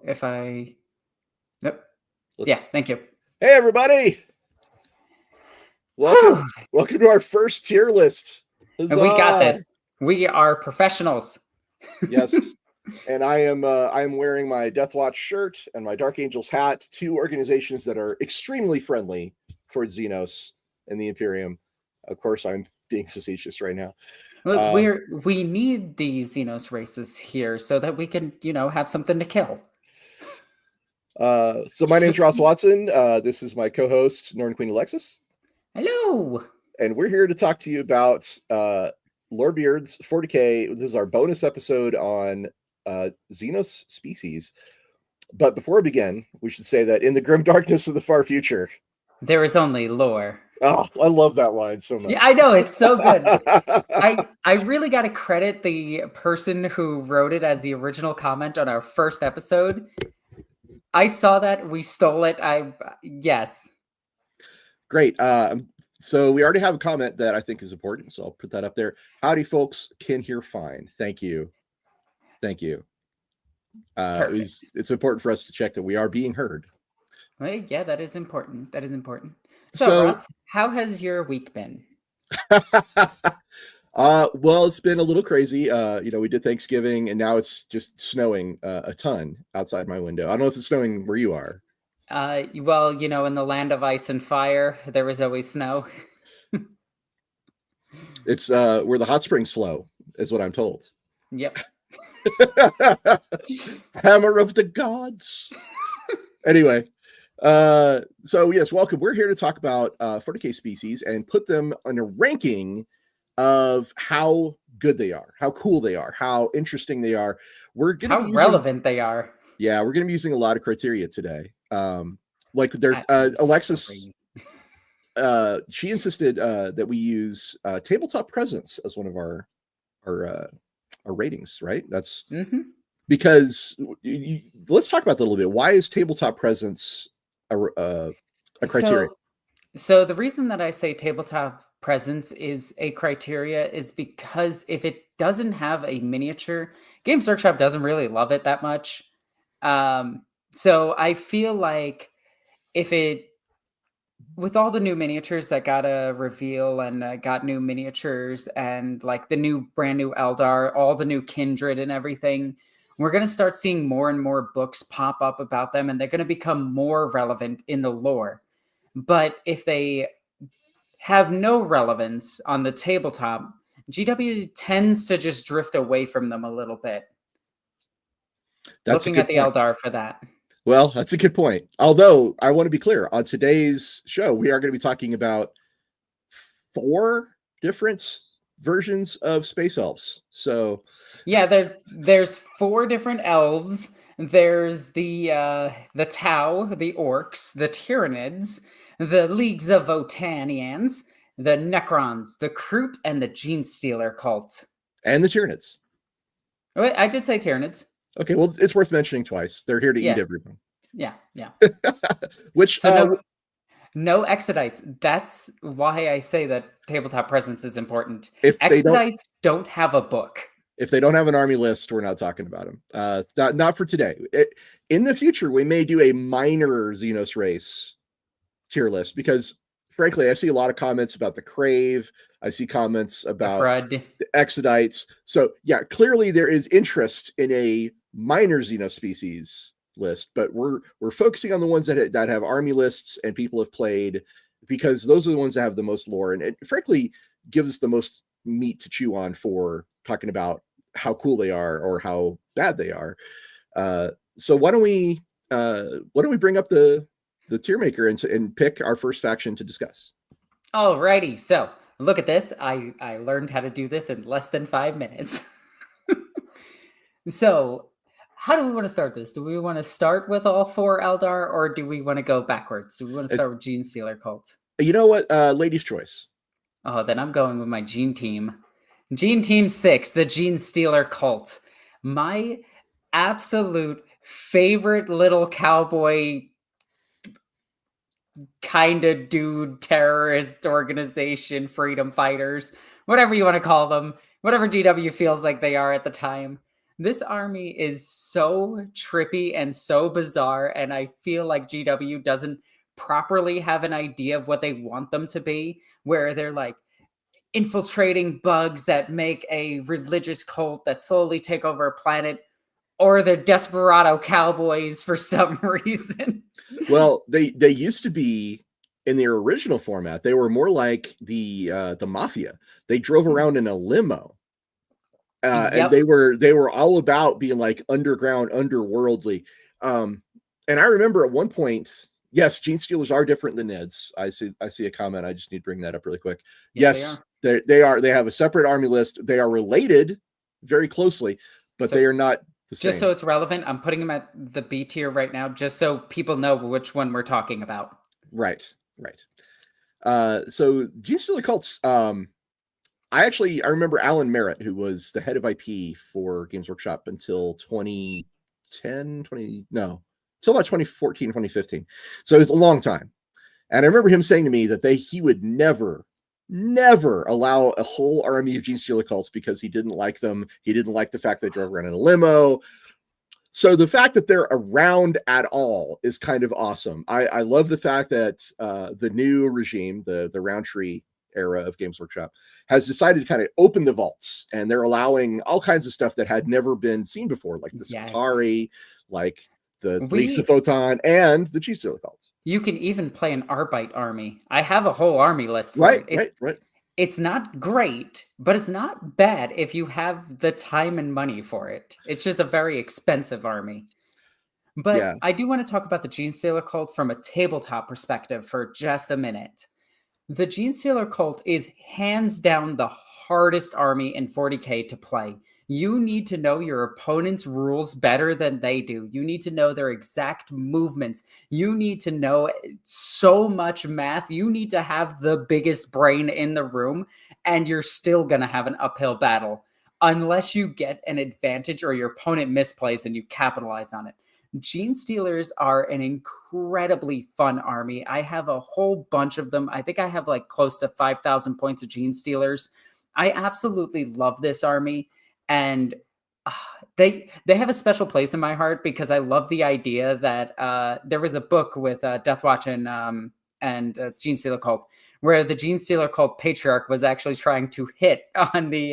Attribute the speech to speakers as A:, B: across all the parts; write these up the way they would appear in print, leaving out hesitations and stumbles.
A: if I... Nope.
B: Let's...
A: Yeah, thank you.
B: Hey, everybody! Welcome to our first tier list.
A: Huzzah! We got this. We are professionals.
B: Yes. And I am wearing my Deathwatch shirt and my Dark Angels hat, two organizations that are extremely friendly towards Xenos and the Imperium. Of course, I'm being facetious right now.
A: Look, we need these Xenos races here so that we can, have something to kill.
B: So my name's Ross Watson. This is my co-host, Northern Queen Alexis.
A: Hello.
B: And we're here to talk to you about Lorebeards 40k. This is our bonus episode on Xenos species. But before we begin, we should say that in the grim darkness of the far future,
A: there is only lore.
B: Oh, I love that line so much.
A: Yeah, I know, it's so good. I really got to credit the person who wrote it as the original comment on our first episode. I saw that. We stole it. Yes.
B: Great. So we already have a comment that I think is important, so I'll put that up there. Howdy, folks. Can hear fine. Thank you. Thank you. It's important for us to check that we are being heard.
A: Well, yeah, that is important. That is important. So Ross, how has your week been?
B: Well, it's been a little crazy. We did Thanksgiving, and now it's just snowing a ton outside my window. I don't know if it's snowing where you are.
A: Well, in the land of ice and fire, there is always snow.
B: It's where the hot springs flow, is what I'm told.
A: Yep.
B: Hammer of the gods. Anyway, so yes, welcome. We're here to talk about 40k species and put them on a ranking of how good they are, how cool they are, how interesting they are.
A: How relevant they are.
B: Yeah, we're going to be using a lot of criteria today. Like Alexis, she insisted that we use tabletop presence as one of our ratings, right? That's because let's talk about that a little bit. Why is tabletop presence a criteria?
A: So the reason that I say tabletop presence is a criteria is because if it doesn't have a miniature, Games Workshop doesn't really love it that much. So I feel like with all the new miniatures that got a reveal and got new miniatures and like the brand new Eldar, all the new Kindred and everything, we're going to start seeing more and more books pop up about them, and they're going to become more relevant in the lore. But if they have no relevance on the tabletop, GW tends to just drift away from them a little bit. Looking at the Eldar for that.
B: Well, that's a good point. Although I want to be clear, on today's show, we are going to be talking about 4 different versions of space elves. So
A: yeah, there's 4 different elves. There's the Tau, the Orks, the Tyranids, the Leagues of Votannians, the Necrons, the Kroot, and the Genestealer Cults.
B: And the Tyranids.
A: Wait, I did say Tyranids.
B: Okay, well, it's worth mentioning twice. They're here to eat everyone.
A: Yeah.
B: Which
A: no Exodites. That's why I say that tabletop presence is important. If Exodites don't have a book.
B: If they don't have an army list, we're not talking about them. Not for today. In the future, we may do a minor Xenos race tier list because, frankly, I see a lot of comments about the Crave. I see comments about the Exodites. So, yeah, clearly there is interest in a minor Xenos species list, but we're focusing on the ones that have army lists and people have played, because those are the ones that have the most lore, and it frankly gives us the most meat to chew on for talking about how cool they are or how bad they are. So why don't we bring up the tier maker and pick our first faction to discuss?
A: Alrighty, so look at this. I learned how to do this in less than 5 minutes. So how do we want to start this? Do we want to start with all 4 Eldar, or do we want to go backwards? Do we want to start with Genestealer Cults?
B: You know what? Ladies' choice.
A: Oh, then I'm going with my Gene Team. Gene Team 6, the Genestealer Cult. My absolute favorite little cowboy kind of dude, terrorist organization, freedom fighters, whatever you want to call them, whatever GW feels like they are at the time. This army is so trippy and so bizarre, and I feel like GW doesn't properly have an idea of what they want them to be, where they're like infiltrating bugs that make a religious cult that slowly take over a planet, or they're desperado cowboys for some reason.
B: Well, they used to be in their original format. They were more like the mafia. They drove around in a limo. And they were all about being like underground, underworldly. And I remember at one point, yes, Genestealers are different than Neds. I see a comment. I just need to bring that up really quick. Yes, they are. They have a separate army list. They are related very closely, but they are not the same.
A: Just so it's relevant, I'm putting them at the B tier right now, just so people know which one we're talking about.
B: Right. So Genestealer Cults, I remember Alan Merritt, who was the head of IP for Games Workshop until 2010, until about 2014, 2015. So it was a long time. And I remember him saying to me that he would never allow a whole army of Genestealer Cults because he didn't like them. He didn't like the fact they drove around in a limo. So the fact that they're around at all is kind of awesome. I love the fact that the new regime, the Roundtree era of Games Workshop, has decided to kind of open the vaults, and they're allowing all kinds of stuff that had never been seen before, like the Skitarii, like the Leaks of Votann, and the Genestealer Cults.
A: You can even play an Arbite army. I have a whole army list for
B: right.
A: It's not great, but it's not bad if you have the time and money for it. It's just a very expensive army. But I do want to talk about the Genestealer Cult from a tabletop perspective for just a minute. The Genestealer Cult is hands down the hardest army in 40k to play. You need to know your opponent's rules better than they do. You need to know their exact movements. You need to know so much math. You need to have the biggest brain in the room, and you're still going to have an uphill battle unless you get an advantage or your opponent misplays and you capitalize on it. Genestealers are an incredibly fun army. I have a whole bunch of them. I think I have like close to 5,000 points of Genestealers. I absolutely love this army. And they have a special place in my heart because I love the idea that there was a book with Deathwatch and Genestealer Cult where the Genestealer Cult patriarch was actually trying to hit on the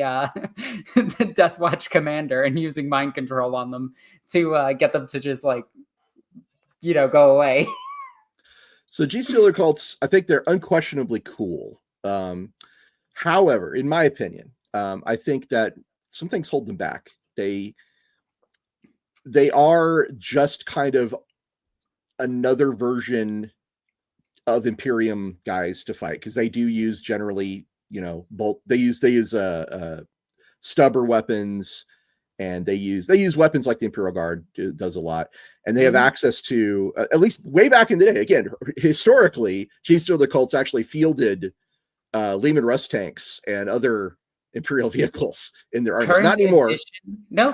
A: Deathwatch commander and using mind control on them to get them to just go away.
B: So Genestealer Cults, I think they're unquestionably cool. However, in my opinion, I think that some things hold them back. They are just kind of another version of Imperium guys to fight, because they do use generally, they use stubber weapons, and they use weapons like the Imperial Guard does a lot, and they have access to, at least way back in the day, again, historically, Genestealer Cults actually fielded Leman Russ tanks and other Imperial vehicles in their armies. Not anymore.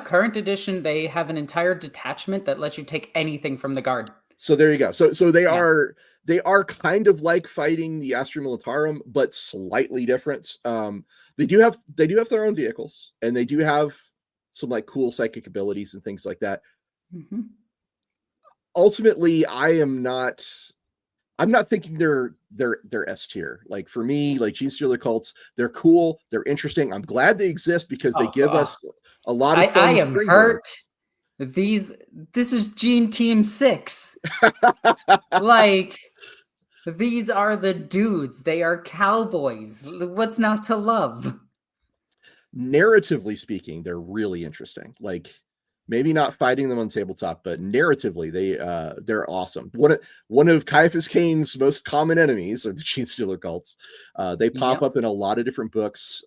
A: Current edition, they have an entire detachment that lets you take anything from the guard.
B: So there you go. So they are kind of like fighting the Astra Militarum, but slightly different. They do have their own vehicles, and they do have some like cool psychic abilities and things like that. Mm-hmm. Ultimately, I'm not thinking they're S tier. Like for me, like Genestealer Cults, they're cool, they're interesting. I'm glad they exist because they give us a lot of fun.
A: I am hurt. This is Gene Team 6. Like, these are the dudes. They are cowboys. What's not to love?
B: Narratively speaking, they're really interesting. Like, maybe not fighting them on tabletop, but narratively, they're awesome. One of Caiaphas Cain's most common enemies are the Genestealer Cults. They pop up in a lot of different books.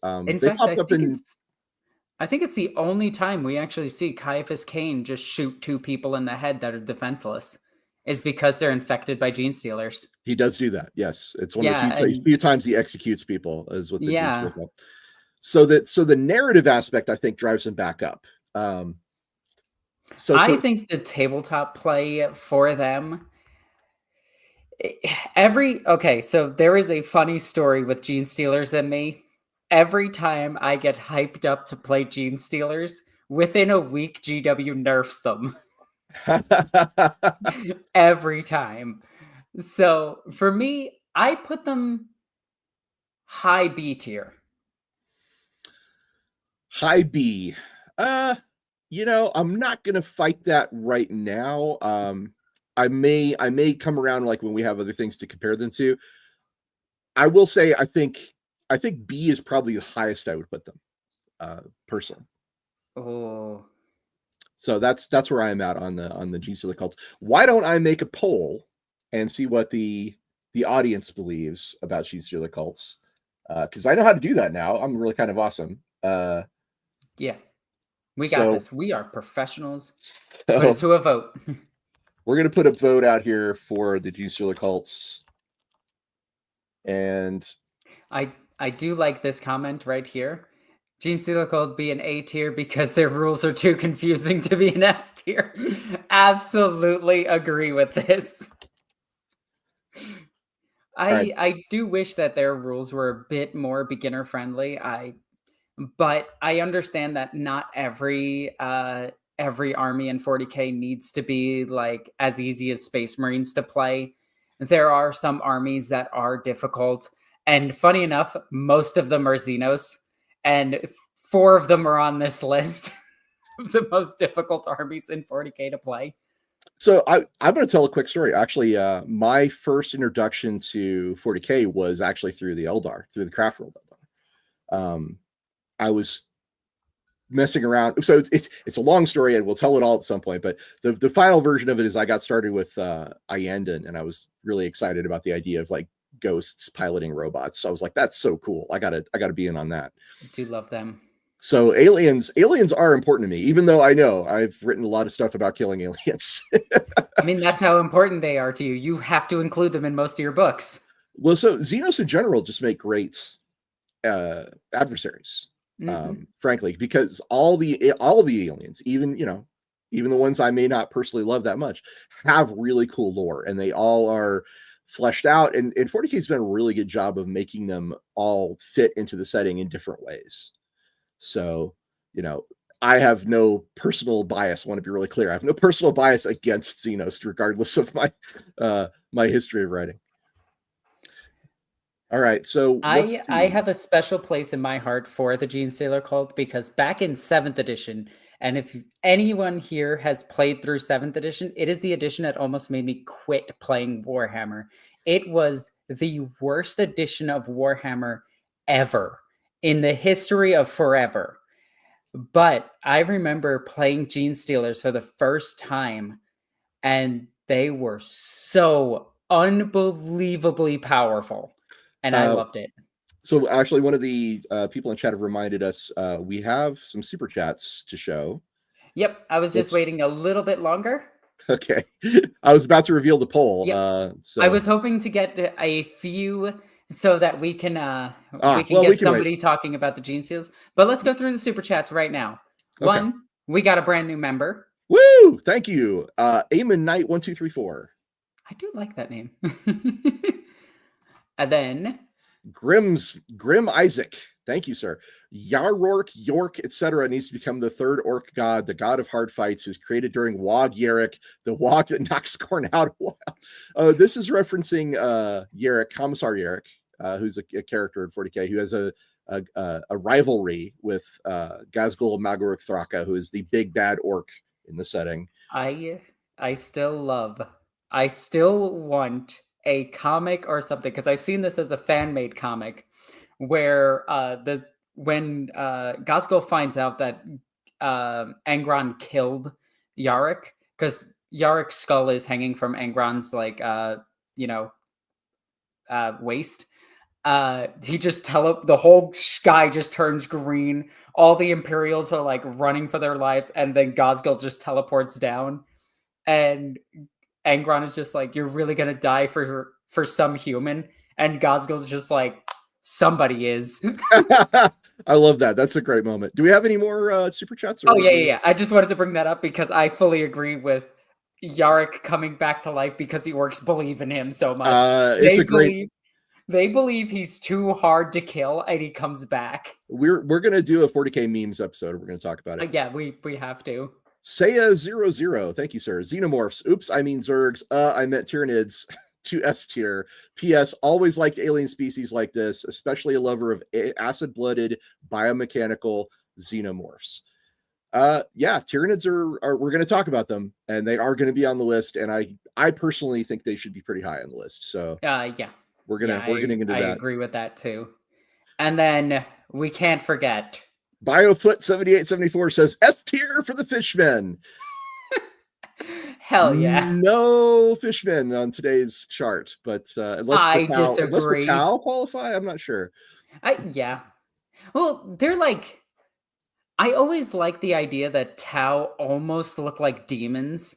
A: I think it's the only time we actually see Caiaphas Cain just shoot two people in the head that are defenseless, is because they're infected by Genestealers.
B: He does do that. Yes, it's one of the few times he executes people. Is what the Genestealer Cult. So the narrative aspect, I think, drives him back up.
A: I think the tabletop play for them. So there is a funny story with Genestealers and me. Every time I get hyped up to play Genestealers, within a week, GW nerfs them every time. So for me, I put them high B tier.
B: High B. I'm not gonna fight that right now. I may come around like when we have other things to compare them to. I will say I think B is probably the highest I would put them, personally.
A: Oh.
B: So that's where I'm at on the Genestealer Cults. Why don't I make a poll and see what the audience believes about Genestealer Cults? Because I know how to do that now. I'm really kind of awesome.
A: Yeah, we got this. We are professionals. Put it to a vote.
B: We're gonna put a vote out here for the Genestealer Cults, and
A: I do like this comment right here. Genestealer Cult be an A tier because their rules are too confusing to be an S tier. Absolutely agree with this. I do wish that their rules were a bit more beginner friendly. But I understand that not every army in 40k needs to be like as easy as Space Marines to play. There are some armies that are difficult, and funny enough, most of them are Xenos, and 4 of them are on this list of the most difficult armies in 40k to play.
B: So I'm going to tell a quick story. Actually, my first introduction to 40k was actually through the Eldar, through the Craft World Eldar. I was messing around. So it's a long story, and we'll tell it all at some point. But the final version of it is I got started with Iyanden, and I was really excited about the idea of like ghosts piloting robots. So I was like, that's so cool. I gotta be in on that.
A: I do love them.
B: So aliens are important to me, even though I know I've written a lot of stuff about killing aliens.
A: I mean, that's how important they are to you. You have to include them in most of your books.
B: Well, so Xenos in general just make great adversaries. Frankly, because all the aliens, even the ones I may not personally love that much, have really cool lore, and they all are fleshed out. And 40k has done a really good job of making them all fit into the setting in different ways. So, I have no personal bias. I want to be really clear. I have no personal bias against Xenos, regardless of my my history of writing. All right, so
A: I have a special place in my heart for the Genestealer Cult because back in 7th edition, and if anyone here has played through 7th edition, it is the edition that almost made me quit playing Warhammer. It was the worst edition of Warhammer ever in the history of forever. But I remember playing Genestealers for the first time, and they were so unbelievably powerful. And I loved it.
B: So actually, one of the people in chat have reminded us we have some super chats to show.
A: Yep, I was just waiting a little bit longer.
B: Okay, I was about to reveal the poll.
A: Yep. So I was hoping to get a few so that we can somebody talking about the Genestealers. But let's go through the super chats right now. Okay. 1, we got a brand new member.
B: Woo! Thank you, Eamon Knight 1234.
A: I do like that name. And then
B: Grim Isaac. Thank you, sir. Yarork, York, etc. needs to become the 3rd orc god, the god of hard fights, who's created during Wog Yarrick, the Wog that knocks Khorne out a while. This is referencing Yarrick, Commissar Yarrick, who's a character in 40k who has a rivalry with Ghazghkull Magoruk Thraka, who is the big bad orc in the setting.
A: I still want a comic or something, because I've seen this as a fan-made comic where when Ghazghkull finds out that Angron killed Yarrick, because Yarrick's skull is hanging from Angron's waist. He just the whole sky just turns green. All the Imperials are like running for their lives, and then Ghazghkull just teleports down, and Angron is just like, "You're really gonna die for some human?" And Ghazghkull's just like, "Somebody is."
B: I love that. That's a great moment. Do we have any more super chats?
A: Oh yeah. I just wanted to bring that up because I fully agree with Yarrick coming back to life because the orcs believe in him so much.
B: It's a great.
A: They believe he's too hard to kill, and he comes back.
B: We're gonna do a 40k memes episode. We're gonna talk about it.
A: Yeah, we have to.
B: Saya00, thank you, sir. Xenomorphs. Oops, I mean Zergs. I meant Tyranids to S tier. P.S. Always liked alien species like this, especially a lover of acid-blooded biomechanical xenomorphs. Yeah, Tyranids are we're going to talk about them, and they are going to be on the list. And I personally think they should be pretty high on the list. So
A: Yeah,
B: we're getting into that.
A: I agree with that too. And then we can't forget.
B: BioFoot7874 says S tier for the fishmen.
A: Hell yeah.
B: No fishmen on today's chart, but unless the Tau qualify, I'm not sure.
A: Yeah. Well, they're like, I always like the idea that Tau almost look like demons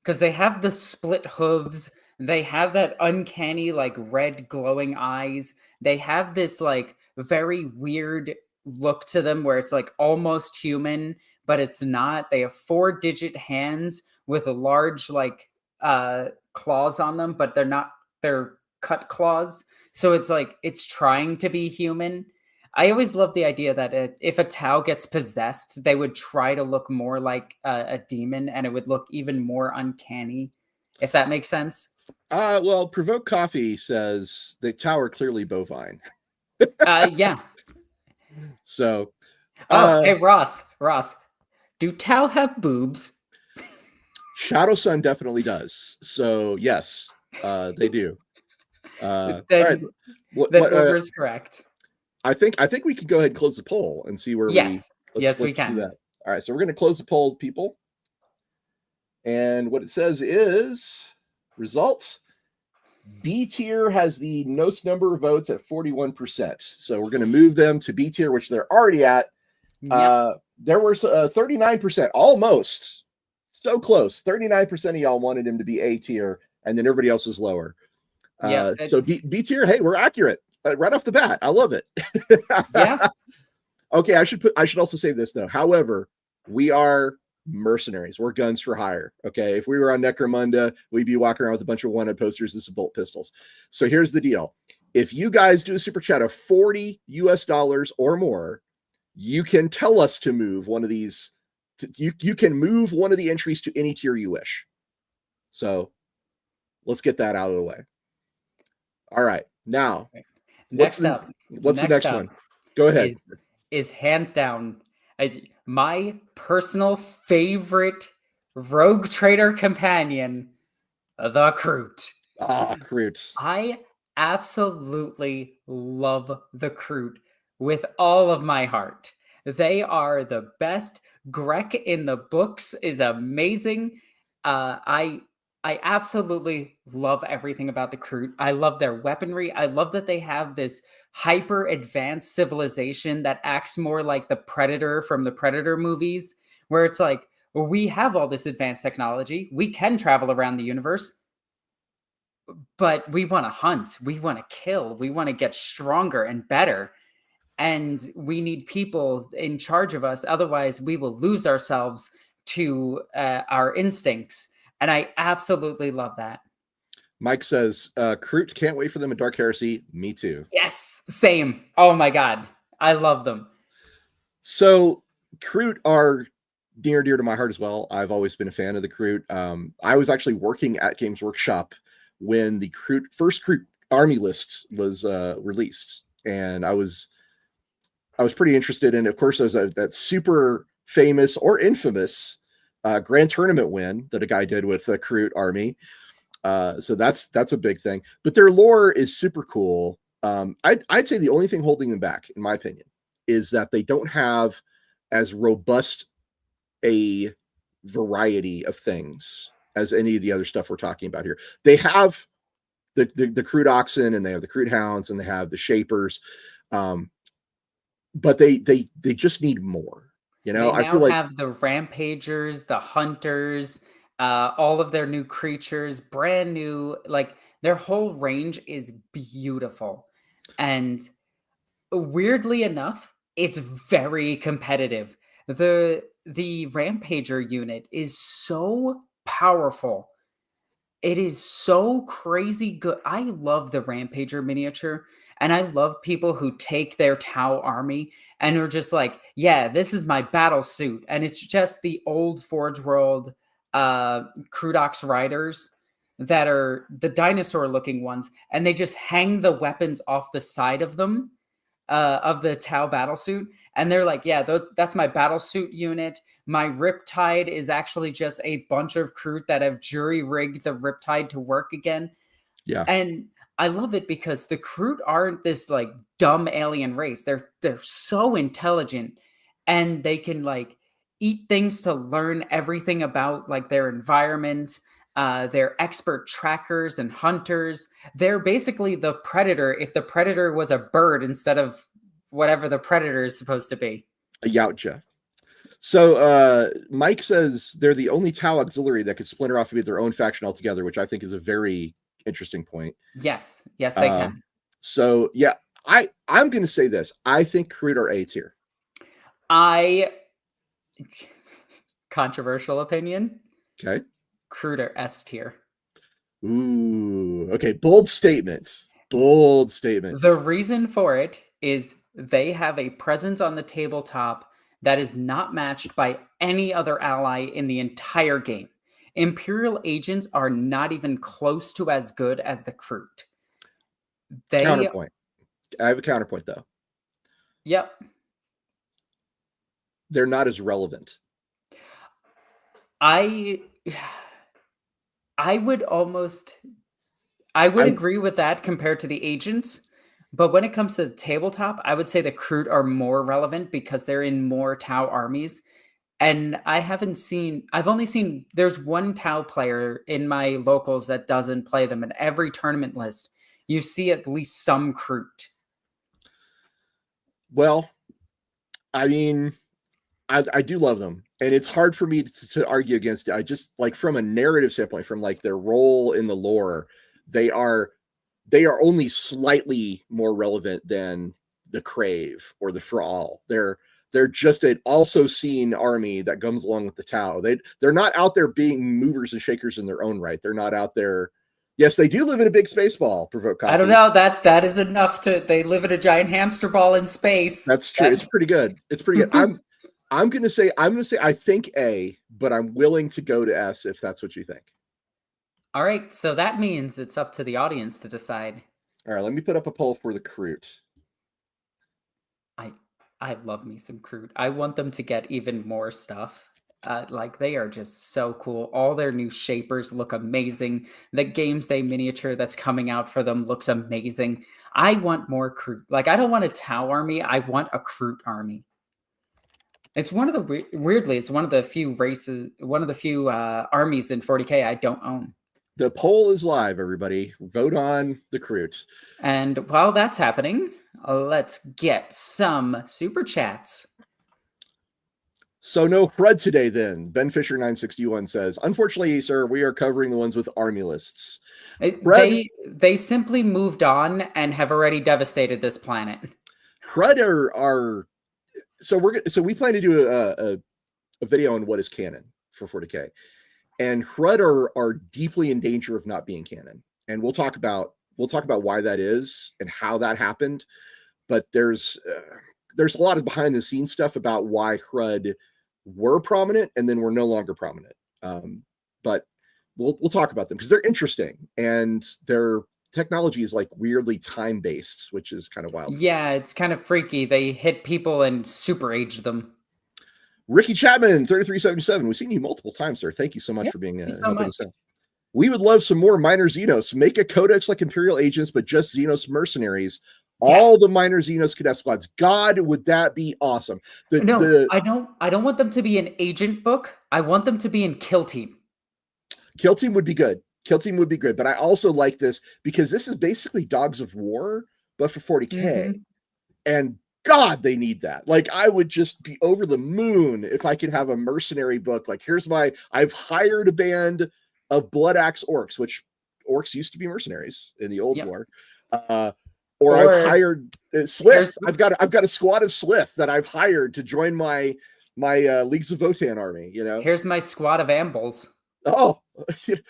A: because they have the split hooves. They have that uncanny, like, red glowing eyes. They have this, like, very weird look to them where it's, like, almost human, but it's not. They have 4-digit hands with a large, like, claws on them, but they're cut claws. So it's, like, it's trying to be human. I always love the idea that if a Tau gets possessed, they would try to look more like a demon, and it would look even more uncanny, if that makes sense.
B: Well, Provoke Coffee says the Tau are clearly bovine.
A: Yeah.
B: So.
A: Hey, Ross, do Tau have boobs?
B: Shadow Sun definitely does. So yes, they do.
A: Then,
B: all right.
A: River's correct.
B: I think we can go ahead and close the poll and see where
A: yes,
B: let's
A: we can
B: do that. All right, so we're going to close the poll, people. And what it says is results. B tier has the most number of votes at 41%. So we're going to move them to B tier, which they're already at. Yep. There was 39%, almost so close. 39% of y'all wanted him to be A tier, and then everybody else was lower. So B tier, hey, we're accurate. Right off the bat, I love it.
A: Yeah.
B: Okay, I should also say this though. However, we are mercenaries. We're guns for hire. Okay, if we were on Necromunda, we'd be walking around with a bunch of wanted posters and some bolt pistols. So here's the deal: if you guys do a super chat of $40 US or more, you can tell us to move one of these. You can move one of the entries to any tier you wish. So let's get that out of the way. All right, now. What's the next one? Go ahead.
A: Is hands down my personal favorite rogue trader companion, the Kroot.
B: Kroot.
A: I absolutely love the Kroot with all of my heart. They are the best. Grek in the books is amazing. I absolutely love everything about the Kroot. I love their weaponry. I love that they have this hyper advanced civilization that acts more like the Predator from the Predator movies, where it's like, well, we have all this advanced technology. We can travel around the universe, but we want to hunt. We want to kill. We want to get stronger and better. And we need people in charge of us. Otherwise, we will lose ourselves to our instincts. And I absolutely love that.
B: Mike says, Kroot, can't wait for them in Dark Heresy. Me too.
A: Yes, same. Oh my God. I love them.
B: So Kroot are near and dear to my heart as well. I've always been a fan of the Kroot. I was actually working at Games Workshop when the first Kroot army list was released. And I was pretty interested in, of course, there's that super famous or infamous grand tournament win that a guy did with the Kroot army. So that's a big thing. But their lore is super cool. I'd say the only thing holding them back, in my opinion, is that they don't have as robust a variety of things as any of the other stuff we're talking about here. They have the Kroot oxen, and they have the Kroot hounds, and they have the shapers, but they just need more. You know,
A: I feel like have the rampagers, the hunters, all of their new creatures, brand new. Like their whole range is beautiful, and weirdly enough, it's very competitive. The rampager unit is so powerful. It is so crazy good. I love the Rampager miniature, and I love people who take their Tau army and are just like, yeah, this is my battle suit. And it's just the old Forge World Kroot riders that are the dinosaur looking ones, and they just hang the weapons off the side of them, of the Tau battlesuit, and they're like, yeah, that's my battlesuit unit. My Riptide is actually just a bunch of Kroot that have jury rigged the Riptide to work again.
B: Yeah.
A: And I love it because the Kroot aren't this like dumb alien race. They're so intelligent, and they can like eat things to learn everything about like their environment. They're expert trackers and hunters. They're basically the predator if the predator was a bird instead of whatever the predator is supposed to be.
B: A Yautja. So Mike says they're the only Tau auxiliary that could splinter off and be their own faction altogether, which I think is a very interesting point.
A: Yes, they can.
B: So yeah, I'm going to say this. I think Kroot are A tier.
A: Controversial opinion.
B: Okay.
A: Kroot are S tier.
B: Ooh, okay. Bold statements. Bold statement.
A: The reason for it is they have a presence on the tabletop that is not matched by any other ally in the entire game. Imperial agents are not even close to as good as the Kroot.
B: Counterpoint. I have a counterpoint though.
A: Yep.
B: They're not as relevant.
A: I would agree with that compared to the agents, but when it comes to the tabletop, I would say the Kroot are more relevant because they're in more Tau armies. And I've only seen, there's one Tau player in my locals that doesn't play them. In every tournament list, you see at least some Kroot.
B: Well, I mean, I do love them, and it's hard for me to argue against it. I just like from a narrative standpoint, from like their role in the lore, they are only slightly more relevant than the Crave or the Thrall. They're just an also seen army that comes along with the Tau. They're not out there being movers and shakers in their own right. They're not out there. Yes, they do live in a big space ball. Provoke Coffee.
A: I don't know, that is enough they live in a giant hamster ball in space.
B: That's true. It's pretty good. It's pretty good. I'm gonna say I think A, but I'm willing to go to S if that's what you think.
A: All right, so that means it's up to the audience to decide.
B: All right, let me put up a poll for the Kroot.
A: I love me some Kroot. I want them to get even more stuff. Like they are just so cool. All their new shapers look amazing. The Games Day miniature that's coming out for them looks amazing. I want more Kroot. Like I don't want a Tau army. I want a Kroot army. It's one of the weirdly, it's one of the few races, one of the few armies in 40k I don't own.
B: The poll is live, everybody. Vote on the Kroot.
A: And while that's happening, let's get some super chats.
B: So no HRUD today then. Ben Fisher 961 says, unfortunately, sir, we are covering the ones with army lists.
A: They simply moved on and have already devastated this planet.
B: HRUD are so we plan to do a video on what is canon for 40k. And HRUD are deeply in danger of not being canon. And we'll talk about why that is and how that happened. But there's a lot of behind the scenes stuff about why HRUD were prominent and then were no longer prominent. But we'll talk about them because they're interesting and their technology is like weirdly time based, which is kind of wild.
A: Yeah, it's kind of freaky. They hit people and super age them.
B: Ricky Chapman 3377. We've seen you multiple times, sir. Thank you so much for being helping us out. We would love some more minor Xenos. Make a codex like Imperial agents, but just Xenos mercenaries. Yes. All the minor Xenos cadet squads. God, would that be awesome?
A: I don't want them to be an agent book. I want them to be in Kill Team.
B: Kill Team would be good. Kill Team would be good. But I also like this because this is basically Dogs of War, but for 40k. Mm-hmm. And God, they need that. Like, I would just be over the moon if I could have a mercenary book. Like, I've hired a band of Blood Axe Orks, which Orks used to be mercenaries in the old war. Or I've hired Slith. I've got a squad of Slith that I've hired to join my Leagues of Votann army. You know,
A: here's my squad of Ambles.
B: Oh,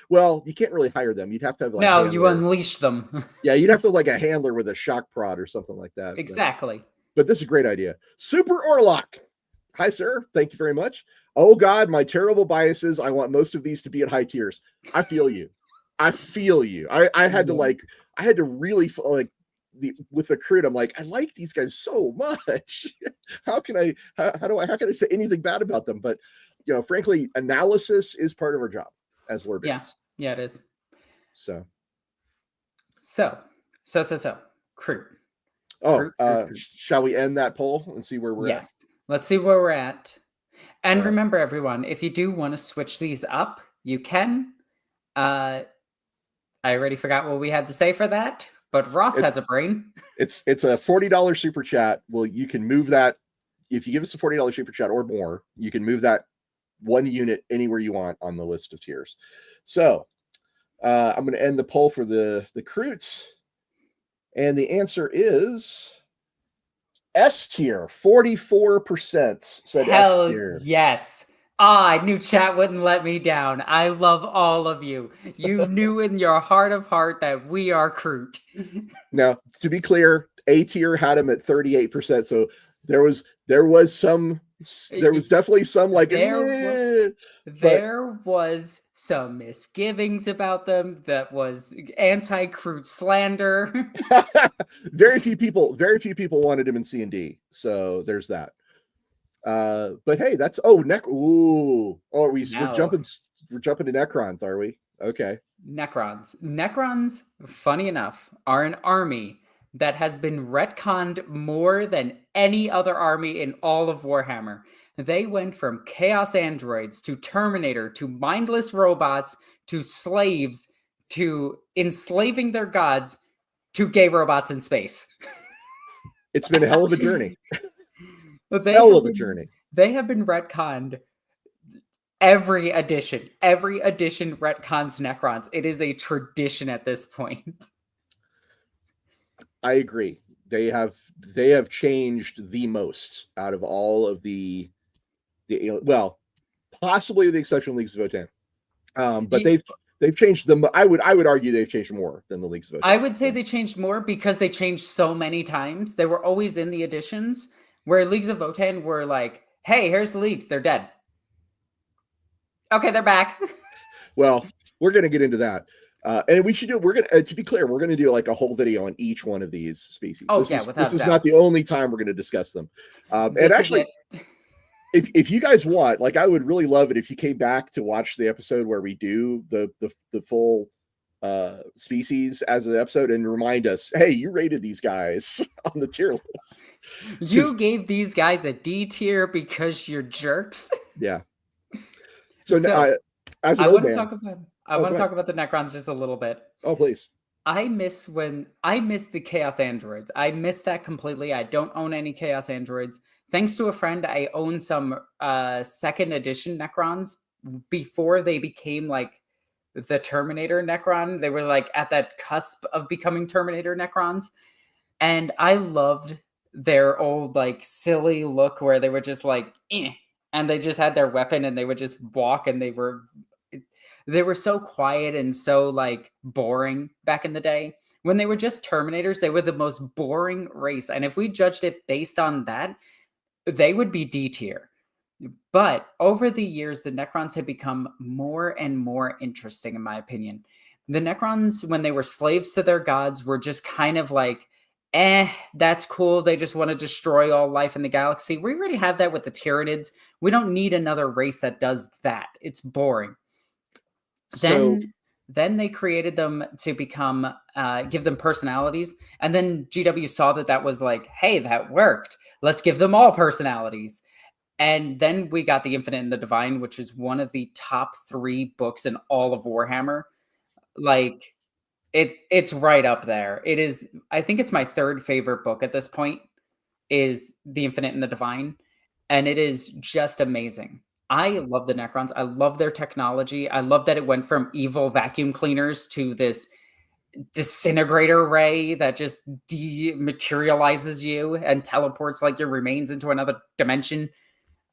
B: well, you can't really hire them. You'd have to have like
A: No, you unleash them.
B: Yeah, you'd have to have like a handler with a shock prod or something like that.
A: Exactly.
B: But this is a great idea. Super Orlock. Hi, sir. Thank you very much. Oh God, my terrible biases. I want most of these to be at high tiers. I feel you. I feel you. I had to really with the Kroot. I'm like, I like these guys so much. How can I say anything bad about them? But frankly, analysis is part of our job as Lorebeards.
A: Yeah, it is.
B: So.
A: Kroot.
B: Oh, shall we end that poll and see where we're at?
A: Yes, let's see where we're at. And remember, everyone, if you do want to switch these up, you can. I already forgot what we had to say for that, but Ross has a brain.
B: It's a $40 super chat. Well, you can move that if you give us a $40 super chat or more. You can move that one unit anywhere you want on the list of tiers. So I'm going to end the poll for the Kroots. And the answer is S tier. 44% said
A: Hell
B: S tier.
A: Yes. I knew chat wouldn't let me down. I love all of you. You knew in your heart of heart that we are Kroot.
B: Now, to be clear, A tier had him at 38%. So there was definitely some like
A: there was some misgivings about them. That was anti-Kroot slander.
B: very few people wanted him in C&D, so there's that. But hey, that's we're jumping to Necrons, are we? Okay.
A: Necrons, funny enough, are an army that has been retconned more than any other army in all of Warhammer. They went from chaos androids to Terminator to mindless robots to slaves to enslaving their gods to gay robots in space.
B: It's been a hell of a journey. They have been
A: retconned. Every edition retcons Necrons. It is a tradition at this point.
B: I agree. They have changed the most out of all of the possibly with the exception of Leagues of Votann. But they've changed them. I would argue they've changed more than the Leagues of Votann.
A: I would say they changed more because they changed so many times. They were always in the editions, where Leagues of Votann were like, hey, here's the Leagues, they're dead. Okay, they're back.
B: Well, we're going to get into that. And to be clear, we're going to do like a whole video on each one of these species. This is not the only time we're going to discuss them. And actually, if you guys want, like, I would really love it if you came back to watch the episode where we do the full species as an episode and remind us, hey, you rated these guys on the tier list.
A: You gave these guys a D tier because you're jerks.
B: Yeah.
A: I want to talk about the Necrons just a little bit.
B: Oh, please.
A: I miss the Chaos Androids. I miss that completely. I don't own any Chaos Androids. Thanks to a friend, I own some second edition Necrons before they became like the Terminator Necron. They were like at that cusp of becoming Terminator Necrons. And I loved their old like silly look where they were just like, and they just had their weapon and they would just walk, and they were so quiet and so like boring back in the day. When they were just Terminators, they were the most boring race. And if we judged it based on that, they would be D tier. But over the years, the Necrons have become more and more interesting, in my opinion. The Necrons, when they were slaves to their gods, were just kind of like, that's cool. They just want to destroy all life in the galaxy. We already have that with the Tyranids. We don't need another race that does that. It's boring. Then they created them to become, give them personalities. And then GW saw that was like, hey, that worked. Let's give them all personalities. And then we got The Infinite and the Divine, which is one of the top 3 books in all of Warhammer. Like, it's right up there. It is, I think it's my 3rd favorite book at this point, is The Infinite and the Divine. And it is just amazing. I love the Necrons. I love their technology. I love that it went from evil vacuum cleaners to this disintegrator ray that just dematerializes you and teleports like your remains into another dimension.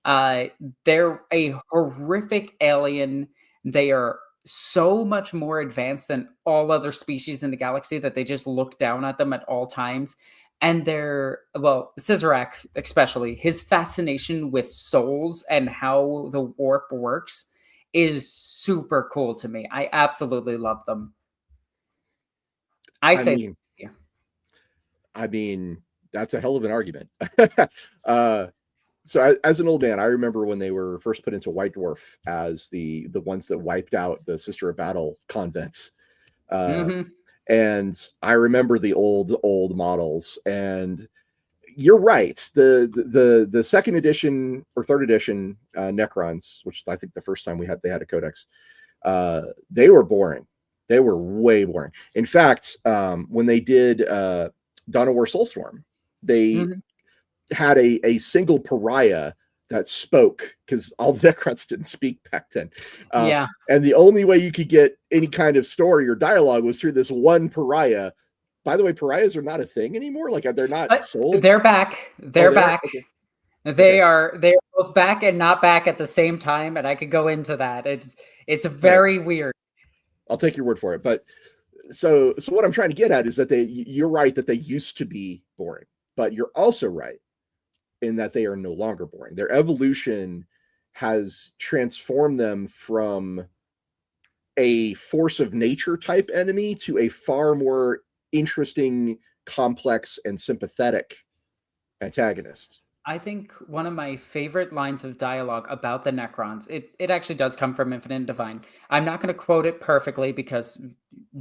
A: They're a horrific alien they are so much more advanced than all other species in the galaxy that they just look down at them at all times. And Scissorak especially, his fascination with souls and how the warp works is super cool to me. I absolutely love them. I
B: mean, that's a hell of an argument. So as an old man, I remember when they were first put into White Dwarf as the ones that wiped out the Sister of Battle convents. And I remember the old models, and you're right. The second edition or third edition Necrons, which I think the first time they had a codex, they were boring. They were way boring. In fact, when they did Dawn of War Soulstorm, they had a single pariah that spoke, because all the Necrons didn't speak back then. And the only way you could get any kind of story or dialogue was through this one pariah. By the way, pariahs are not a thing anymore. Like, they're not sold.
A: They're back. They're back. Okay. They are both back and not back at the same time, and I could go into that. It's very weird.
B: I'll take your word for it. But so what I'm trying to get at is that you're right that they used to be boring, but you're also right in that they are no longer boring. Their evolution has transformed them from a force of nature type enemy to a far more interesting, complex, and sympathetic antagonist.
A: I think one of my favorite lines of dialogue about the Necrons, it actually does come from Infinite and Divine. I'm not going to quote it perfectly because,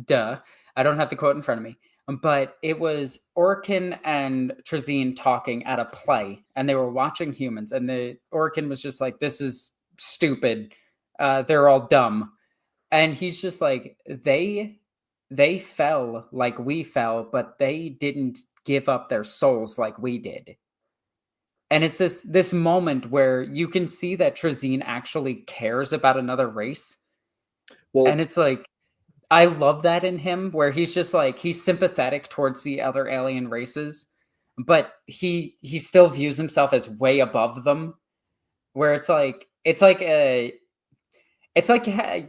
A: duh, I don't have the quote in front of me. But it was Orkin and Trazeen talking at a play, and they were watching humans, and the Orkin was just like, "This is stupid. They're all dumb," and he's just like, "They fell like we fell, but they didn't give up their souls like we did." And it's this moment where you can see that Trazeen actually cares about another race, and it's like, I love that in him, where he's just like, he's sympathetic towards the other alien races, but he still views himself as way above them, where it's like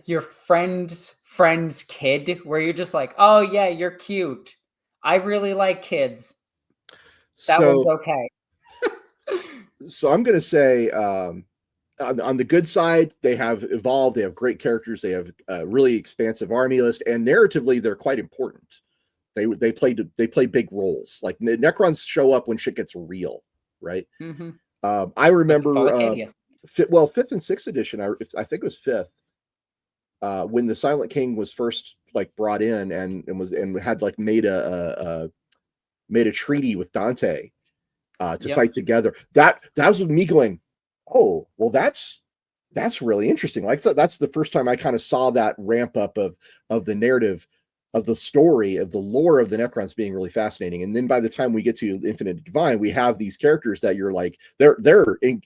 A: your friend's kid, where you're just like, oh yeah, you're cute. I really like kids. That one's okay.
B: So I'm going to say, on the good side, they have evolved. They have great characters. They have a really expansive army list, and narratively, they're quite important. They play big roles. Like, Necrons show up when shit gets real, right? I remember fifth and sixth edition. I think it was fifth, when the Silent King was first brought in and had made a treaty with Dante to fight together. That was me going, oh, well, that's really interesting. So that's the first time I kind of saw that ramp up of the narrative, of the story, of the lore of the Necrons being really fascinating. And then by the time we get to Infinite Divine, we have these characters that you're like, they're going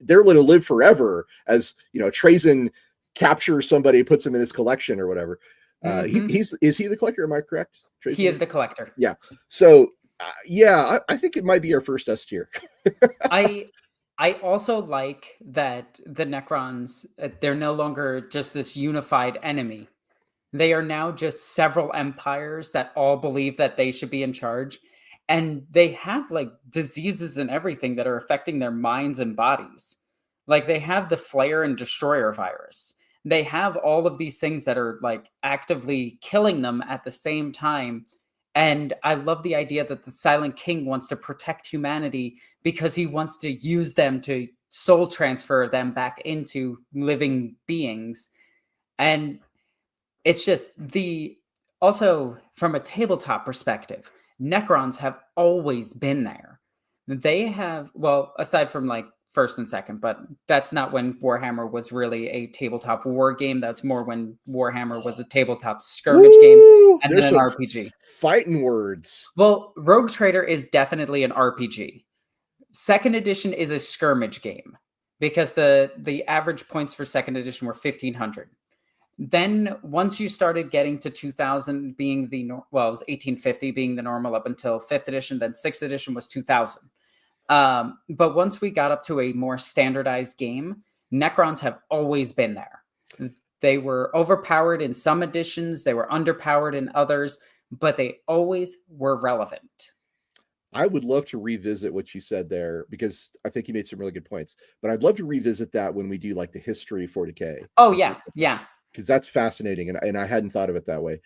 B: to live forever, as Trazyn captures somebody, puts him in his collection or whatever. Is he the collector? Am I correct?
A: Trazyn? He is the collector.
B: Yeah. So I think it might be our first S tier.
A: I also like that the Necrons, they're no longer just this unified enemy. They are now just several empires that all believe that they should be in charge. And they have diseases and everything that are affecting their minds and bodies. They have the Flayer and Destroyer virus. They have all of these things that are actively killing them at the same time. And I love the idea that the Silent King wants to protect humanity because he wants to use them to soul transfer them back into living beings. And it's just also from a tabletop perspective, Necrons have always been there. They have, aside from first and second, but that's not when Warhammer was really a tabletop war game. That's more when Warhammer was a tabletop skirmish game and then an RPG.
B: Fighting words.
A: Well, Rogue Trader is definitely an RPG. Second edition is a skirmish game because the average points for second edition were 1,500. Then once you started getting to 2000 being it was 1850 being the normal up until 5th edition, then 6th edition was 2000. But once we got up to a more standardized game, Necrons have always been there. They were overpowered in some editions, they were underpowered in others, but they always were relevant.
B: I would love to revisit what you said there, because I think you made some really good points. But I'd love to revisit that when we do like the history of 40k.
A: Oh yeah, yeah.
B: Because that's fascinating, and I hadn't thought of it that way.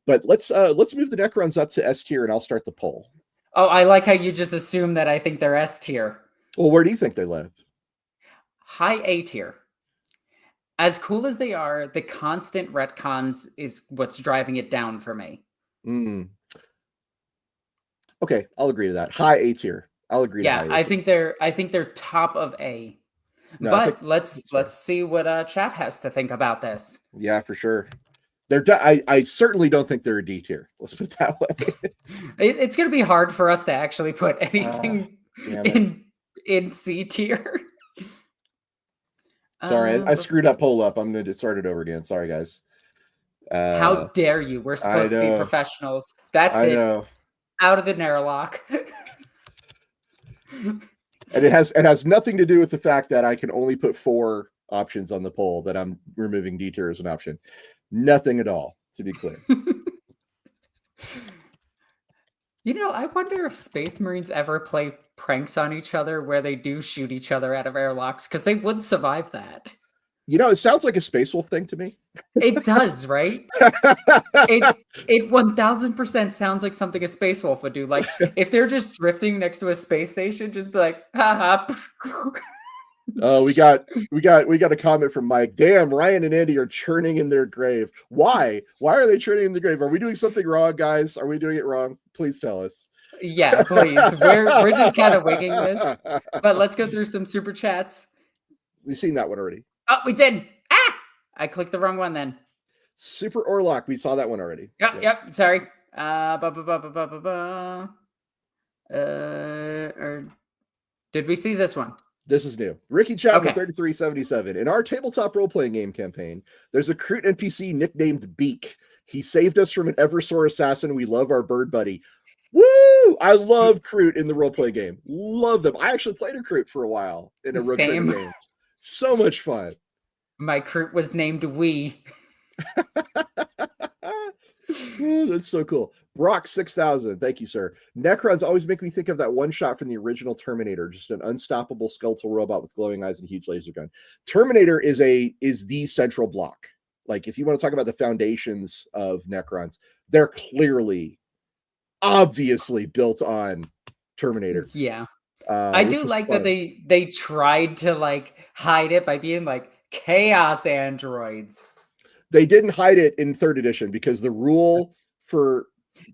B: But let's move the Necrons up to S tier, and I'll start the poll.
A: Oh, I like how you just assume that I think they're S tier.
B: Well, where do you think they live?
A: High A tier. As cool as they are, the constant retcons is what's driving it down for me.
B: Okay, I'll agree to that. High A tier. I'll agree to high A tier.
A: I think they're top of A. No, but let's see what chat has to think about this.
B: Yeah, for sure. I certainly don't think they're a D tier. Let's put it that way.
A: It's going to be hard for us to actually put anything in C tier.
B: Sorry, I screwed up poll up. I'm going to start it over again. Sorry, guys.
A: How dare you? We're supposed to be professionals. That's it. Out of the Narlock.
B: And it has nothing to do with the fact that I can only put 4 options on the poll, that I'm removing D tier as an option. Nothing at all, to be clear.
A: You know, I wonder if Space Marines ever play pranks on each other where they do shoot each other out of airlocks, because they would survive that.
B: You know, it sounds like a Space Wolf thing to me.
A: It does, right? It 1000% sounds like something a Space Wolf would do. Like, if they're just drifting next to a space station, just be like, haha.
B: Oh, we got a comment from Mike. Damn, Ryan and Andy are churning in their grave. Why? Why are they churning in the grave? Are we doing something wrong, guys? Are we doing it wrong? Please tell us.
A: Yeah, please. We're just kind of winging this. But let's go through some super chats.
B: We've seen that one already.
A: Oh, we did. I clicked the wrong one then.
B: Super Orlock. We saw that one already.
A: Yep. Sorry. Did we see this one?
B: This is new. Ricky Chapman, 3377. In our tabletop role-playing game campaign, there's a Kroot NPC nicknamed Beak. He saved us from an Eversor assassin. We love our bird buddy. Woo! I love Kroot in the role-play game. Love them. I actually played a Kroot for a while in a rotating game. So much fun.
A: My Kroot was named Wee.
B: Ooh, that's so cool. Brock 6000, thank you, sir. Necrons always make me think of that one shot from the original Terminator, just an unstoppable skeletal robot with glowing eyes and a huge laser gun. Terminator is the central block. Like, if you want to talk about the foundations of Necrons, they're clearly, obviously built on Terminator.
A: Yeah. I do like that they tried to like hide it by being like chaos androids.
B: They didn't hide it in 3rd edition because the rule for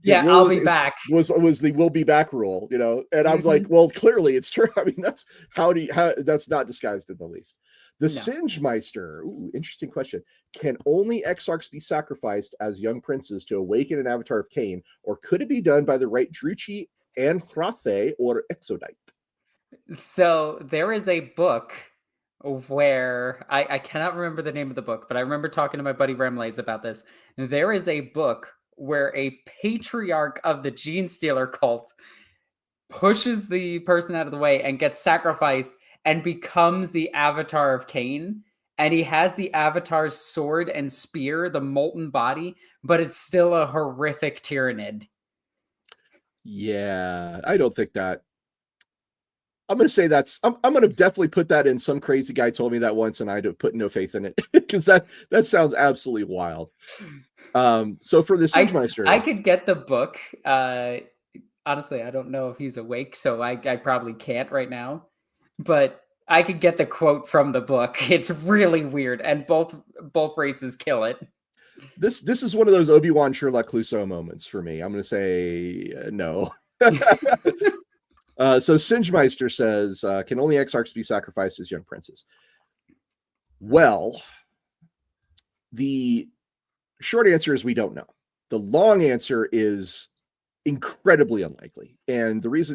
A: I'll be back
B: was the will be back rule, you know. And I was like, well, clearly it's true. I mean, that's that's not disguised in the least. The Singemeister, interesting question. Can only Exarchs be sacrificed as young princes to awaken an avatar of Cain, or could it be done by the right Druchi and Hrathe or Exodite?
A: So there is a book where I cannot remember the name of the book, but I remember talking to my buddy Remlays about this. There is a book where a patriarch of the Genestealer cult pushes the person out of the way and gets sacrificed and becomes the avatar of Cain. And he has the avatar's sword and spear, the molten body, but it's still a horrific Tyranid.
B: Yeah, I don't think that. I'm going to say I'm going to definitely put that in. Some crazy guy told me that once, and I put no faith in it because that sounds absolutely wild. So for the Singemeister,
A: I could get the book. Honestly, I don't know if he's awake, so I probably can't right now. But I could get the quote from the book. It's really weird, and both races kill it.
B: This is one of those Obi-Wan Sherlock Clouseau moments for me. I'm going to say no. So Singemeister says, can only Exarchs be sacrificed as young princes? Well, the short answer is we don't know. The long answer is incredibly unlikely. And here's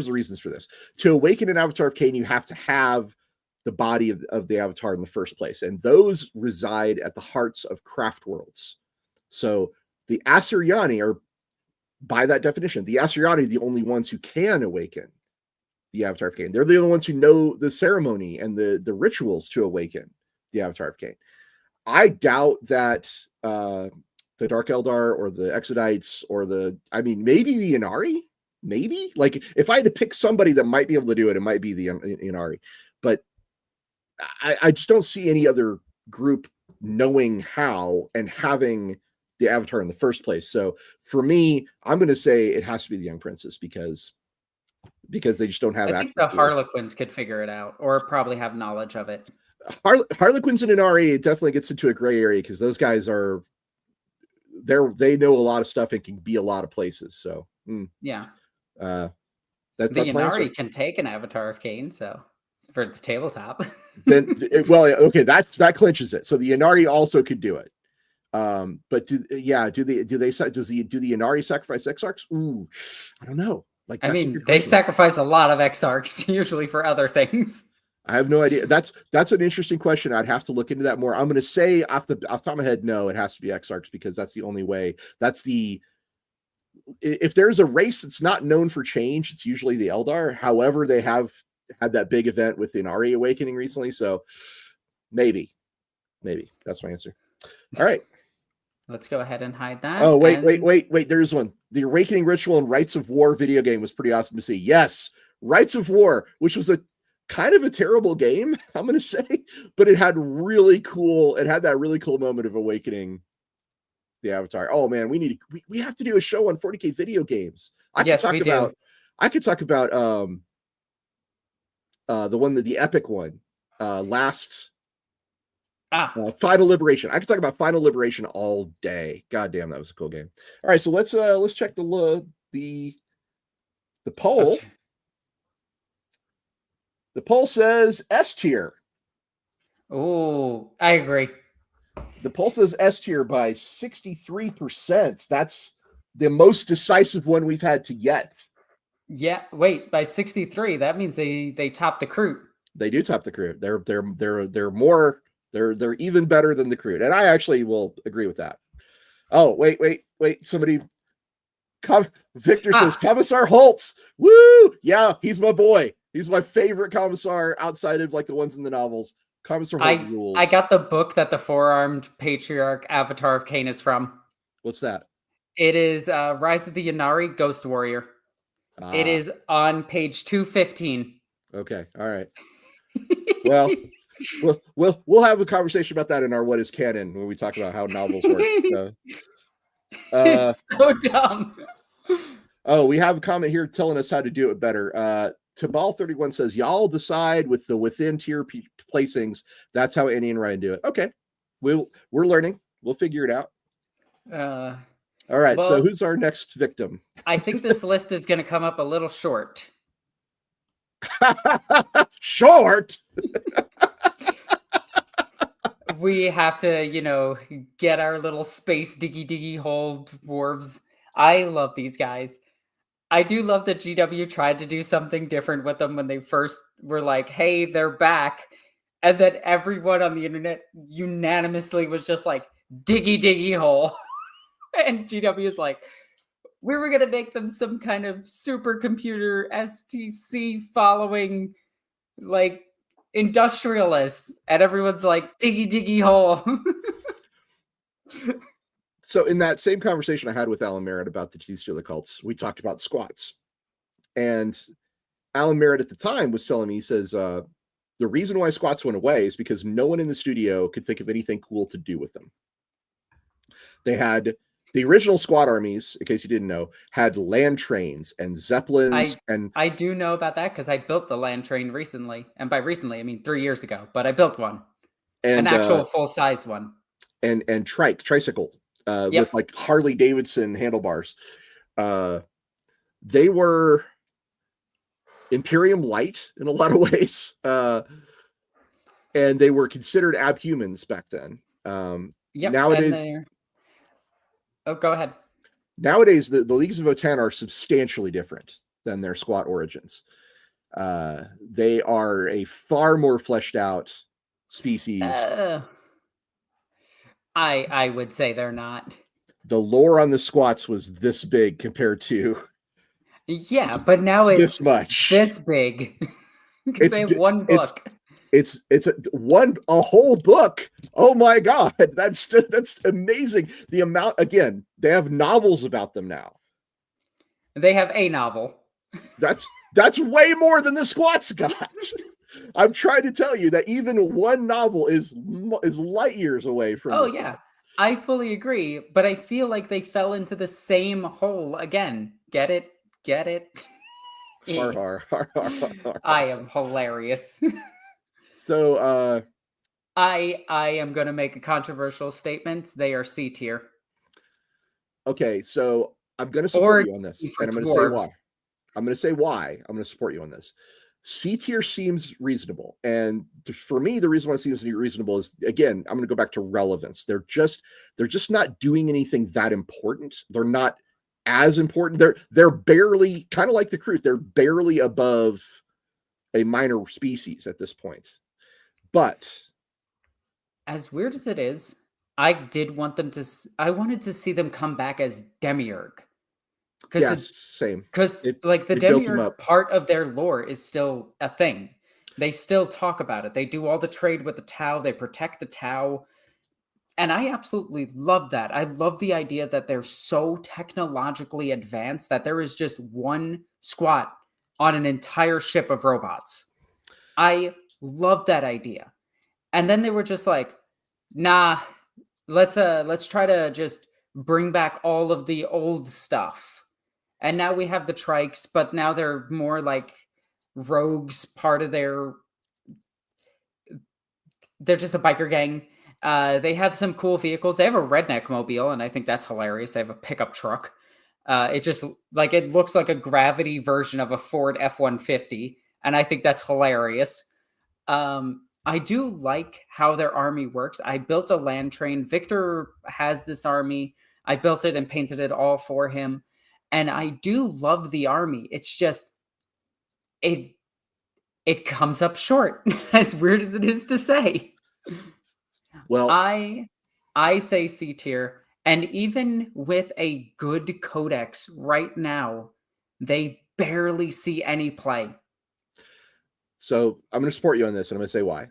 B: the reasons for this. To awaken an avatar of Cain, you have to have the body of the avatar in the first place. And those reside at the hearts of craft worlds. So the Asuryani are, by that definition, the Asuryani are the only ones who can awaken the Avatar of Cain. They're the only ones who know the ceremony and the rituals to awaken the Avatar of Cain. I doubt that the Dark Eldar or the Exodites or maybe the Ynnari. Maybe, like, if I had to pick somebody that might be able to do it, it might be the Ynnari. But I just don't see any other group knowing how and having the Avatar in the first place. So for me, I'm going to say it has to be the Young Princess because they just don't have
A: I
B: access
A: think the
B: to
A: Harlequins could figure it out or probably have knowledge of it.
B: Harlequins and Ynnari, it definitely gets into a gray area because those guys are they know a lot of stuff and can be a lot of places. So
A: yeah.
B: The
A: Ynnari can take an Avatar of Cain, so for the tabletop.
B: Then, well, okay, that clinches it. So the Ynnari also could do it. But do the Ynnari sacrifice Exarchs? Ooh, I don't know. Like,
A: I mean, they sacrifice a lot of Exarchs usually for other things.
B: I have no idea. That's an interesting question. I'd have to look into that more. I'm going to say off the top of my head, no, it has to be Exarchs because that's the only way. If there's a race that's not known for change, it's usually the Eldar. However, they have had that big event with the Ynnari awakening recently, so maybe that's my answer. All right,
A: let's go ahead and hide that.
B: Oh, wait. There's one. The Awakening Ritual and Rites of War video game was pretty awesome to see. Yes, Rites of War, which was a kind of a terrible game, I'm going to say, but it had that really cool moment of awakening the Avatar. Oh man, we have to do a show on 40k video games. I could talk about the epic one, Final Liberation. I could talk about Final Liberation all day. God damn, that was a cool game. All right, so let's check the poll. Okay. The poll says S tier.
A: Oh, I agree.
B: The poll says S tier by 63%. That's the most decisive one we've had to yet.
A: Yeah, wait, by 63, that means they top the Kroot.
B: They do top the Kroot. They're even better than the Kroot. And I actually will agree with that. Oh, wait. Somebody Victor says Commissar Holtz. Woo! Yeah, he's my boy. He's my favorite commissar outside of like the ones in the novels. Commissar Holtz rules.
A: I got the book that the four-armed patriarch Avatar of Cain is from.
B: What's that?
A: It is Rise of the Ynnari Ghost Warrior. It is on page 215.
B: Okay, all right. Well, we'll have a conversation about that in our What is Canon when we talk about how novels work.
A: It's so dumb.
B: Oh, we have a comment here telling us how to do it better. Tabal31 says, y'all decide with the within tier placings. That's how Annie and Ryan do it. Okay. We're learning. We'll figure it out. All right. Well, so who's our next victim?
A: I think this list is going to come up a little short.
B: Short?
A: We have to, get our little space diggy hole dwarves. I love these guys. I do love that GW tried to do something different with them when they first were like, hey, they're back. And then everyone on the internet unanimously was just like, diggy hole. And GW is like, we were going to make them some kind of supercomputer STC following, like, industrialists. And everyone's like, diggy hole.
B: So in that same conversation I had with Alan Merritt about the Genestealer Cults, we talked about squats. And Alan Merritt at the time was telling me, he says, the reason why squats went away is because no one in the studio could think of anything cool to do with them. They had the original squat armies, in case you didn't know, had land trains and zeppelins.
A: I do know about that because I built the land train recently. And by recently, I mean 3 years ago. But I built one. An actual full-size one.
B: And tricycles. With like Harley Davidson handlebars. They were Imperium light in a lot of ways. And they were considered abhumans back then. Nowadays,
A: go ahead.
B: Nowadays, the Leagues of Votann are substantially different than their squat origins. They are a far more fleshed out species.
A: I would say they're not.
B: The lore on the squats was this big compared to.
A: Yeah, but now it's
B: this much.
A: This big. They have one book.
B: It's a whole book. Oh my god, that's amazing. The amount, again, they have novels about them now.
A: They have a novel.
B: That's way more than the Squats got. I'm trying to tell you that even one novel is light years away from.
A: Oh yeah, I fully agree, but I feel like they fell into the same hole again. Get it? Get it?
B: Har, har, har, har, har.
A: I am hilarious.
B: So
A: I am going to make a controversial statement. They are C tier.
B: Okay, so I'm going to support you on this, and I'm going to say
A: dwarves.
B: why. I'm going to say why I'm going to support you on this. C tier seems reasonable, and for me, the reason why it seems to be reasonable is, again, I'm going to go back to relevance. They're just not doing anything that important. They're not as important. They're barely, kind of like the Kroot, they're barely above a minor species at this point. But
A: as weird as it is, I did want them to. I wanted to see them come back as Demiurge.
B: Yes, same.
A: Because like the Demiurge part of their lore is still a thing. They still talk about it. They do all the trade with the Tau. They protect the Tau. And I absolutely love that. I love the idea that they're so technologically advanced that there is just one squat on an entire ship of robots. I love that idea. And then they were just like, nah, let's try to just bring back all of the old stuff. And now we have the trikes, but now they're more like rogues, part of they're just a biker gang. They have some cool vehicles. They have a redneck mobile, and I think that's hilarious. They have a pickup truck. It just like it looks like a gravity version of a Ford F-150, and I think that's hilarious. I do like how their army works. I built a land train. Victor has this army. I built it and painted it all for him. And I do love the army. It's just it comes up short, as weird as it is to say.
B: Well,
A: I say C tier, and even with a good codex right now, they barely see any play.
B: So I'm going to support you on this, and I'm going to say why.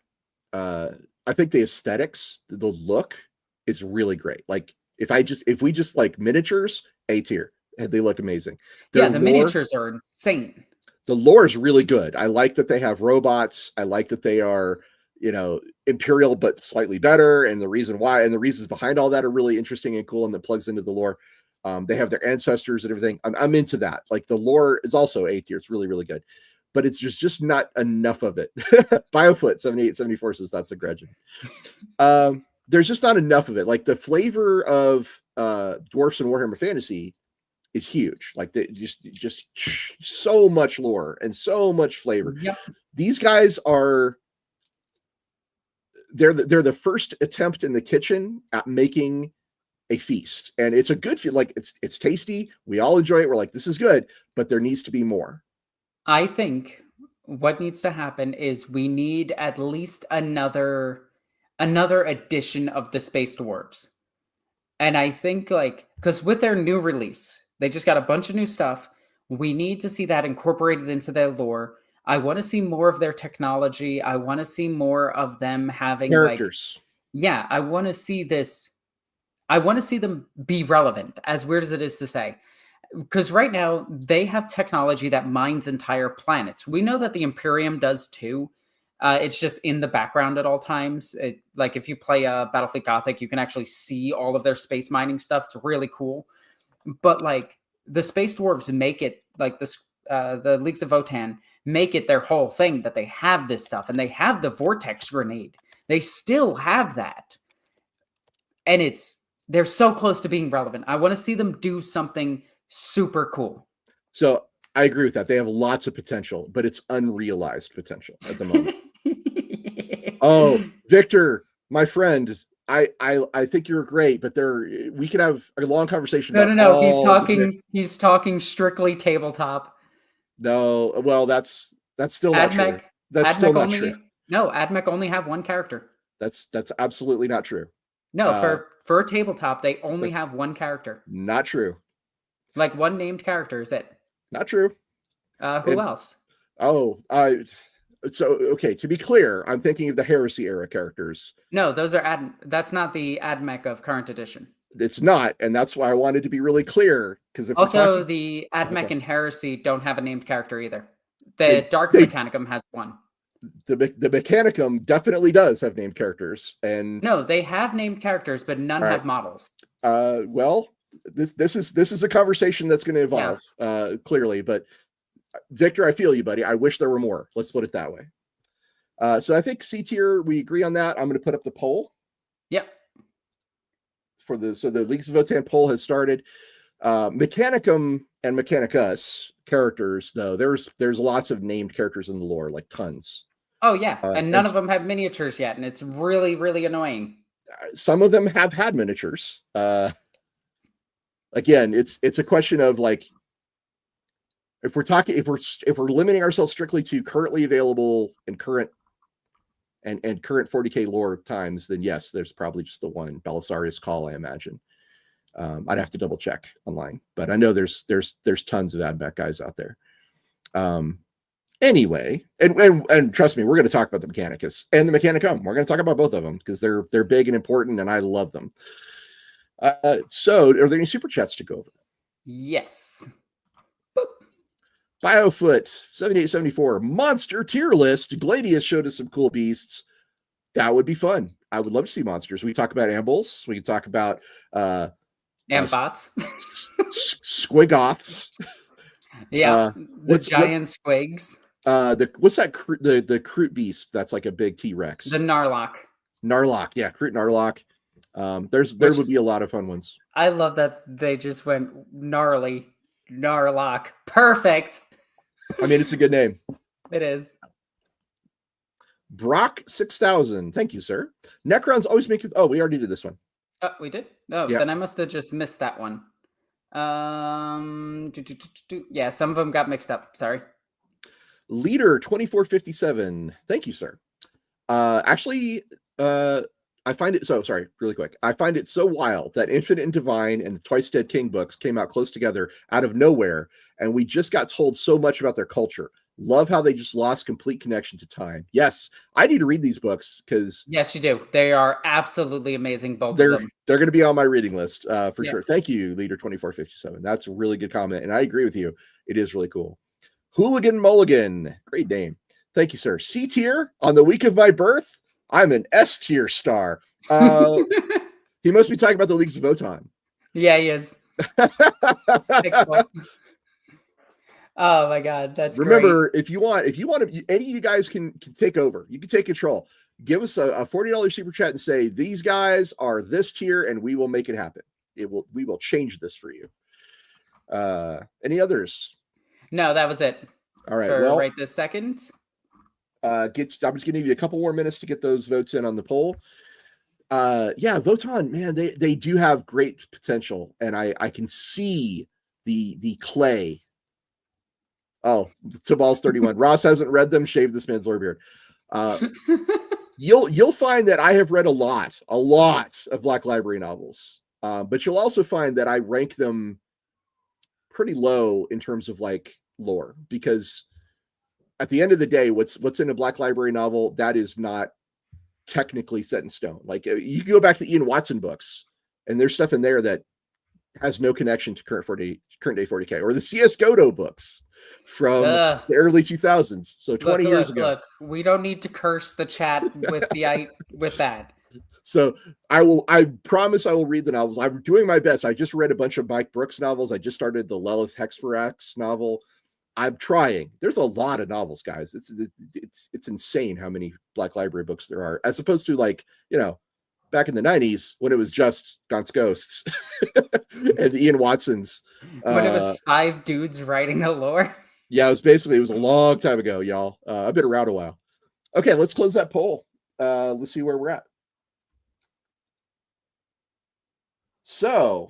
B: I think the aesthetics, the look is really great. Like if we just like miniatures, A tier. They look amazing.
A: The miniatures are insane.
B: The lore is really good. I like that they have robots. I like that they are, Imperial, but slightly better. And the reasons behind all that are really interesting and cool, and that plugs into the lore. They have their ancestors and everything. I'm into that. Like the lore is also A tier. It's really, really good. But it's just not enough of it. Biofoot 7874 says that's a grudge. There's just not enough of it. Like the flavor of Dwarfs and Warhammer Fantasy is huge. Like they just so much lore and so much flavor.
A: Yep.
B: These guys are they're the first attempt in the kitchen at making a feast, and it's a good feel. Like it's tasty. We all enjoy it. We're like, this is good, but there needs to be more.
A: I think what needs to happen is we need at least another edition of the Space Dwarves. And I think because with their new release, they just got a bunch of new stuff. We need to see that incorporated into their lore. I want to see more of their technology. I want to see more of them having
B: characters.
A: I want to see this. I want to see them be relevant, as weird as it is to say. Because right now, they have technology that mines entire planets. We know that the Imperium does too. It's just in the background at all times. Like if you play Battlefleet Gothic, you can actually see all of their space mining stuff. It's really cool. But like the Space Dwarves make it like this. The Leagues of Votann make it their whole thing that they have this stuff, and they have the Vortex Grenade. They still have that, and they're so close to being relevant. I want to see them do something super cool.
B: So I agree with that. They have lots of potential, but it's unrealized potential at the moment. Oh, Victor, my friend, I think you're great, but we could have a long conversation.
A: No. He's talking strictly tabletop.
B: No, well, that's still not true. That's still not true.
A: No, AdMech only have one character.
B: That's absolutely not true.
A: No, for a tabletop, they only have one character.
B: Not true.
A: Like one named character, is it?
B: Not true.
A: Who else?
B: Oh, So, okay, to be clear, I'm thinking of the Heresy era characters.
A: No, those are that's not the AdMech of current edition.
B: It's not, and that's why I wanted to be really clear. Because if
A: also the AdMech and Heresy don't have a named character either. The Dark Mechanicum has one.
B: The Mechanicum definitely does have named characters, and
A: no, they have named characters, but none have models.
B: Well, this is a conversation that's going to evolve, clearly. But Victor, I feel you, buddy. I wish there were more. Let's put it that way. So I think C tier, we agree on that. I'm going to put up the poll.
A: Yep.
B: So the Leagues of Votann poll has started. Mechanicum and Mechanicus characters, though, there's lots of named characters in the lore, like tons.
A: Oh yeah, and none of them have miniatures yet, and it's really, really annoying.
B: Some of them have had miniatures. Again, it's a question of like, if we're limiting ourselves strictly to currently available and current 40k lore times, then yes, there's probably just the one Belisarius Call, I imagine. I'd have to double check online, but I know there's tons of AdMech guys out there. Anyway, and trust me, we're going to talk about the Mechanicus and the Mechanicum. We're going to talk about both of them because they're big and important, and I love them. So, are there any super chats to go over?
A: Yes.
B: Biofoot 7874 monster tier list. Gladius showed us some cool beasts. That would be fun. I would love to see monsters. We talk about ambles. We can talk about
A: ambots,
B: squigoths.
A: Yeah, the giant squigs.
B: What's that? The Kroot beast that's like a big T-Rex.
A: The Narlock.
B: Narlock, yeah, Kroot Narlock. There would be a lot of fun ones.
A: I love that they just went gnarly Narlock. Perfect.
B: I mean, it's a good name.
A: It is.
B: Brock 6000. Thank you, sir. Necrons always make it. Oh, we already did this one.
A: Oh, we did? No, then I must have just missed that one. Yeah, some of them got mixed up. Sorry.
B: Leader 2457. Thank you, sir. Actually, I find it so sorry, really quick. I find it so wild that Infinite and Divine and the Twice Dead King books came out close together out of nowhere, and we just got told so much about their culture. Love how they just lost complete connection to time. Yes, I need to read these books because
A: yes, you do. They are absolutely amazing. Both
B: of
A: them.
B: They're going to be on my reading list for sure. Thank you, Leader 2457. That's a really good comment, and I agree with you. It is really cool. Hooligan Mulligan, great name. Thank you, sir. C tier on the week of my birth. I'm an S tier star. He must be talking about the Leagues of Votann.
A: Yeah, he is. Oh my God, that's
B: remember
A: great.
B: if you want to, any of you guys can take over. You can take control. Give us a $40 super chat and say these guys are this tier, and we will make it happen. We will change this for you. Any others?
A: No, that was it.
B: All right.
A: Well, right this second.
B: I'm just going to give you a couple more minutes to get those votes in on the poll. Yeah, Votann, man, they do have great potential, and I can see the clay. Oh, Tabal's 31. Ross hasn't read them. Shave this man's Lorebeard. You'll find that I have read a lot of Black Library novels, but you'll also find that I rank them pretty low in terms of like lore, because at the end of the day, what's in a Black Library novel, that is not technically set in stone. Like you can go back to Ian Watson books, and there's stuff in there that has no connection to current day 40k, or the CS GOTO books from the early 2000s. So 20 years ago.
A: Look, we don't need to curse the chat with that.
B: So I promise I will read the novels. I'm doing my best. I just read a bunch of Mike Brooks novels. I just started the Lilith Hexperax novel. I'm trying. There's a lot of novels, guys. It's insane how many Black Library books there are, as opposed to like, back in the 90s when it was just Gaunt's Ghosts and Ian Watson's.
A: When it was 5 dudes writing a lore.
B: Yeah, it was a long time ago, y'all. I've been around a while. Okay, let's close that poll. Let's see where we're at. So,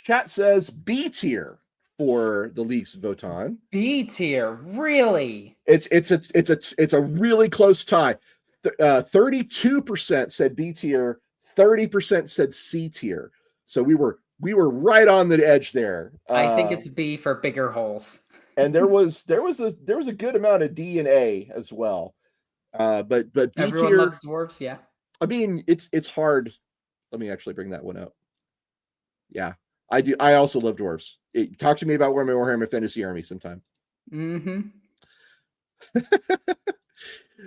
B: chat says B tier for the Leagues of Votann.
A: B tier, really?
B: It's a really close tie. 32% said B tier, 30% said C tier. So we were right on the edge there.
A: I think it's B for bigger holes.
B: and there was a good amount of D and A as well. But B
A: Everyone
B: tier,
A: loves dwarves, yeah.
B: I mean, it's hard. Let me actually bring that one up. Yeah, I do. I also love dwarves. Talk to me about Warhammer Fantasy Army sometime.
A: Mm-hmm.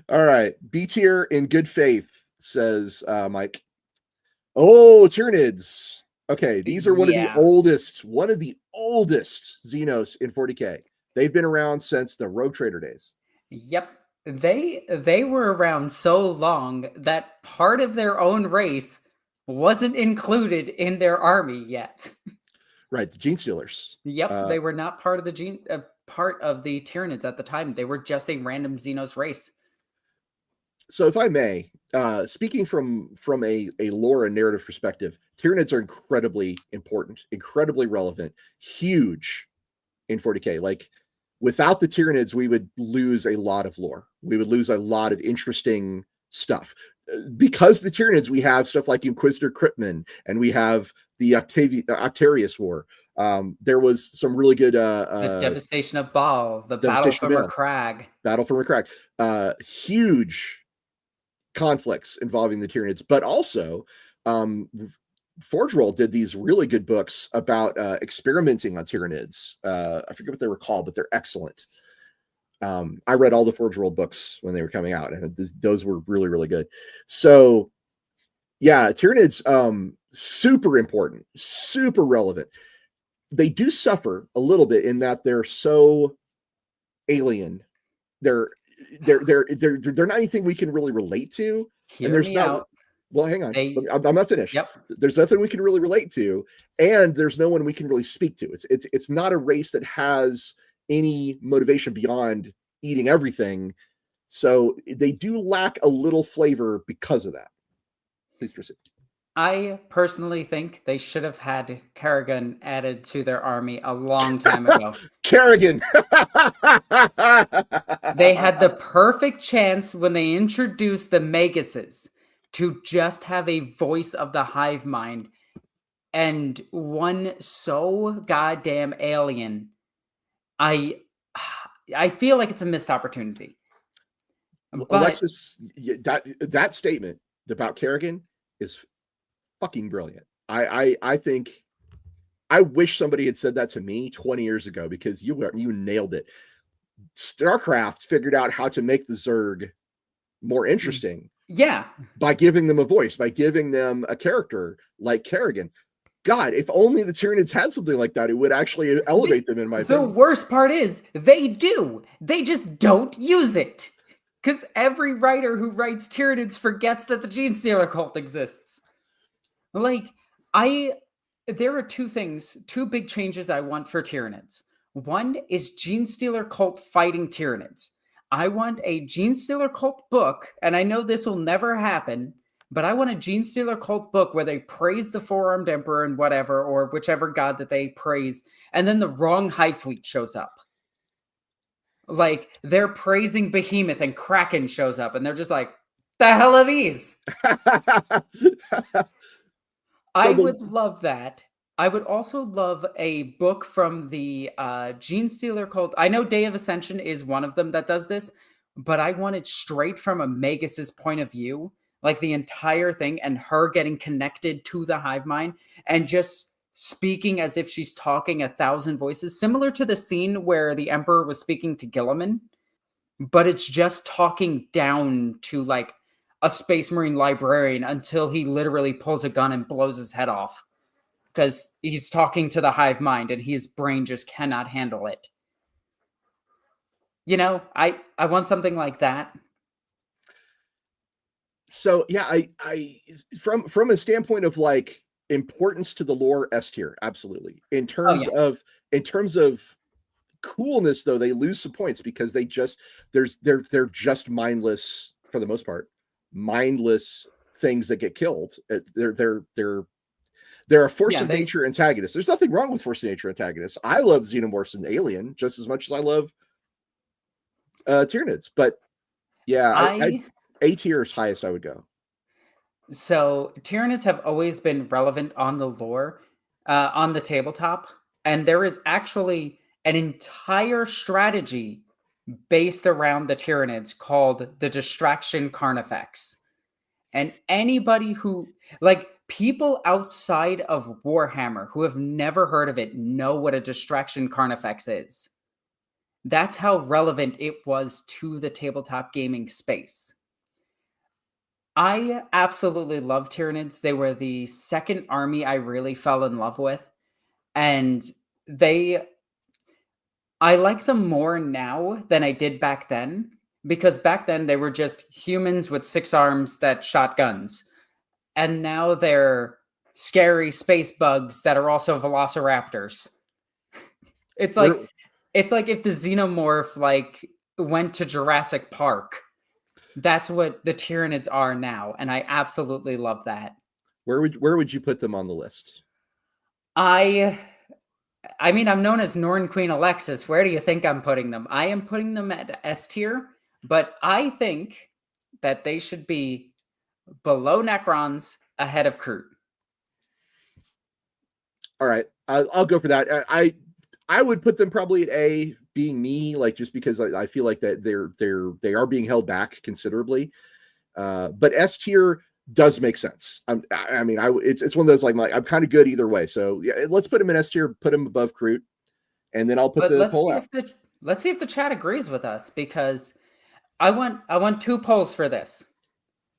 B: All right, B tier in good faith, says Mike. Oh, Tyranids. Okay, these are one of the
A: Yeah.
B: oldest Xenos in 40k. They've been around since the Rogue Trader days.
A: Yep. They were around so long that part of their own race wasn't included in their army yet.
B: Right, the Genestealers.
A: Yep, they were not part of the part of the Tyranids at the time. They were just a random Xenos race.
B: So, if I may, speaking from a lore and narrative perspective, Tyranids are incredibly important, incredibly relevant, huge in 40k. Like, without the Tyranids, we would lose a lot of lore. We would lose a lot of interesting stuff. Because the Tyranids, we have stuff like Inquisitor Cryptman, and we have the Octarius War. There was some really good
A: The Devastation of Baal, the Battle
B: Devastation
A: for
B: of Baal.
A: Crag.
B: Battle for Crag. Huge conflicts involving the Tyranids, but also Forge World did these really good books about experimenting on Tyranids. I forget what they were called, but they're excellent. I read all the Forge World books when they were coming out, and those were really, really good. So, yeah, Tyranids, super important, super relevant. They do suffer a little bit in that they're so alien. They're not anything we can really relate to.
A: Hear
B: And there's
A: me
B: not.
A: out.
B: Well, hang on. I'm not finished.
A: Yep.
B: There's nothing we can really relate to, and there's no one we can really speak to. It's not a race that has any motivation beyond eating everything. So they do lack a little flavor because of that. Please proceed.
A: I personally think they should have had Kerrigan added to their army a long time ago.
B: Kerrigan!
A: They had the perfect chance when they introduced the Maguses to just have a voice of the hive mind, and one so goddamn alien. I feel like it's a missed opportunity. But
B: Alexis, that statement about Kerrigan is fucking brilliant. I think I wish somebody had said that to me 20 years ago, because you nailed it. StarCraft figured out how to make the Zerg more interesting.
A: Yeah.
B: By giving them a voice, by giving them a character like Kerrigan. God, if only the Tyranids had something like that, it would actually elevate them, in my opinion.
A: The worst part is they do. They just don't use it. Because every writer who writes Tyranids forgets that the Genestealer Cult exists. Like, there are two big changes I want for Tyranids. One is Genestealer Cult fighting Tyranids. I want a Genestealer Cult book, and I know this will never happen, but I want a Genestealer Cult book where they praise the Four-Armed Emperor and whatever, or whichever god that they praise, and then the wrong Hive Fleet shows up. Like, they're praising Behemoth and Kraken shows up, and they're just like, the hell are these? I would love that. I would also love a book from the Genestealer Cult. I know Day of Ascension is one of them that does this, but I want it straight from a Magus's point of view, like the entire thing, and her getting connected to the hive mind and just speaking as if she's talking 1,000 voices, similar to the scene where the Emperor was speaking to Gilliman, but it's just talking down to like a Space Marine librarian until he literally pulls a gun and blows his head off. Because he's talking to the hive mind and his brain just cannot handle it. You know, I want something like that.
B: So yeah, I from a standpoint of like importance to the lore, S tier, absolutely. In terms of coolness, though, they lose some points because they're just mindless for the most part. Mindless things that get killed. They're a force of nature antagonist. There's nothing wrong with force of nature antagonists. I love Xenomorphs and Alien just as much as I love Tyranids. But yeah, A tier is highest I would go.
A: So Tyranids have always been relevant on the lore, on the tabletop, and there is actually an entire strategy based around the Tyranids called the Distraction Carnifex. And anybody who, like, people outside of Warhammer who have never heard of it know what a Distraction Carnifex is. That's how relevant it was to the tabletop gaming space. I absolutely love Tyranids. They were the second army I really fell in love with. And I like them more now than I did back then, because back then they were just humans with 6 arms that shot guns. And now they're scary space bugs that are also velociraptors. It's like if the xenomorph like went to Jurassic Park. That's what the Tyranids are now, and I absolutely love that.
B: Where would you put them on the list?
A: I mean, I'm known as Norn Queen Alexis. Where do you think I'm putting them? I am putting them at S tier, but I think that they should be below Necrons, ahead of Kroot.
B: All right, I'll go for that. I would put them probably at A, being me, like, just because I feel like that they are being held back considerably. But S tier does make sense. It's one of those, like, I'm kind of good either way. So yeah, let's put him in S tier, put him above Kroot, and then I'll put the poll out.
A: Let's see if the chat agrees with us, because I want 2 polls for this.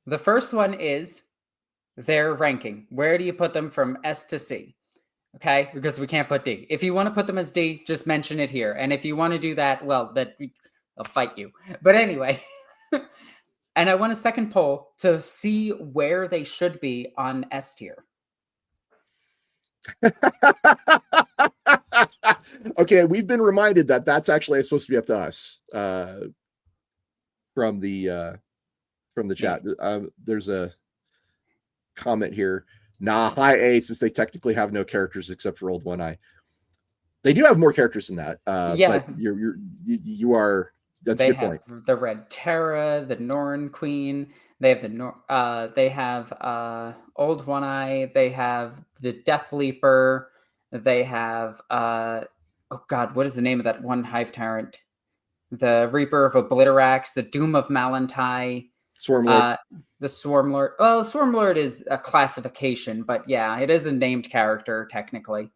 A: The first one is their ranking. Where do you put them from S to C? Okay, because we can't put D. If you want to put them as D, just mention it here. And if you want to do that, well, I'll fight you. But anyway, and I want a second poll to see where they should be on S tier.
B: Okay, we've been reminded that that's actually supposed to be up to us from the chat. There's a comment here. Nah, high A, since they technically have no characters except for Old One Eye. They do have more characters than that.
A: Yeah,
B: but you are. That's a good point.
A: They have the Red Terra, the Norn Queen. They have they have Old One Eye. They have the Death Leaper. They have oh god, what is the name of that one Hive Tyrant? The Reaper of Obliterax, the Doom of Malantai.
B: Swarmlord.
A: The Swarmlord. Well, Swarmlord is a classification, but yeah, it is a named character technically,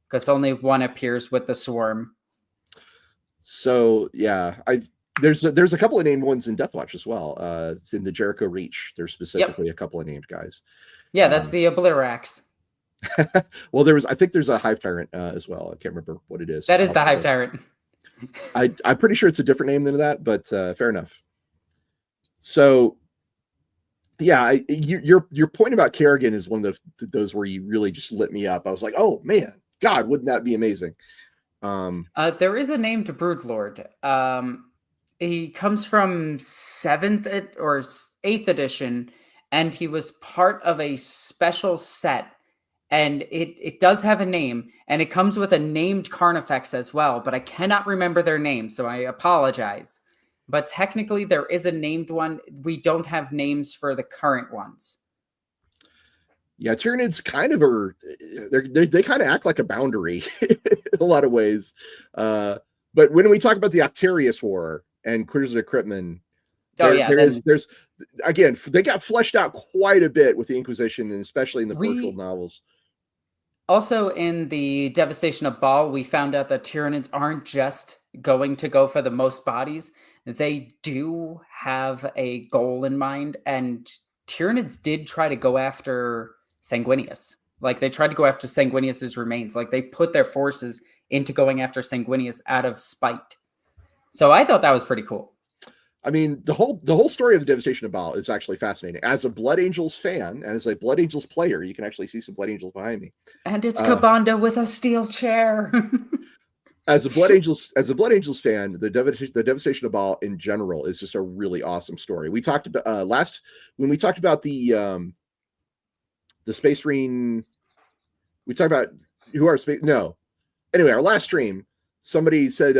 A: because only one appears with the swarm.
B: So yeah, there's a couple of named ones in Deathwatch as well. It's in the Jericho Reach. There's specifically a couple of named guys.
A: Yeah, that's the Obliterax.
B: Well, I think there's a Hive Tyrant as well. I can't remember what it is.
A: That is the Hive Tyrant.
B: I'm pretty sure it's a different name than that, but fair enough. So, yeah, your point about Kerrigan is one of those where you really just lit me up. I was like, oh man, God, wouldn't that be amazing?
A: There is a named Broodlord. He comes from 7th or 8th edition, and he was part of a special set. And it does have a name, and it comes with a named Carnifex as well, but I cannot remember their name, so I apologize. But technically, there is a named one. We don't have names for the current ones.
B: Yeah, Tyranids kind of are. They kind of act like a boundary in a lot of ways. But when we talk about the Octarius War and Queers of the Cryptman, there's again, they got fleshed out quite a bit with the Inquisition, and especially in the Forgeworld novels.
A: Also, in the Devastation of Baal, we found out that Tyranids aren't just going to go for the most bodies. They do have a goal in mind, and Tyranids did try to go after Sanguinius. Like, they tried to go after Sanguinius's remains. Like, they put their forces into going after Sanguinius out of spite. So I thought that was pretty cool.
B: I mean, the whole story of the Devastation of Baal is actually fascinating. As a Blood Angels fan, and as a Blood Angels player, you can actually see some Blood Angels behind me.
A: And it's Kabanda with a steel chair.
B: As a Blood Angels fan, the Devastation of Baal in general is just a really awesome story. We talked about when we talked about the Space Marine. We talked about Anyway, our last stream, somebody said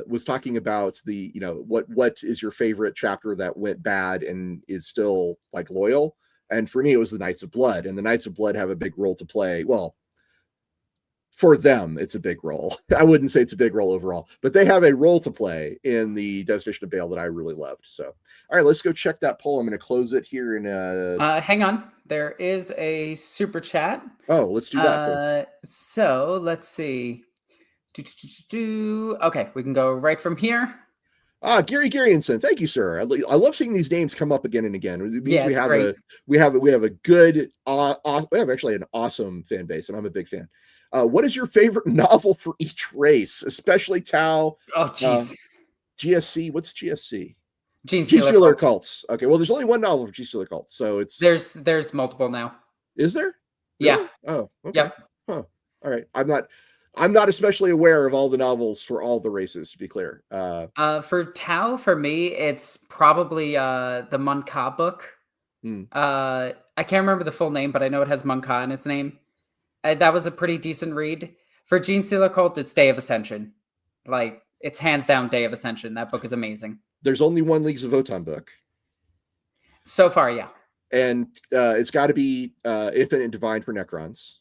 B: was talking about the what is your favorite chapter that went bad and is still like loyal, and for me it was the Knights of Blood, and the Knights of Blood have a big role to play. Well, for them, it's a big role. I wouldn't say it's a big role overall, but they have a role to play in the Devastation of Baal that I really loved. So, all right, let's go check that poll. I'm going to close it here in
A: hang on. There is a super chat.
B: Oh, let's do that.
A: So let's see. Okay, we can go right from here.
B: Gary Garrionson, thank you, sir. I love seeing these names come up again and again. It means
A: Yeah,
B: we have a good, we have actually an awesome fan base, and I'm a big fan. What is your favorite novel for each race, especially Tau?
A: Oh, jeez.
B: GSC. What's GSC?
A: Genestealer
B: Cults. Okay, well, there's only one novel for Genestealer Cults, so it's
A: there's multiple now.
B: Is there?
A: Really? Yeah.
B: Oh, okay.
A: Yep.
B: Huh. All right. I'm not especially aware of all the novels for all the races, to be clear.
A: For Tau, for me, it's probably the Monka book. I can't remember the full name, but I know it has Monka in its name. That was a pretty decent read. For Genestealer Cult, it's Day of Ascension. Like, it's hands down Day of Ascension. That book is amazing.
B: There's only one Leagues of Votann book.
A: So far, yeah.
B: And it's got to be Infinite and Divine for Necrons.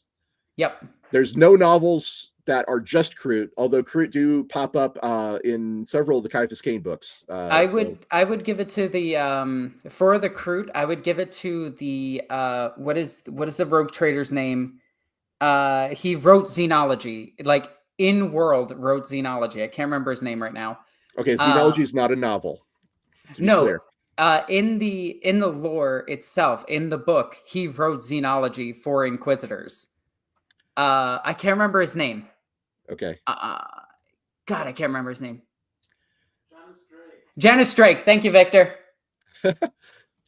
A: Yep.
B: There's no novels that are just Kroot, although Kroot do pop up in several of the Caiaphas Cain books.
A: I would give it to the for the Kroot, I would give it to the what is the rogue trader's name? He wrote Xenology, like in world wrote Xenology. I can't remember his name right now.
B: Okay, Xenology is not a novel.
A: No. Clear. In the lore itself, in the book, he wrote Xenology for Inquisitors. I can't remember his name.
B: Okay.
A: God, I can't remember his name. Janice Drake. Thank you, Victor.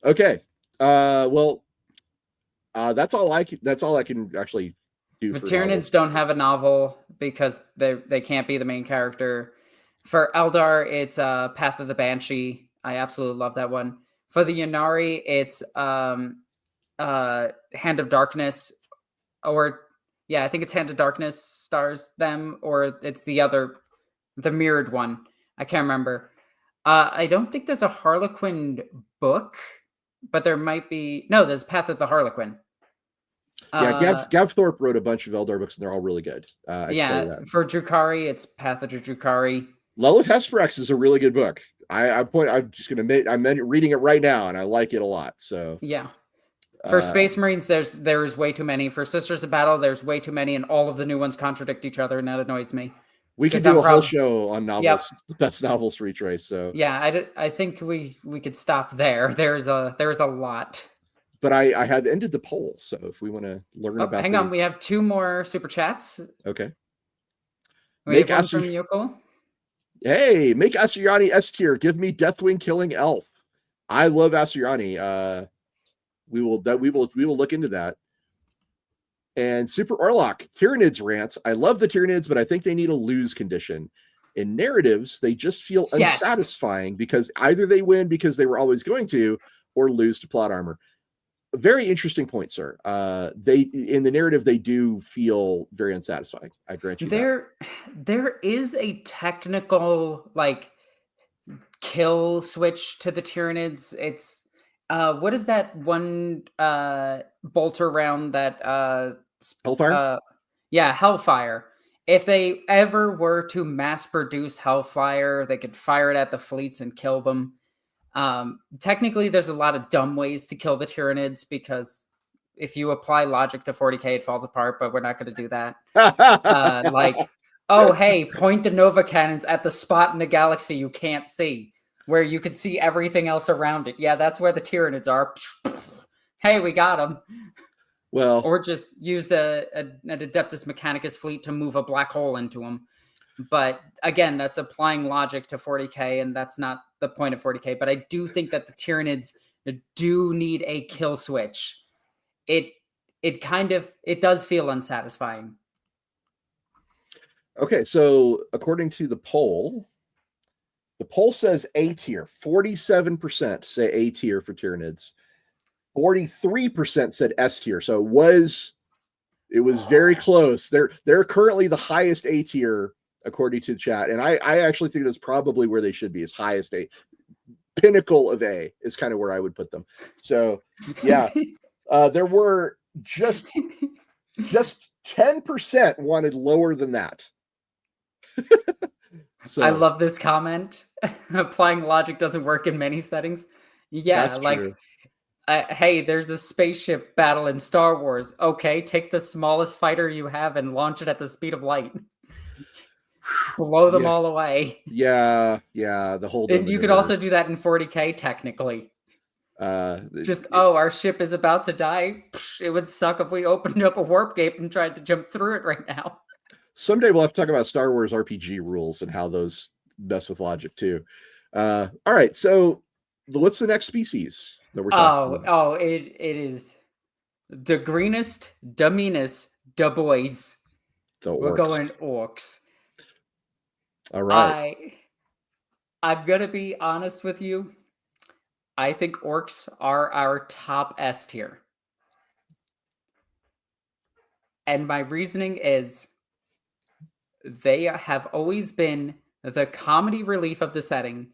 B: Okay. Well, that's all I can actually do.
A: The Tyranids don't have a novel because they can't be the main character. For Eldar, it's Path of the Banshee. I absolutely love that one. For the Ynnari, it's Hand of Darkness, or yeah, I think it's Hand of Darkness stars them, or it's the mirrored one. I can't remember. I don't think there's a Harlequin book, but there might be. No, there's Path of the Harlequin.
B: Yeah, Gav Thorpe wrote a bunch of Eldar books, and they're all really good.
A: Yeah, for Drukhari, it's Path of Drukhari.
B: Lilith Hesperex is a really good book. I'm reading it right now, and I like it a lot. So
A: yeah. For Space Marines, there's way too many. For Sisters of Battle, there's way too many, and all of the new ones contradict each other, and that annoys me.
B: We could do a whole show on novels, yep. The best novels for each race. So
A: yeah, I think we could stop there. There's a lot.
B: But I have ended the poll, so if we want to learn about,
A: hang on, we have 2 more super chats.
B: Okay.
A: We have one from Yoko.
B: Hey, make Asuryani S tier. Give me Deathwing Killing Elf. I love Asuryani. We will look into that. And Super Orlok, Tyranids rants. I love the Tyranids, but I think they need a lose condition. In narratives, they just feel unsatisfying because either they win because they were always going to, or lose to plot armor. A very interesting point, sir. They in the narrative they do feel very unsatisfying. I grant you
A: there is a technical like kill switch to the Tyranids. It's what is that one bolter round that
B: Hellfire?
A: Yeah, Hellfire. If they ever were to mass produce Hellfire, they could fire it at the fleets and kill them. Technically, there's a lot of dumb ways to kill the Tyranids because if you apply logic to 40k, it falls apart, but we're not going to do that. Like, oh, hey, point the Nova cannons at the spot in the galaxy you can't see, where you can see everything else around it. Yeah, that's where the Tyranids are. Hey, we got them.
B: Well,
A: or just use an Adeptus Mechanicus fleet to move a black hole into them. But again, that's applying logic to 40k, and that's not the point of 40k. But I do think that the Tyranids do need a kill switch. It does feel unsatisfying.
B: Okay, so according to the poll says A tier. 47% say A tier for Tyranids. 43% said S tier. So it was very close. They're currently the highest A tier according to the chat, and I actually think that's probably where they should be, as highest A. Pinnacle of A is kind of where I would put them. So yeah, there were just Just 10% wanted lower than that. So
A: I love this comment. Applying logic doesn't work in many settings. Yeah,
B: that's
A: like,
B: true.
A: hey, there's a spaceship battle in Star Wars. Okay, take the smallest fighter you have and launch it at the speed of light. Blow them
B: Yeah.
A: all away.
B: Yeah, the whole
A: And you could
B: maneuver.
A: also do that in 40k, technically. Just,
B: It,
A: our ship is about to die. Psh, it would suck if we opened up a warp gate and tried to jump through it right now.
B: someday we'll have to talk about Star Wars RPG rules and how those mess with logic too. All right, so what's the next species that we're talking about?
A: It is the greenest, the meanest, the boys.
B: The
A: We're
B: orcs.
A: going orcs.
B: All right.
A: I'm gonna be honest with you. I think orcs are our top S tier. And my reasoning is they have always been the comedy relief of the setting.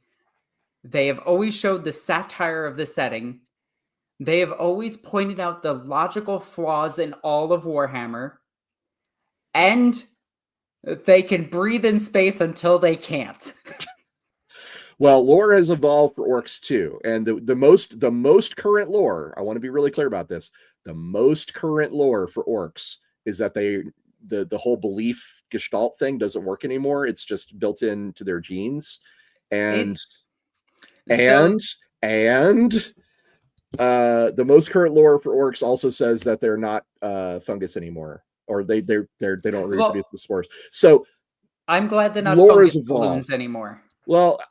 A: They have always showed the satire of the setting. They have always pointed out the logical flaws in all of Warhammer. And they can breathe in space until they can't.
B: Well, lore has evolved for orcs too, and the most current lore. I want to be really clear about this. The most current lore for orcs is that the whole belief gestalt thing doesn't work anymore. It's just built into their genes, and the most current lore for orcs also says that they're not fungus anymore, or they don't reproduce the spores. So
A: I'm glad they're not
B: lore
A: fungus
B: is evolved
A: balloons anymore.
B: Well,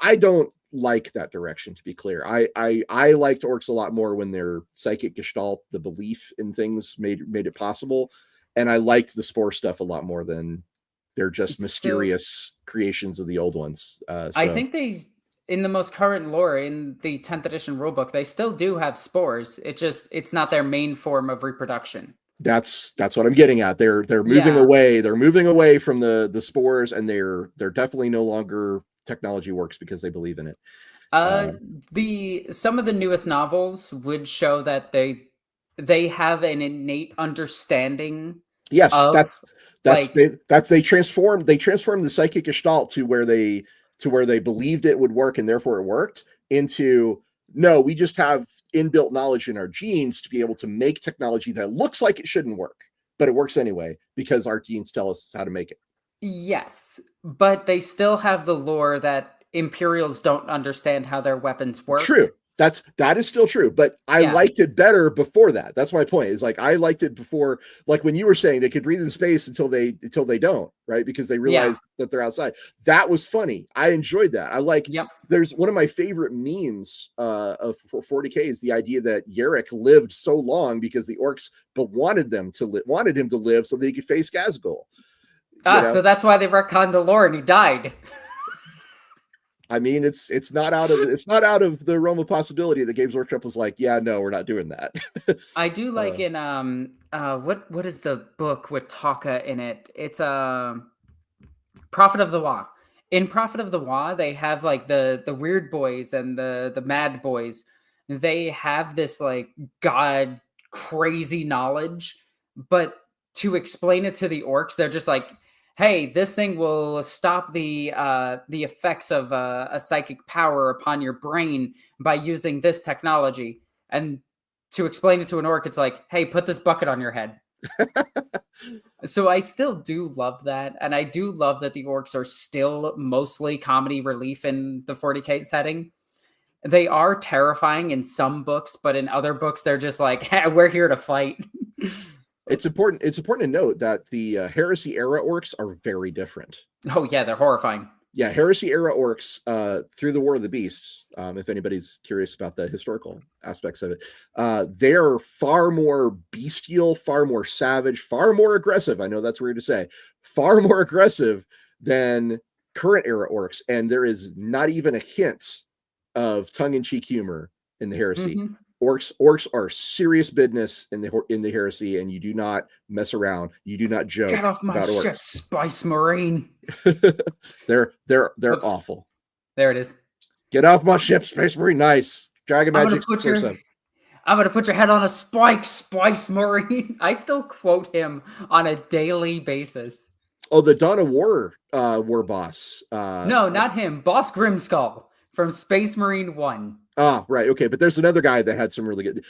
B: I don't like that direction, to be clear. I liked orcs a lot more when their psychic gestalt, the belief in things made it possible. And I liked the spore stuff a lot more than they're just mysterious creations of the old ones.
A: I think they, in the most current lore, in the 10th edition rulebook, they still do have spores. It's not their main form of reproduction.
B: That's what I'm getting at. They're moving away. They're moving away from the spores, and they're definitely no longer technology works because they believe in it.
A: Some of the newest novels would show that they have an innate understanding.
B: Yes,
A: of,
B: they transformed the psychic gestalt to where they believed it would work and therefore it worked, into no, we just have inbuilt knowledge in our genes to be able to make technology that looks like it shouldn't work, but it works anyway because our genes tell us how to make it.
A: Yes, but they still have the lore that Imperials don't understand how their weapons work.
B: True. That is still true, but I liked it better before that. That's my point. Is like I liked it before, like when you were saying they could breathe in space until they don't, right? Because they realize that they're outside. That was funny. I enjoyed that. I like.
A: Yep.
B: There's one of my favorite memes of 40k is the idea that Yarrick lived so long because the orcs wanted him to live so they could face Gazgul.
A: So that's why they retconned the lore and he died.
B: I mean, it's not out of the realm of possibility that Games Workshop was like, yeah, no, we're not doing that.
A: I do like in what is the book with Taka in it? It's Prophet of the Wa. In Prophet of the Wa, they have like the weird boys and the mad boys. They have this like god crazy knowledge, but to explain it to the orcs, they're just like, hey, this thing will stop the effects of a psychic power upon your brain by using this technology. And to explain it to an orc, it's like, hey, put this bucket on your head. So I still do love that. And I do love that the orcs are still mostly comedy relief in the 40k setting. They are terrifying in some books, but in other books, they're just like, hey, we're here to fight.
B: It's important to note that the Heresy era orcs are very different.
A: Oh yeah, they're horrifying.
B: Yeah, Heresy era orcs through the War of the Beasts, if anybody's curious about the historical aspects of it, they're far more bestial, far more savage, far more aggressive. I know that's weird to say. Far more aggressive than current era orcs, and there is not even a hint of tongue-in-cheek humor in the Heresy. Mm-hmm. Orcs are serious business in the Heresy, and you do not mess around. You do not joke.
A: Get off my ship, Spice Marine.
B: They're awful.
A: There it is.
B: Get off my ship, Space Marine. Nice. Dragon Magic.
A: I'm I'm gonna put your head on a spike, Spice Marine. I still quote him on a daily basis.
B: Oh, the Dawn of War war boss.
A: No, not him. Boss Grimskull from Space Marine 1.
B: Ah, right. Okay. But there's another guy that had some really good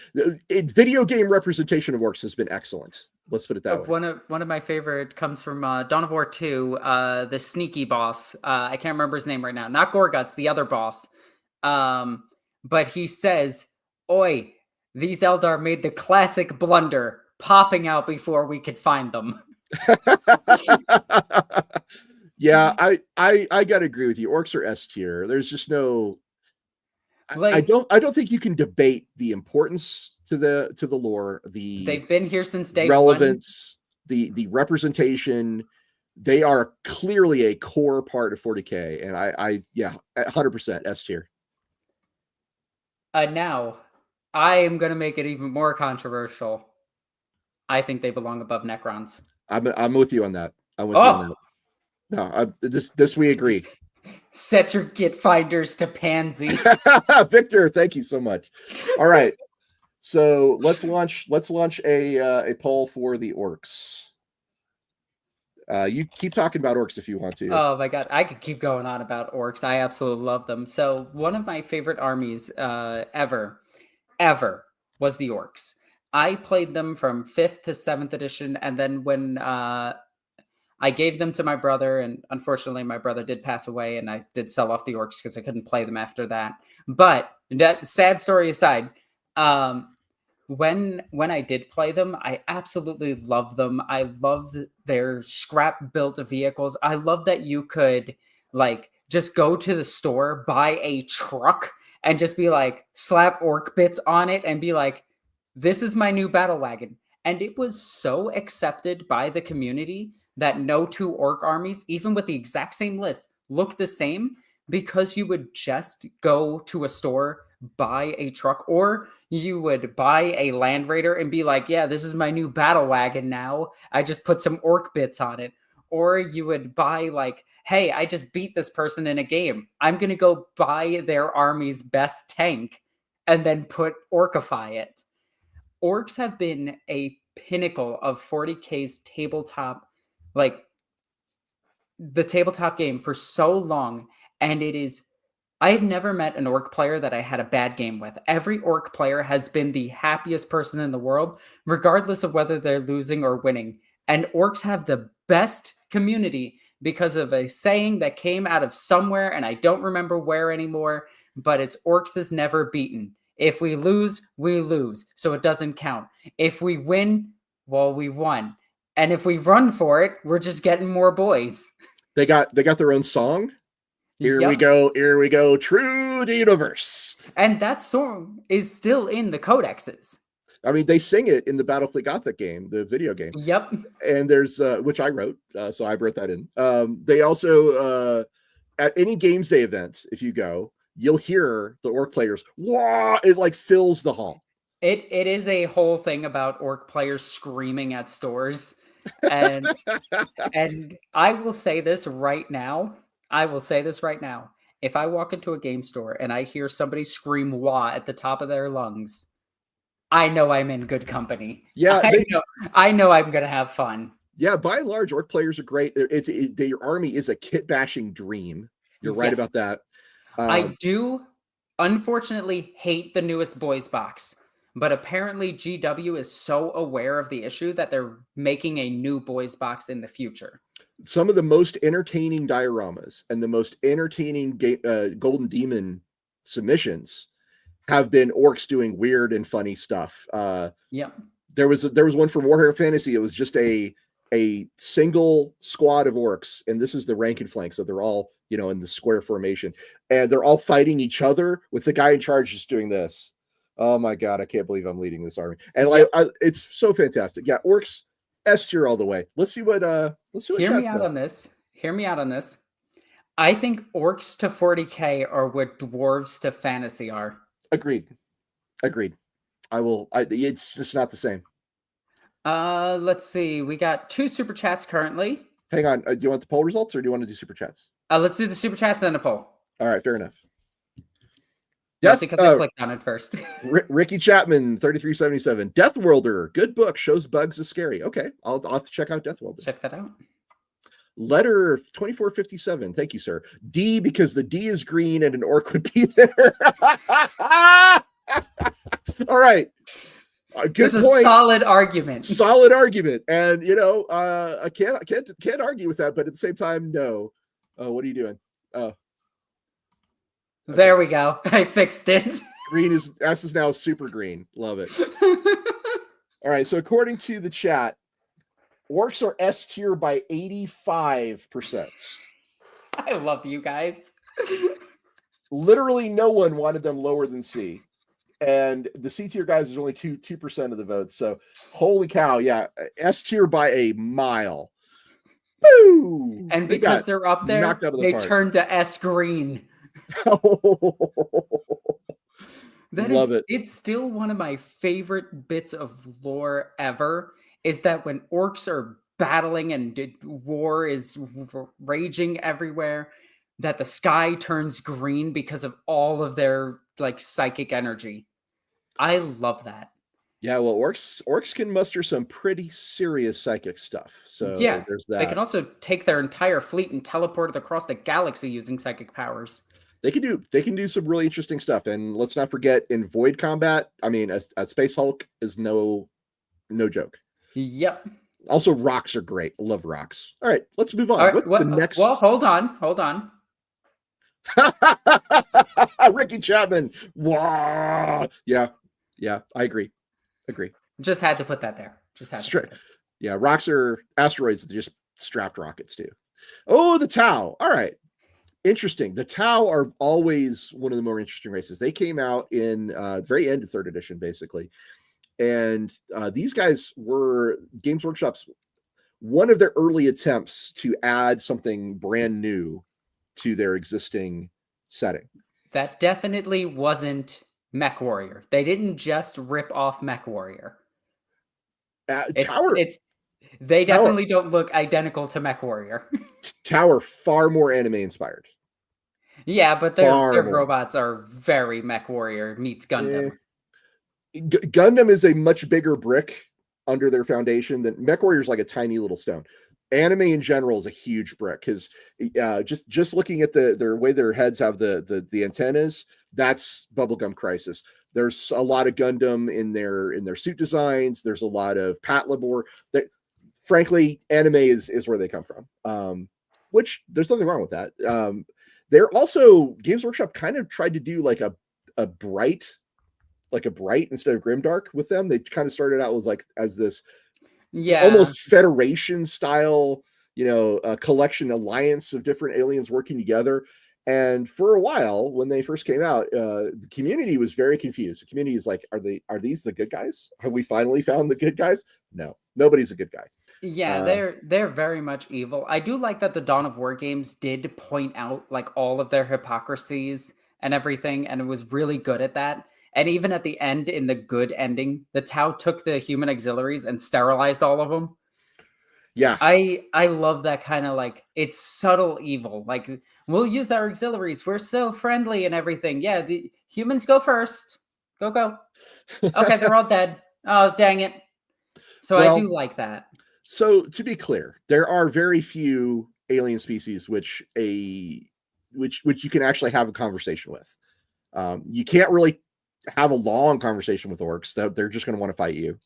B: video game representation of orcs has been excellent. Let's put it that way.
A: One of my favorite comes from Dawn of War 2, the sneaky boss. I can't remember his name right now. Not Gorguts, the other boss. But he says, "Oi, these Eldar made the classic blunder, popping out before we could find them."
B: Yeah, I gotta agree with you. Orcs are S tier. There's just no. I don't think you can debate the importance to the lore.
A: They've been here since day
B: relevance, one. The representation. They are clearly a core part of 40k, and I 100% S tier.
A: Now, I am going to make it even more controversial. I think they belong above Necrons.
B: I'm with you on that. I'm with you on that. No, this we agree.
A: Set your Git finders to pansy.
B: Victor, thank you so much. All right. So let's launch a poll for the orcs. You keep talking about orcs if you want to.
A: Oh my god, I could keep going on about orcs. I absolutely love them. So one of my favorite armies ever was the orcs. I played them from 5th to 7th edition, and then when I gave them to my brother, and unfortunately my brother did pass away, and I did sell off the orcs because I couldn't play them after that. But that sad story aside, when I did play them, I absolutely loved them. I loved their scrap built vehicles. I love that you could like just go to the store, buy a truck, and just be like slap orc bits on it and be like, this is my new battle wagon. And it was so accepted by the community that no two orc armies, even with the exact same list, look the same, because you would just go to a store, buy a truck, or you would buy a Land Raider and be like, yeah, this is my new battle wagon now. I just put some orc bits on it. Or you would buy like, hey, I just beat this person in a game. I'm going to go buy their army's best tank and then orcify it. Orcs have been a pinnacle of 40k's tabletop, like the tabletop game for so long. And I've never met an orc player that I had a bad game with. Every orc player has been the happiest person in the world, regardless of whether they're losing or winning. And orcs have the best community because of a saying that came out of somewhere, and I don't remember where anymore, but it's orcs is never beaten. If we lose, we lose, so it doesn't count. If we win, well, we won. And if we run for it, we're just getting more boys.
B: They got their own song. Here we go, true to universe.
A: And that song is still in the codexes.
B: I mean, they sing it in the Battlefleet Gothic game, the video game.
A: Yep.
B: And there's, which I wrote, so I wrote that in. They also, at any Games Day event, if you go, you'll hear the orc players, wah, it like fills the hall.
A: It is a whole thing about orc players screaming at stores. And and I will say this right now. If I walk into a game store and I hear somebody scream wah at the top of their lungs, I know I'm in good company.
B: Yeah,
A: I know I'm going to have fun.
B: Yeah, by and large, orc players are great. Your army is a kit-bashing dream. You're right about that.
A: I do, unfortunately, hate the newest boys box. But apparently GW is so aware of the issue that they're making a new boys box in the future.
B: Some of the most entertaining dioramas and the most entertaining Golden Demon submissions have been orcs doing weird and funny stuff. There was one from Warhammer Fantasy. It was just a single squad of orcs, and this is the rank and flank, so they're all in the square formation, and they're all fighting each other with the guy in charge just doing this. Oh my god, I can't believe I'm leading this army. And it's so fantastic. Yeah, orcs S tier all the way. Let's see what
A: Hear me out on this. I think orcs to 40k are what dwarves to fantasy are.
B: Agreed. It's just not the same.
A: Let's see. We got 2 super chats currently.
B: Hang on. Do you want the poll results or do you want to do super chats?
A: Let's do the super chats and then the poll.
B: All right, fair enough.
A: Mostly because I clicked on it first.
B: Ricky Chapman, 3377. Death Worlder, good book, shows bugs is scary. Okay, I'll have to check out Death Worlder.
A: Check that out.
B: Letter 2457. Thank you, sir. D, because the D is green and an orc would be there. All right. Good
A: It's
B: point.
A: A solid argument.
B: Solid argument. And I can't argue with that, but at the same time, no. What are you doing? Oh.
A: Okay. There we go. I fixed it.
B: Green is now super green. Love it. All right. So according to the chat, orcs are S tier by 85%.
A: I love you guys.
B: Literally no one wanted them lower than C. And the C tier guys is only 2% of the votes. So holy cow, yeah. S tier by a mile. Boo!
A: And because they're up there, they turned to S green.
B: Love it.
A: It's still one of my favorite bits of lore ever, is that when orcs are battling and war is raging everywhere, that the sky turns green because of all of their like psychic energy. I love that.
B: Yeah, well, orcs can muster some pretty serious psychic stuff. So
A: yeah,
B: there's that.
A: They can also take their entire fleet and teleport it across the galaxy using psychic powers.
B: They can do some really interesting stuff. And let's not forget, in void combat, I mean, a Space Hulk is no joke.
A: Yep.
B: Also, rocks are great. I love rocks. All right, let's move on. What's the next?
A: Well, hold on.
B: Ricky Chapman. Wow. Yeah, I agree.
A: Just had to put that there.
B: Yeah, rocks are asteroids that just strapped rockets to. Oh, the Tau. All right. Interesting. The Tau are always one of the more interesting races. They came out in the very end of 3rd edition, basically. And these guys were Games Workshop's one of their early attempts to add something brand new to their existing setting.
A: That definitely wasn't Mech Warrior. They didn't just rip off Mech Warrior. They definitely don't look identical to Mech Warrior.
B: Tower far more anime inspired.
A: Yeah, but their robots are very Mech Warrior meets Gundam.
B: Gundam is a much bigger brick under their foundation than Mech Warrior is like a tiny little stone. Anime in general is a huge brick because just looking at their way their heads have the antennas, that's Bubblegum Crisis. There's a lot of Gundam in their suit designs. There's a lot of Patlabor. That, frankly, anime is where they come from. Which there's nothing wrong with that. They're also Games Workshop kind of tried to do like a bright instead of grimdark with them. They kind of started out as this almost Federation style, a collection alliance of different aliens working together. And for a while, when they first came out, the community was very confused. The community is like, are these the good guys? Have we finally found the good guys? No, nobody's a good guy.
A: Yeah, they're very much evil. I do like that the Dawn of War games did point out like all of their hypocrisies and everything, and it was really good at that. And even at the end, in the good ending, the Tau took the human auxiliaries and sterilized all of them.
B: Yeah.
A: I love that kind of like, it's subtle evil. Like, we'll use our auxiliaries. We're so friendly and everything. Yeah, the humans go first. Go. Okay, they're all dead. Oh, dang it. So I do like that.
B: So to be clear, there are very few alien species which you can actually have a conversation with. You can't really have a long conversation with orcs. They're just going to want to fight you.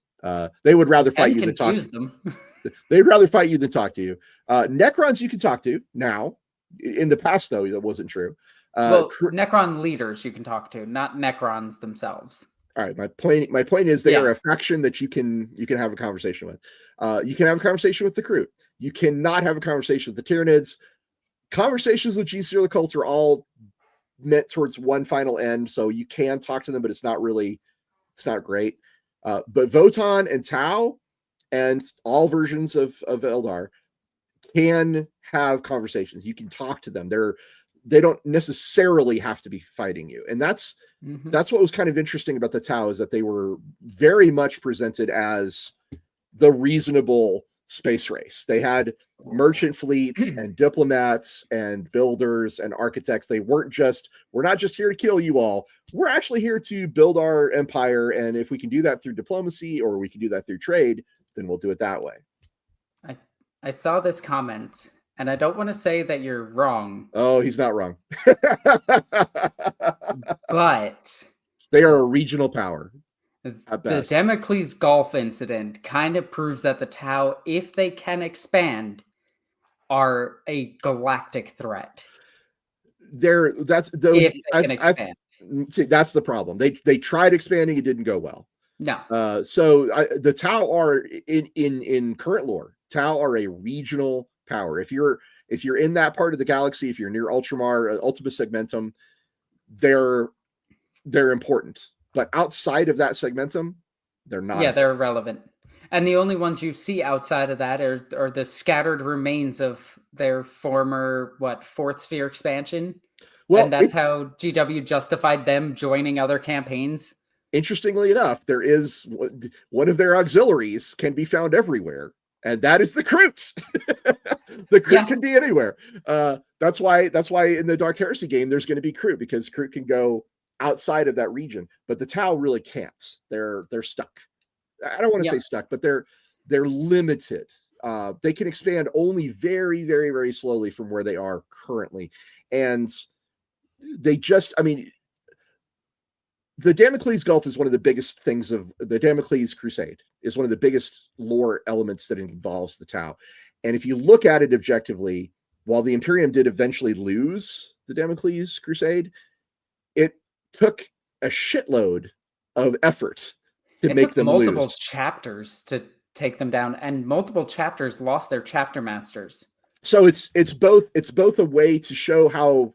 B: They would rather fight you than talk to them. They'd rather fight you than talk to you. Necrons you can talk to now. In the past, though, that wasn't true.
A: Necron leaders you can talk to, not Necrons themselves.
B: All right. My point is they are a faction that you can have a conversation with. You can have a conversation with the Kroot. You cannot have a conversation with the Tyranids. Conversations with Genestealer Cults are all meant towards one final end, so you can talk to them, but it's not great. But Votann and Tau and all versions of Eldar can have conversations. You can talk to them. They don't necessarily have to be fighting you. And that's what was kind of interesting about the Tau, is that they were very much presented as the reasonable space race. They had merchant fleets and diplomats and builders and architects. We're not just here to kill you all. We're actually here to build our empire. And if we can do that through diplomacy or we can do that through trade, then we'll do it that way.
A: I saw this comment, and I don't want to say that you're wrong.
B: Oh, he's not wrong.
A: But
B: they are a regional power.
A: The Damocles Gulf incident kind of proves that the Tau, if they can expand, are a galactic threat.
B: That's the problem. They tried expanding, it didn't go well.
A: No.
B: The Tau are in current lore. Tau are a regional power. If you're in that part of the galaxy, if you're near Ultramar, Ultima Segmentum, they're important. But outside of that segmentum, they're not.
A: Yeah, they're irrelevant. And the only ones you see outside of that are the scattered remains of their former, fourth sphere expansion. Well, and that's how GW justified them joining other campaigns.
B: Interestingly enough, there is one of their auxiliaries can be found everywhere, and that is the Kroot. The Kroot can be anywhere. That's why in the Dark Heresy game, there's going to be Kroot, because Kroot can go outside of that region, but the Tau really can't. They're stuck. I don't want to say stuck, but they're limited. They can expand only very, very, very slowly from where they are currently. And the Damocles Gulf is one of the biggest things of the Damocles Crusade, is one of the biggest lore elements that involves the Tau. And if you look at it objectively, while the Imperium did eventually lose the Damocles Crusade, it took a shitload of effort to make them lose.
A: Multiple chapters to take them down, and multiple chapters lost their chapter masters.
B: So it's both a way to show how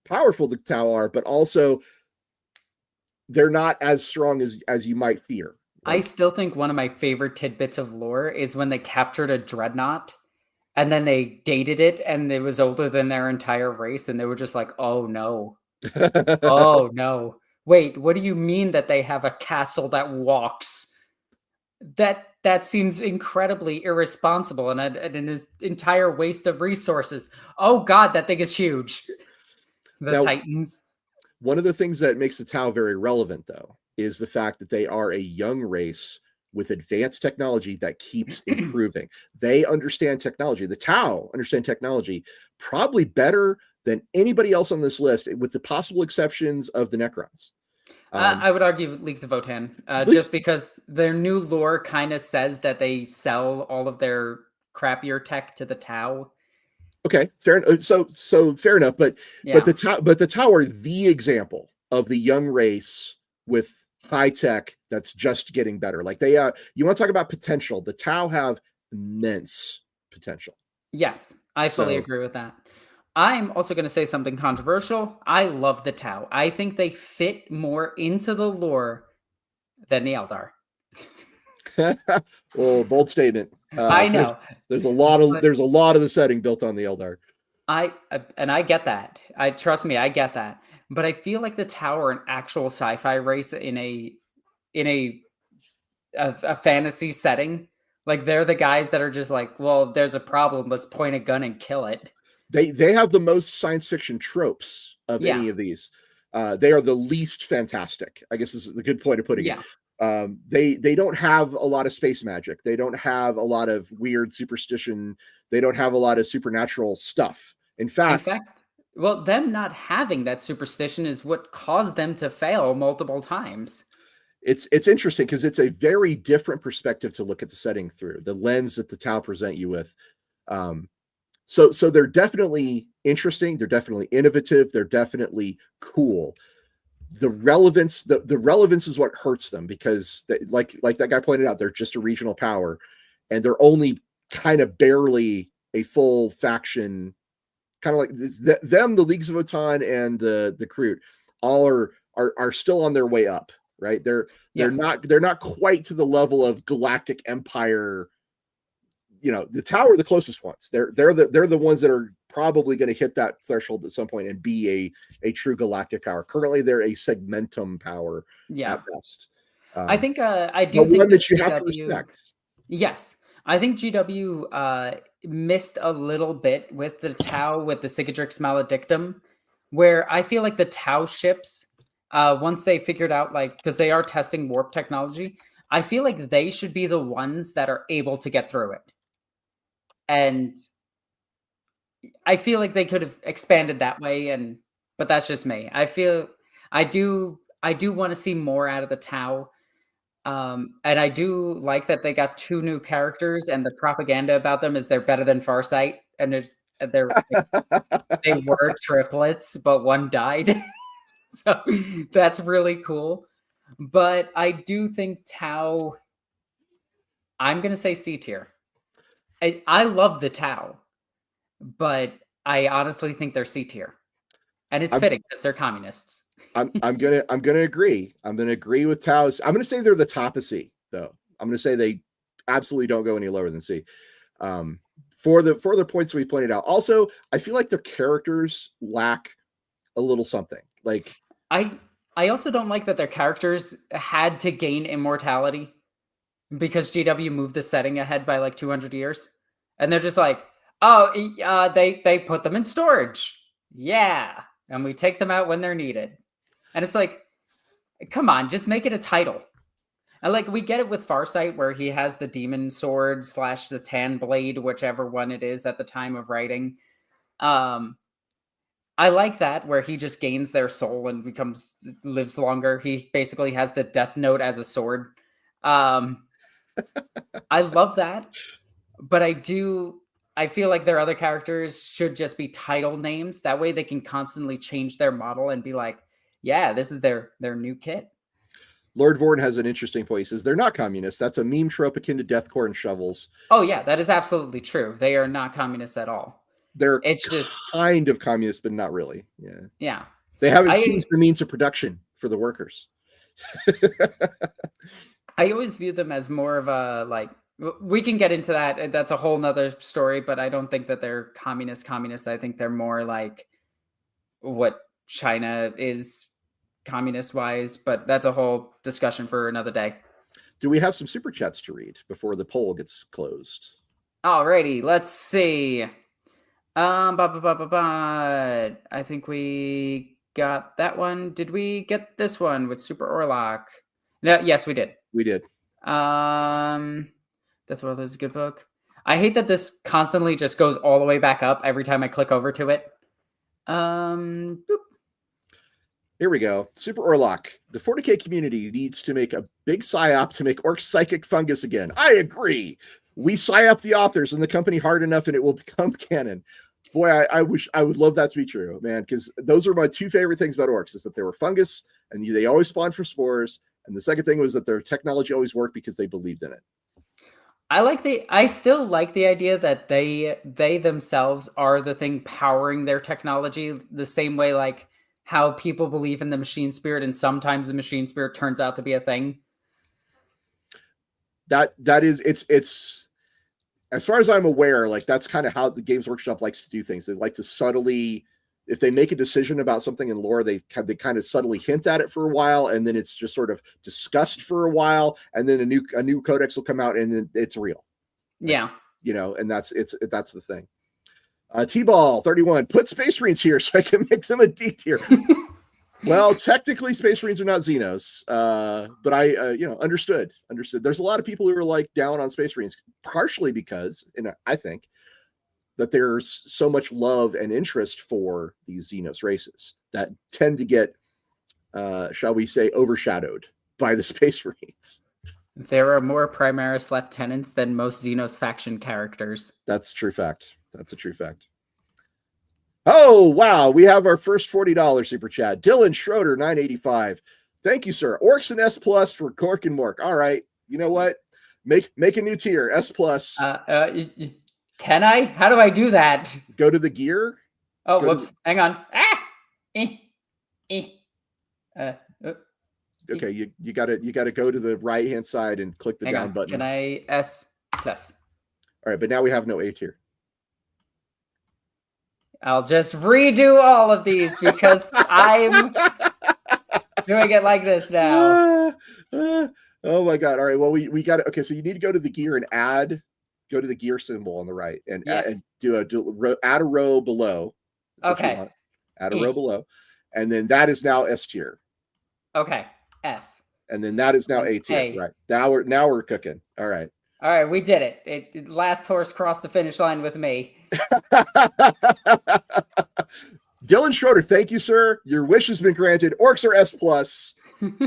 B: powerful the Tau are, but also they're not as strong as you might fear.
A: I still think one of my favorite tidbits of lore is when they captured a dreadnought and then they dated it and it was older than their entire race, and they were just like, oh no. Oh no. Wait, what do you mean that they have a castle that walks? That seems incredibly irresponsible and an entire waste of resources. Oh god, that thing is huge. The Titans.
B: One of the things that makes the Tau very relevant, though, is the fact that they are a young race with advanced technology that keeps improving. They understand technology. The Tau understand technology probably better than anybody else on this list, with the possible exceptions of the Necrons.
A: I would argue Leagues of Votann, just because their new lore kind of says that they sell all of their crappier tech to the Tau.
B: Okay, fair enough. So fair enough, but the Tau are the example of the young race with high tech that's just getting better. Like you want to talk about potential? The Tau have immense potential.
A: Yes, I fully agree with that. I'm also going to say something controversial. I love the Tau. I think they fit more into the lore than the Eldar.
B: Well, bold statement.
A: I know.
B: There's a lot of the setting built on the Eldar.
A: I get that. Trust me, I get that. But I feel like the Tau are an actual sci-fi race in a fantasy setting. Like, they're the guys that are just like, well, there's a problem, let's point a gun and kill it.
B: They have the most science fiction tropes of any of these. They are the least fantastic, I guess is the good point of putting it. They don't have a lot of space magic. They don't have a lot of weird superstition. They don't have a lot of supernatural stuff. In fact,
A: well, them not having that superstition is what caused them to fail multiple times.
B: It's interesting because it's a very different perspective to look at the setting through, the lens that the Tau present you with. So they're definitely interesting. They're definitely innovative. They're definitely cool. The relevance is what hurts them, because like that guy pointed out, they're just a regional power, and they're only kind of barely a full faction. Kind of like the Leagues of Votann and the Kroot all are still on their way up, right? They're not quite to the level of galactic empire. You know, the Tau are the closest ones. They're the ones that are probably going to hit that threshold at some point and be a true galactic power. Currently, they're a segmentum power at best.
A: I think I do think
B: one that you have to respect.
A: Yes, I think GW missed a little bit with the Tau with the Cicatrix Maledictum, where I feel like the Tau ships, once they figured out, like, because they are testing warp technology, I feel like they should be the ones that are able to get through it. And I feel like they could have expanded that way, but that's just me. I do want to see more out of the Tau. And I do like that they got 2 new characters, and the propaganda about them is they're better than Farsight, and they were triplets, but one died. So that's really cool. But I do think Tau, I'm gonna say C tier. I love the Tau, but I honestly think they're C tier. And it's fitting because they're communists.
B: I'm gonna agree. I'm gonna agree with Tao's. I'm gonna say they're the top of C, though. I'm gonna say they absolutely don't go any lower than C. For the points we pointed out. Also, I feel like their characters lack a little something. Like
A: I also don't like that their characters had to gain immortality because GW moved the setting ahead by like 200 years, and they're just like, oh, they put them in storage, yeah, and we take them out when they're needed. And it's like, come on, just make it a title. And like, we get it with Farsight, where he has the demon sword / the tan blade, whichever one it is at the time of writing. I like that, where he just gains their soul and lives longer. He basically has the death note as a sword. I love that, but I feel like their other characters should just be title names. That way they can constantly change their model and be like, yeah, this is their new kit.
B: Lord Vorn has an interesting point. He says they're not communists. That's a meme trope akin to deathcore and shovels.
A: Oh yeah, that is absolutely true. They are not communists at all.
B: It's just kind of communist, but not really.
A: Yeah.
B: They haven't seized the means of production for the workers.
A: I always view them as more of a, like, we can get into that. That's a whole nother story, but I don't think that they're communist. I think they're more like what China is communist wise, but that's a whole discussion for another day.
B: Do we have some super chats to read before the poll gets closed?
A: Alrighty, let's see. I think we got that one. Did we get this one with Super Orlok? No, yes, we did.
B: We did.
A: Death World is a good book. I hate that this constantly just goes all the way back up every time I click over to it. Boop.
B: Here we go. Super Orlok. The 40k community needs to make a big psyop to make Orcs psychic fungus again. I agree. We psyop the authors and the company hard enough and it will become canon. Boy, I would love that to be true, man, because those are my 2 favorite things about Orcs, is that they were fungus and they always spawned from spores. And the second thing was that their technology always worked because they believed in it.
A: I still like the idea that they themselves are the thing powering their technology, the same way like how people believe in the machine spirit, and sometimes the machine spirit turns out to be a thing.
B: That is, it's as far as I'm aware, like that's kind of how the Games Workshop likes to do things. They like to subtly, if they make a decision about something in lore, they kind of subtly hint at it for a while, and then it's just sort of discussed for a while, and then a new codex will come out, and then it's real.
A: Yeah,
B: and that's the thing. T-Ball 31, put Space Marines here so I can make them a D tier. Well, technically Space Marines are not Xenos, but I understood. There's a lot of people who are like down on Space Marines, partially because, and I think that there's so much love and interest for these Xenos races that tend to get, shall we say, overshadowed by the Space Marines.
A: There are more Primaris lieutenants than most Xenos faction characters.
B: That's a true fact. Oh, wow. We have our first $40 super chat. Dylan Schroeder, 985. Thank you, sir. Orcs and S plus for Cork and Mork. All right. You know what? Make a new tier. S plus.
A: Can I? How do I do that?
B: Go to the gear.
A: Oh, whoops. Hang on.
B: Okay, you gotta go to the right hand side and click the down button.
A: Can I S plus?
B: All right, but now we have no A tier.
A: I'll just redo all of these because I'm doing it like this now.
B: Oh my god! All right, well we got it. Okay, so you need to go to the gear and add go to the gear symbol on the right and,
A: Yeah.
B: and add a row below. That's
A: Okay.
B: Add a row below. And then that is now S tier.
A: Okay. S.
B: And then that is now A tier. Right. Now we're cooking. All right.
A: All right, we did it. Last horse crossed the finish line with me.
B: Dylan Schroeder, thank you, sir. Your wish has been granted. Orks are S plus. I'm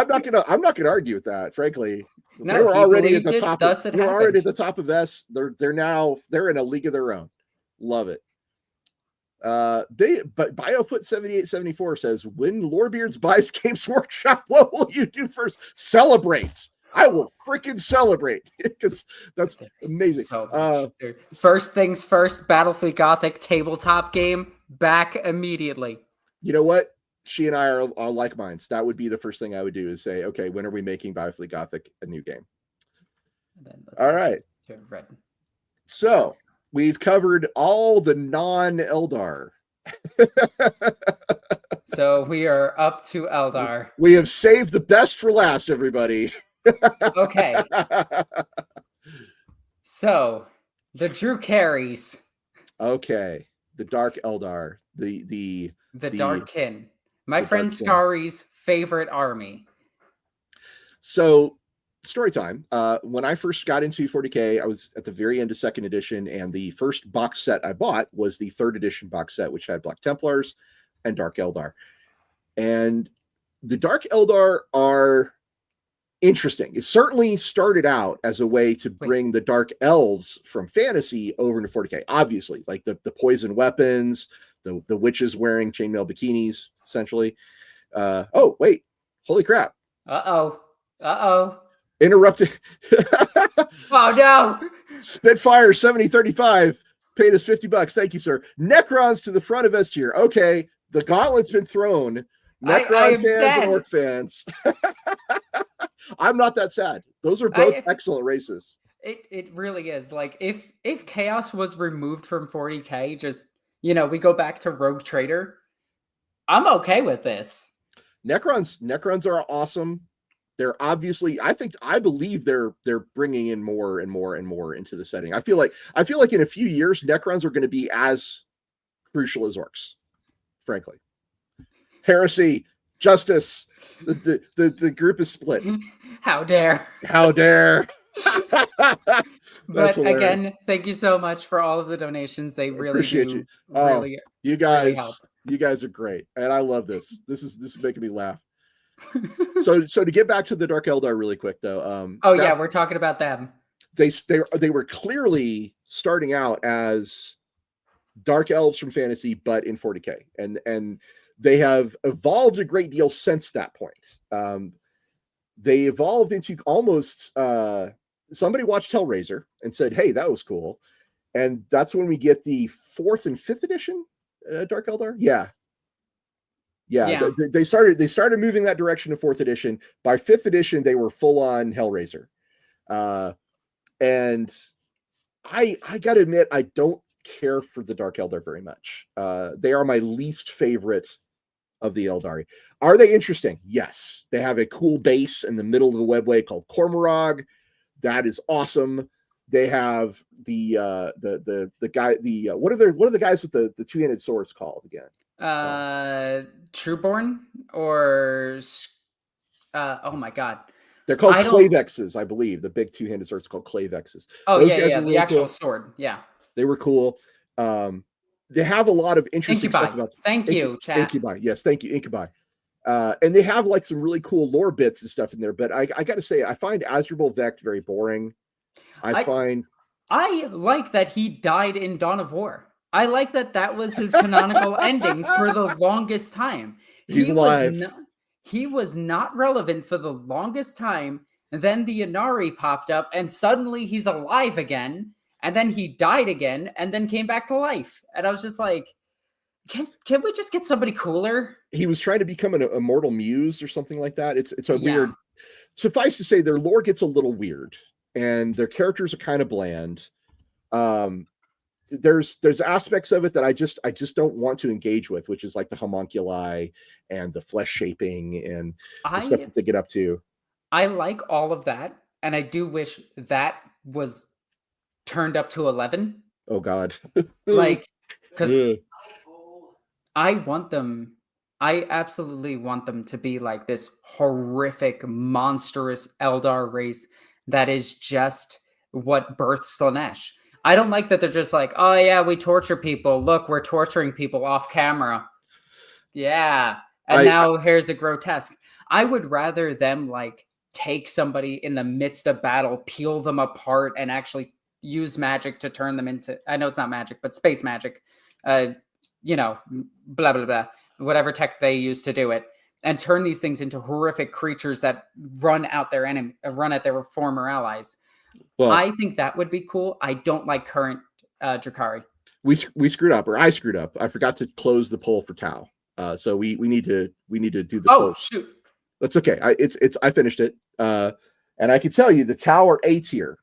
B: not gonna argue with that, frankly.
A: No,
B: they were already at the top.
A: They're
B: already at the top of S. They're in a league of their own. Love it. But BioFoot 7874 says, when Lorebeards buys Games Workshop, what will you do first? Celebrate. I will freaking celebrate because that's amazing. So
A: first things first, Battlefleet Gothic tabletop game back immediately.
B: You know what? She and I are like minds. That would be the first thing I would do is say, okay, when are we making Battlefleet Gothic a new game? All right. So we've covered all the non-Eldar.
A: So we are up to Eldar.
B: We have saved the best for last, everybody.
A: Okay. So the Drukharis.
B: Okay. The Dark Eldar. The
A: Dark Kin. My friend Skari's favorite army.
B: So story time. When I first got into 40k, I was at the very end of 2nd edition, and the first box set I bought was the 3rd edition box set, which had Black Templars and Dark Eldar. And the Dark Eldar are interesting. It certainly started out as a way to bring the Dark Elves from fantasy over into 40k. Obviously, like the poison weapons, the witches wearing chainmail bikinis, essentially. Oh, wait. Holy crap.
A: Uh-oh.
B: Interrupted.
A: Oh, no.
B: Spitfire 7035 paid us $50. Thank you, sir. Necrons to the front of S tier. Okay. The gauntlet's been thrown. Necron fans and Orc fans. I'm not that sad. Those are both excellent races.
A: It really is. Like if Chaos was removed from 40k, just we go back to Rogue Trader, I'm okay with this.
B: Necrons are awesome. They're obviously, I believe they're bringing in more and more and more into the setting. I feel like in a few years, Necrons are going to be as crucial as Orcs, frankly. Heresy, justice, the group is split.
A: How dare. But again, thank you so much for all of the donations. They really
B: appreciate
A: do.
B: You. You guys are great, and I love this. This is making me laugh. So to get back to the Dark Eldar really quick though.
A: We're talking about them.
B: They were clearly starting out as Dark Elves from fantasy, but in 40k, and they have evolved a great deal since that point. They evolved into almost somebody watched Hellraiser and said, hey, that was cool. And that's when we get the 4th and 5th edition Dark Eldar. Yeah. They started moving that direction to 4th edition. By 5th edition, they were full on Hellraiser. And I gotta admit, I don't care for the Dark Eldar very much. They are my least favorite of the Eldari. Are they interesting? Yes. They have a cool base in the middle of the webway called Cormorag. That is awesome. They have the guy, what are the guys with the two-handed swords called again?
A: Trueborn or oh my god.
B: They're called Clavexes, I believe. The big two-handed swords are called Clavexes.
A: Oh, those guys the really actual cool. Sword. Yeah.
B: They were cool. They have a lot of interesting stuff about them.
A: Thank you, chat.
B: Incubi. Yes, thank you, Incubi. And they have like some really cool lore bits and stuff in there. But I got to say, I find Azrael Vect very boring. I
A: like that he died in Dawn of War. I like that was his canonical ending for the longest time.
B: He's alive.
A: He was not relevant for the longest time. And then the Ynnari popped up and suddenly he's alive again. And then he died again and then came back to life. And I was just like, can we just get somebody cooler?
B: He was trying to become an immortal muse or something like that. It's a weird, suffice to say, their lore gets a little weird and their characters are kind of bland. There's aspects of it that I just don't want to engage with, which is like the homunculi and the flesh shaping and the stuff that they get up to.
A: I like all of that. And I do wish that was turned up to 11.
B: Oh God.
A: Like, because I absolutely want them to be like this horrific, monstrous Eldar race that is just what births Slaanesh. I don't like that they're just like, oh yeah, we torture people. Look, we're torturing people off camera. Yeah. And now here's a grotesque. I would rather them like take somebody in the midst of battle, peel them apart, and actually use magic to turn them into, I know it's not magic, but space magic. You know, blah, blah, blah, whatever tech they use to do it, and turn these things into horrific creatures that run at their former allies. Well, I think that would be cool. I don't like current Drukhari.
B: We screwed up, or I screwed up. I forgot to close the poll for Tau. So we need to do the poll.
A: Shoot.
B: That's okay. I finished it. And I can tell you the Tau are A tier.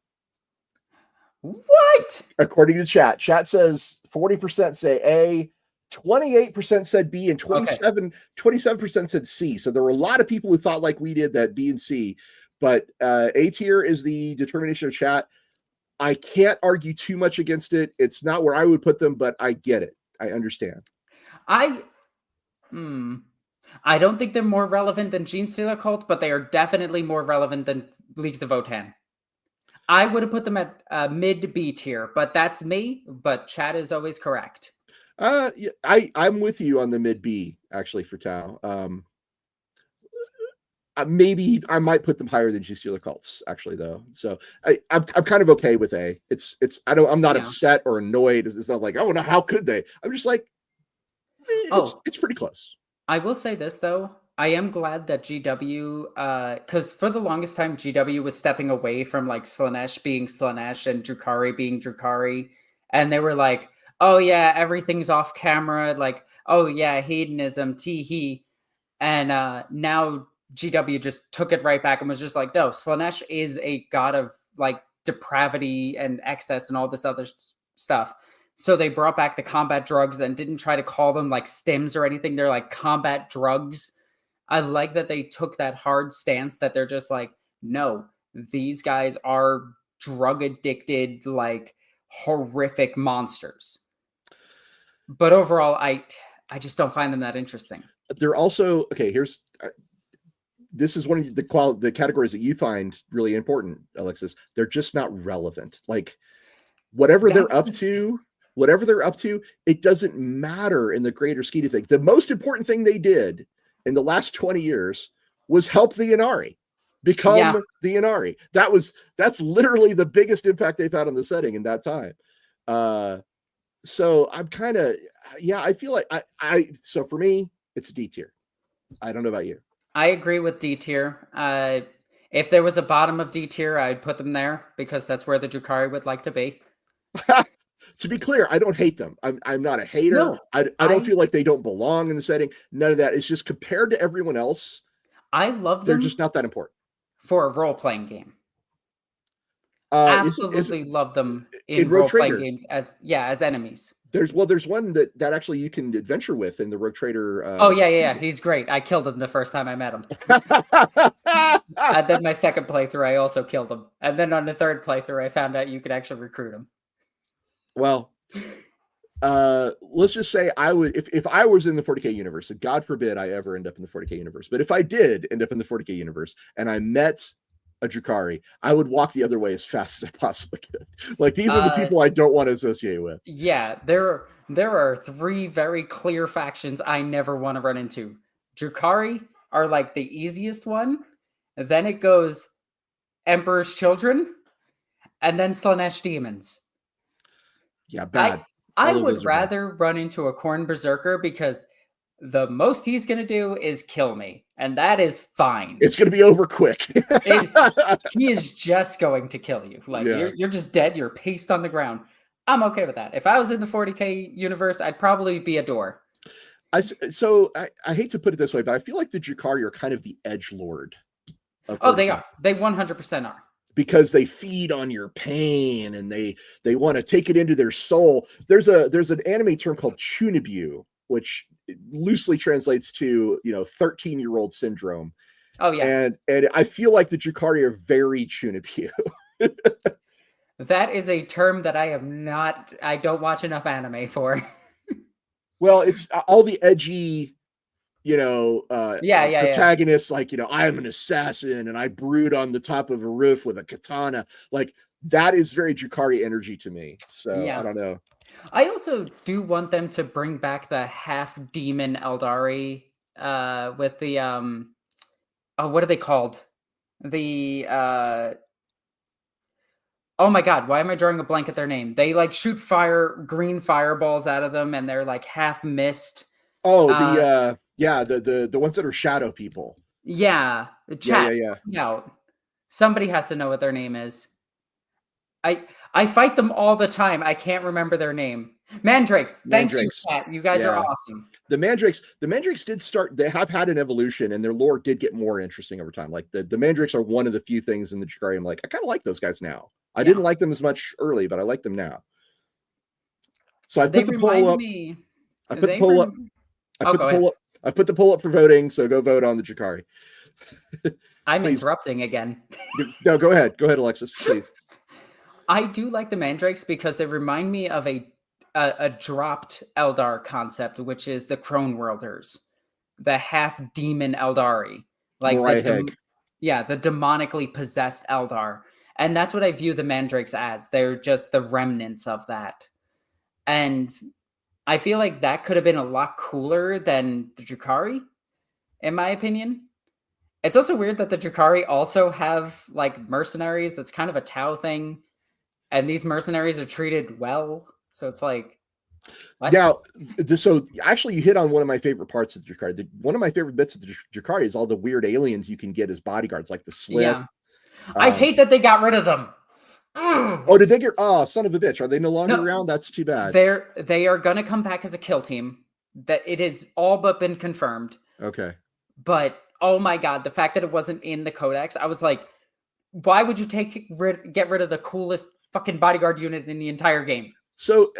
A: What?
B: According to chat. Chat says 40% say A, 28% said B, and 27% said C. So there were a lot of people who thought like we did that B and C, but A tier is the determination of chat. I can't argue too much against it. It's not where I would put them, but I get it. I understand.
A: I don't think they're more relevant than Genestealer Cult, but they are definitely more relevant than Leagues of Votann. I would have put them at mid B tier, but that's me. But chat is always correct.
B: Yeah, I'm with you on the mid B actually for Tau. Maybe I might put them higher than Genestealer Cults actually though. So I'm kind of okay with A. I'm not upset or annoyed. It's not like, oh no, how could they? I'm just like, it's pretty close.
A: I will say this though. I am glad that GW, because for the longest time, GW was stepping away from like Slaanesh being Slaanesh and Drukhari being Drukhari. And they were like, oh yeah, everything's off camera. Like, oh yeah, hedonism, tee-hee. And now GW just took it right back and was just like, no, Slaanesh is a god of like depravity and excess and all this other stuff. So they brought back the combat drugs and didn't try to call them like stims or anything. They're like combat drugs. I like that they took that hard stance that they're just like, no, these guys are drug addicted, like horrific monsters. But overall, I just don't find them that interesting.
B: They're also, okay, this is one of the categories that you find really important, Alexis. They're just not relevant. Like whatever they're up to, it doesn't matter in the greater scheme of things. The most important thing they did in the last 20 years was help the Ynnari become the Ynnari. That's literally the biggest impact they've had on the setting in that time. So I'm kind of, I feel like so for me, it's D tier. I don't know about you.
A: I agree with D tier. If there was a bottom of D tier, I'd put them there because that's where the Drukhari would like to be.
B: To be clear, I don't hate them. I'm not a hater. No, I don't feel like they don't belong in the setting. None of that. It's just compared to everyone else.
A: I love them.
B: They're just not that important
A: for a role-playing game. Absolutely love them in role-playing games as enemies.
B: There's one that actually you can adventure with in the Rogue Trader.
A: He's great. I killed him the first time I met him. And then my second playthrough, I also killed him. And then on the third playthrough, I found out you could actually recruit him.
B: Well, let's just say I would, if I was in the 40k universe, and God forbid I ever end up in the 40k universe, but if I did end up in the 40k universe and I met a Drukhari, I would walk the other way as fast as I possibly could. Like these are the people I don't want to associate with.
A: Yeah, there are three very clear factions I never want to run into. Drukhari are like the easiest one. Then it goes Emperor's Children, and then Slaanesh Demons.
B: Yeah, bad.
A: I would rather run into a Khorne Berserker because the most he's going to do is kill me, and that is fine.
B: It's going to be over quick.
A: He is just going to kill you. Like you're just dead. You're pasted on the ground. I'm okay with that. If I was in the 40k universe, I'd probably be a door.
B: I hate to put it this way, but I feel like the Drukhari are kind of the edgelord.
A: They are. They 100% are.
B: Because they feed on your pain and they want to take it into their soul. There's an anime term called Chunibu, which loosely translates to 13-year-old syndrome.
A: Oh yeah.
B: And I feel like the Drukhari are very Chunibu.
A: That is a term that I don't watch enough anime for.
B: Well, it's all the edgy,
A: Yeah.
B: protagonists, like, I am an assassin and I brood on the top of a roof with a katana. Like, that is very Drukhari energy to me. So I
A: Yeah.
B: don't know.
A: I also do want them to bring back the half demon Eldari with the what are they called? The oh my god, why am I drawing a blank at their name? They like shoot green fireballs out of them and they're like half mist.
B: Oh,
A: Uh
B: the ones that are shadow people.
A: yeah,
B: Yeah.
A: chat out. Somebody has to know what their name is. I fight them all the time. I can't remember their name. Mandrakes. Thank you, chat. You guys are awesome.
B: The Mandrakes did start, they have had an evolution and their lore did get more interesting over time. Like the Mandrakes are one of the few things in the Drukhari I'm like, I kind of like those guys now. I didn't like them as much early, but I like them now. So I put the poll up. I put the poll up. I put the poll up for voting, so go vote on the Drukhari.
A: I'm interrupting again.
B: No, go ahead. Go ahead, Alexis, please.
A: I do like the Mandrakes because they remind me of a dropped Eldar concept, which is the Crone Worlders, the half demon Eldari, like the demonically possessed Eldar, and that's what I view the Mandrakes as. They're just the remnants of that, and I feel like that could have been a lot cooler than the Drukhari, in my opinion. It's also weird that the Drukhari also have like mercenaries. That's kind of a Tau thing. And these mercenaries are treated well. So it's like,
B: what? Now, so actually you hit on one of my favorite parts of the Drukhari. One of my favorite bits of the Drukhari is all the weird aliens you can get as bodyguards, like the Slith.
A: Yeah. I hate that they got rid of them.
B: Oh, did they get, son of a bitch. Are they no longer around? That's too bad.
A: They are going to come back as a kill team. That it has all but been confirmed.
B: Okay.
A: But, oh my God, the fact that it wasn't in the codex, I was like, why would you get rid of the coolest fucking bodyguard unit in the entire game?
B: So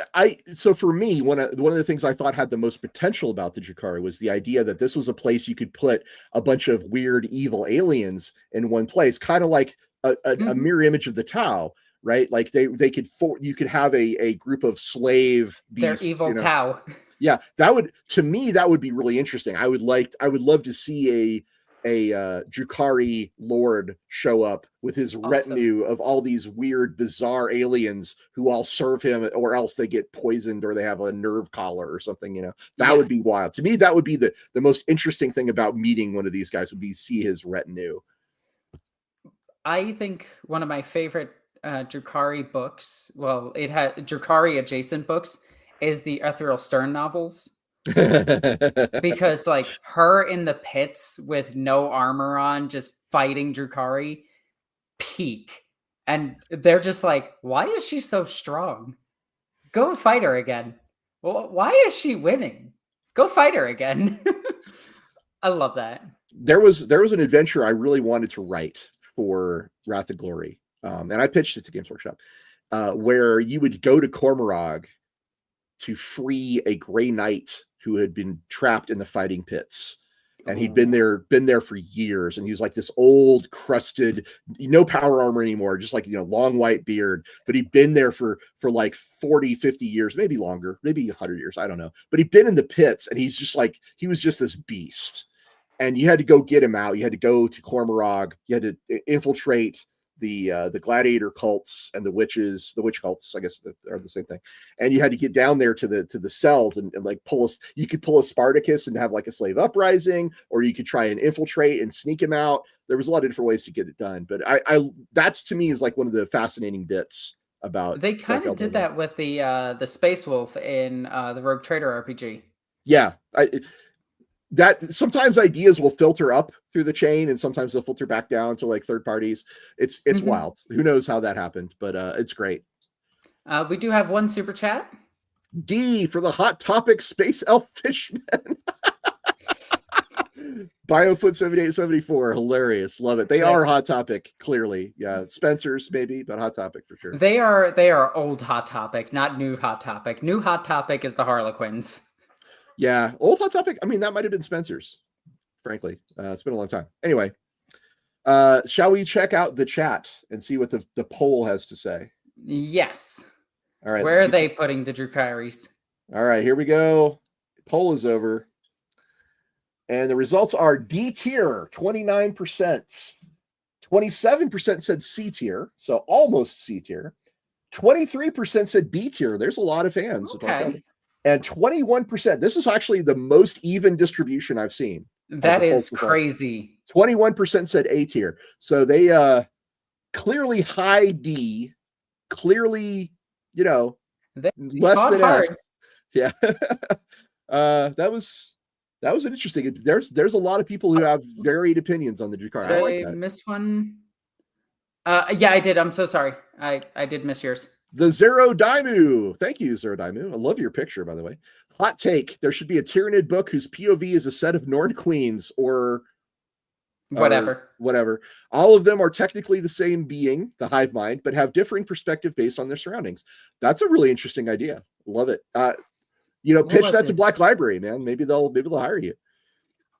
B: for me, one of the things I thought had the most potential about the Drukhari was the idea that this was a place you could put a bunch of weird evil aliens in one place, kind of like a mirror image of the Tau, right? Like you could have a group of slave beasts.
A: They're evil Tau.
B: Yeah, that would be really interesting. I would love to see a Drukhari lord show up with his retinue of all these weird, bizarre aliens who all serve him, or else they get poisoned or they have a nerve collar or something. That would be wild. To me, that would be the most interesting thing about meeting one of these guys would be see his retinue.
A: I think one of my favorite Drukhari books, well, it had Drukhari adjacent books, is the Ethereal Stern novels. Because like her in the pits with no armor on, just fighting Drukhari, peak. And they're just like, why is she so strong? Go fight her again. Well, why is she winning? Go fight her again. I love that.
B: There was an adventure I really wanted to write for Wrath of Glory. And I pitched it to Games Workshop, where you would go to Cormorag to free a Grey Knight who had been trapped in the fighting pits. And he'd been there for years. And he was like this old, crusted, no power armor anymore, just like, long white beard. But he'd been there for like 40, 50 years, maybe longer, maybe 100 years. I don't know. But he'd been in the pits and he was just this beast. And you had to go get him out. You had to go to Cormorag. You had to infiltrate the gladiator cults and the witch cults, I guess are the same thing. And you had to get down there to the cells and like you could pull a Spartacus and have like a slave uprising, or you could try and infiltrate and sneak him out. There was a lot of different ways to get it done. But that's to me is like one of the fascinating bits about.
A: They kind of did that with the Space Wolf in the Rogue Trader RPG.
B: Yeah. That sometimes ideas will filter up through the chain and sometimes they'll filter back down to like third parties. It's wild. Who knows how that happened, but it's great.
A: We do have one super chat.
B: D for the Hot Topic Space Elf Fishman. Biofoot 7874, hilarious, love it. They are Hot Topic, clearly. Yeah, Spencer's maybe, but Hot Topic for sure.
A: They are old Hot Topic, not new Hot Topic. New Hot Topic is the Harlequins.
B: Yeah, old Hot Topic. I mean, that might have been Spencer's, frankly. It's been a long time. Anyway, shall we check out the chat and see what the poll has to say?
A: Yes.
B: All right.
A: Where are they putting the Drukharis?
B: All right, here we go. Poll is over. And the results are D tier, 29%. 27% said C tier, so almost C tier. 23% said B tier. There's a lot of fans.
A: Okay.
B: And 21%. This is actually the most even distribution I've seen.
A: That is crazy.
B: 21% said A tier. So they clearly high D, clearly, less than hard. S. Yeah. That was an interesting. There's a lot of people who have varied opinions on the Drukhari. I like that.
A: Miss one. Yeah, I did. I'm so sorry. I did miss yours.
B: The Zero Daimu. Thank you, Zero Daimu. I love your picture, by the way. Hot take. There should be a Tyranid book whose POV is a set of Norn queens or
A: whatever.
B: All of them are technically the same being, the hive mind, but have differing perspective based on their surroundings. That's a really interesting idea. Love it. Pitch that to Black Library, man. Maybe they'll hire you.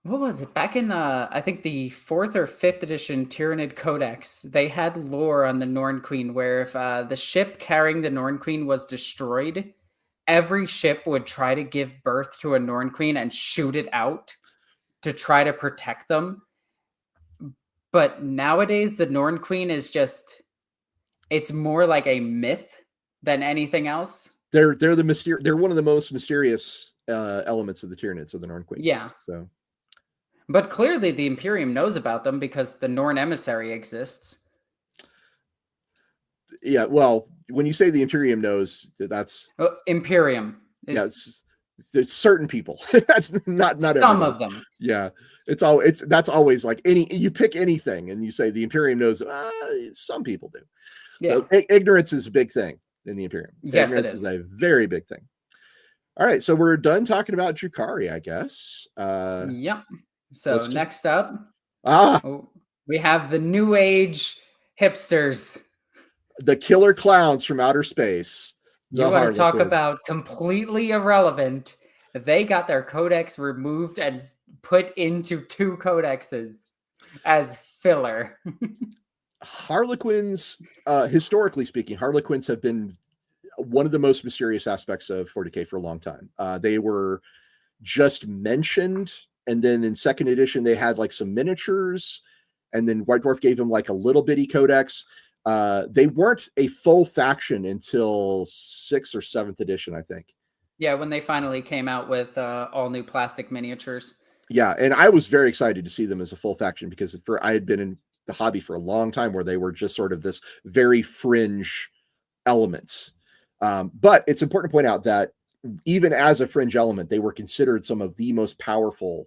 A: What was it? Back in I think the 4th or 5th edition Tyranid Codex, they had lore on the Norn Queen where if the ship carrying the Norn Queen was destroyed, every ship would try to give birth to a Norn Queen and shoot it out to try to protect them. But nowadays, the Norn Queen is it's more like a myth than anything else.
B: They're one of the most mysterious elements of the Tyranids, of the Norn Queens.
A: Yeah.
B: So,
A: but clearly the Imperium knows about them because the Norn emissary exists.
B: Yeah, well, when you say the Imperium knows, that's
A: Imperium.
B: It's certain people, not
A: some
B: everybody.
A: of them.
B: Yeah, that's always like you pick anything and you say the Imperium knows. Some people do.
A: Yeah,
B: so, ignorance is a big thing in the Imperium.
A: Yes,
B: ignorance
A: it is
B: a very big thing. All right, so we're done talking about Drukhari, I guess.
A: Yep. So next up, we have the New Age hipsters,
B: the killer clowns from outer space.
A: You want to talk about completely irrelevant? They got their codex removed and put into 2 codexes as filler.
B: Harlequins, historically speaking, Harlequins have been one of the most mysterious aspects of 40k for a long time. They were just mentioned, and then in 2nd edition they had like some miniatures, and then White Dwarf gave them like a little bitty codex. They weren't a full faction until 6th or 7th edition, I think.
A: Yeah, when they finally came out with all new plastic miniatures.
B: Yeah, and I was very excited to see them as a full faction because I had been in the hobby for a long time where they were just sort of this very fringe element. But it's important to point out that even as a fringe element, they were considered some of the most powerful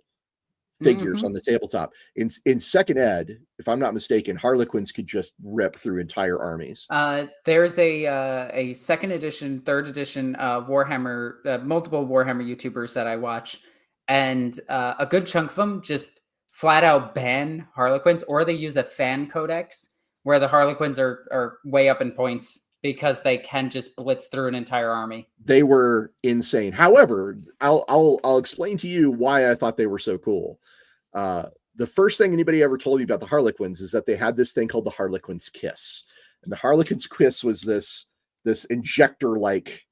B: figures on the tabletop. In 2nd ed, if I'm not mistaken, Harlequins could just rip through entire armies.
A: There's a 2nd edition, 3rd edition Warhammer, multiple Warhammer YouTubers that I watch, and a good chunk of them just flat out ban Harlequins, or they use a fan codex where the Harlequins are way up in points because they can just blitz through an entire army.
B: They were insane. However, I'll explain to you why I thought they were so cool. The first thing anybody ever told me about the Harlequins is that they had this thing called the Harlequin's Kiss. And the Harlequin's Kiss was this injector-like